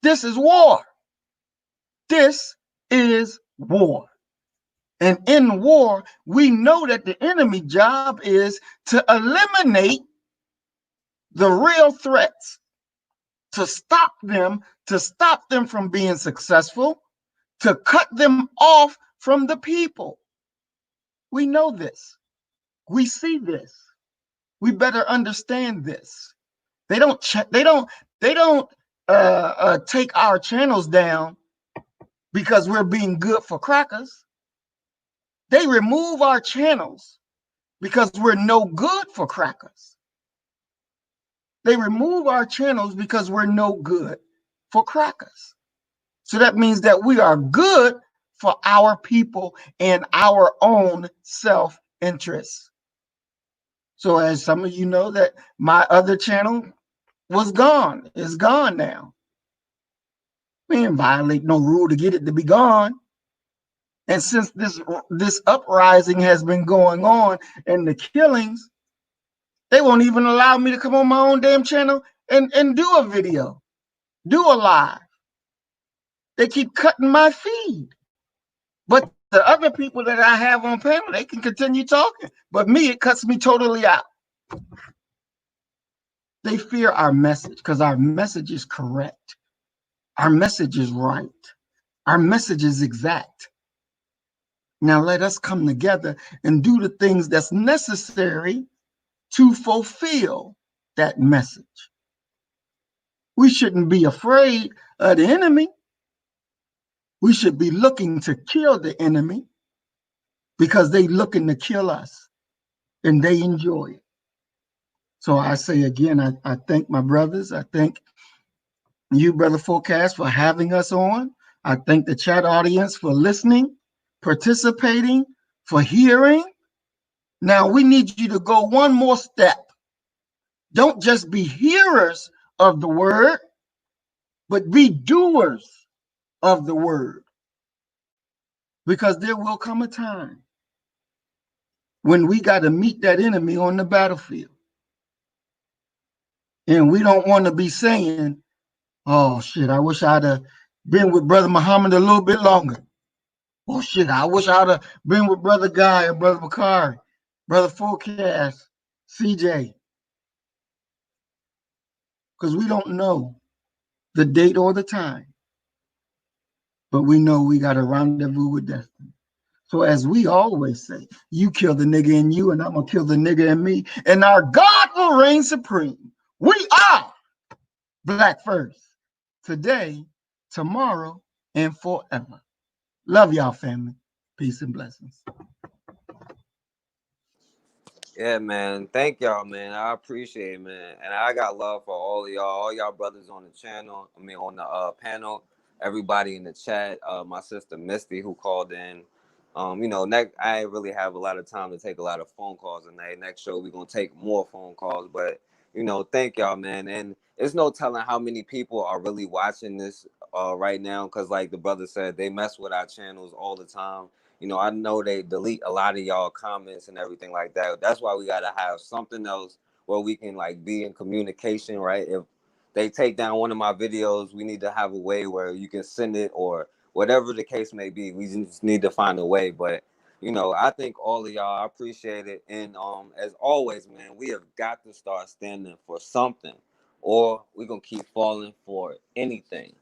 This is war. This is war. And in war, we know that the enemy job is to eliminate the real threats, to stop them from being successful, to cut them off from the people. We know this. We see this. We better understand this. They don't take our channels down because we're being good for crackers. They remove our channels because we're no good for crackers. They remove our channels because we're no good for crackers. So that means that we are good for our people and our own self-interest. So as some of you know, that my other channel was gone. It's gone now. We didn't violate no rule to get it to be gone. And since this uprising has been going on and the killings, they won't even allow me to come on my own damn channel and do a video, do a live. They keep cutting my feed. But the other people that I have on panel, they can continue talking. But me, it cuts me totally out. They fear our message because our message is correct. Our message is right. Our message is exact. Now let us come together and do the things that's necessary to fulfill that message. We shouldn't be afraid of the enemy. We should be looking to kill the enemy because they looking to kill us and they enjoy it. So I say again, I thank my brothers. I thank you, Brother Forecast, for having us on. I thank the chat audience for listening, participating, for hearing. Now we need you to go one more step. Don't just be hearers of the word, but be doers of the word. Because there will come a time when we got to meet that enemy on the battlefield. And we don't want to be saying, oh shit, I wish I'd have been with Brother Muhammad a little bit longer. Oh shit, I wish I'd have been with Brother Guy or Brother Bakari, Brother Forecast, CJ. Because we don't know the date or the time. But we know we got a rendezvous with destiny. So as we always say, you kill the nigga in you and I'm going to kill the nigga in me. And our God will reign supreme. We are Black First. Today, tomorrow, and forever. Love y'all, family. Peace and blessings. Yeah, man. Thank y'all, man. I appreciate it, man. And I got love for all y'all brothers on the channel. I mean, on the panel, everybody in the chat. My sister Misty who called in. Next I ain't really have a lot of time to take a lot of phone calls tonight. Next show we're gonna take more phone calls, but thank y'all, man. And it's no telling how many people are really watching this right now, because like the brother said, they mess with our channels all the time. I know they delete a lot of y'all comments and everything like that. That's why we gotta have something else where we can like be in communication, right? If they take down one of my videos, we need to have a way where you can send it, or whatever the case may be. We just need to find a way. But I think all of y'all, I appreciate it. And as always, man, we have got to start standing for something, or we're gonna keep falling for anything.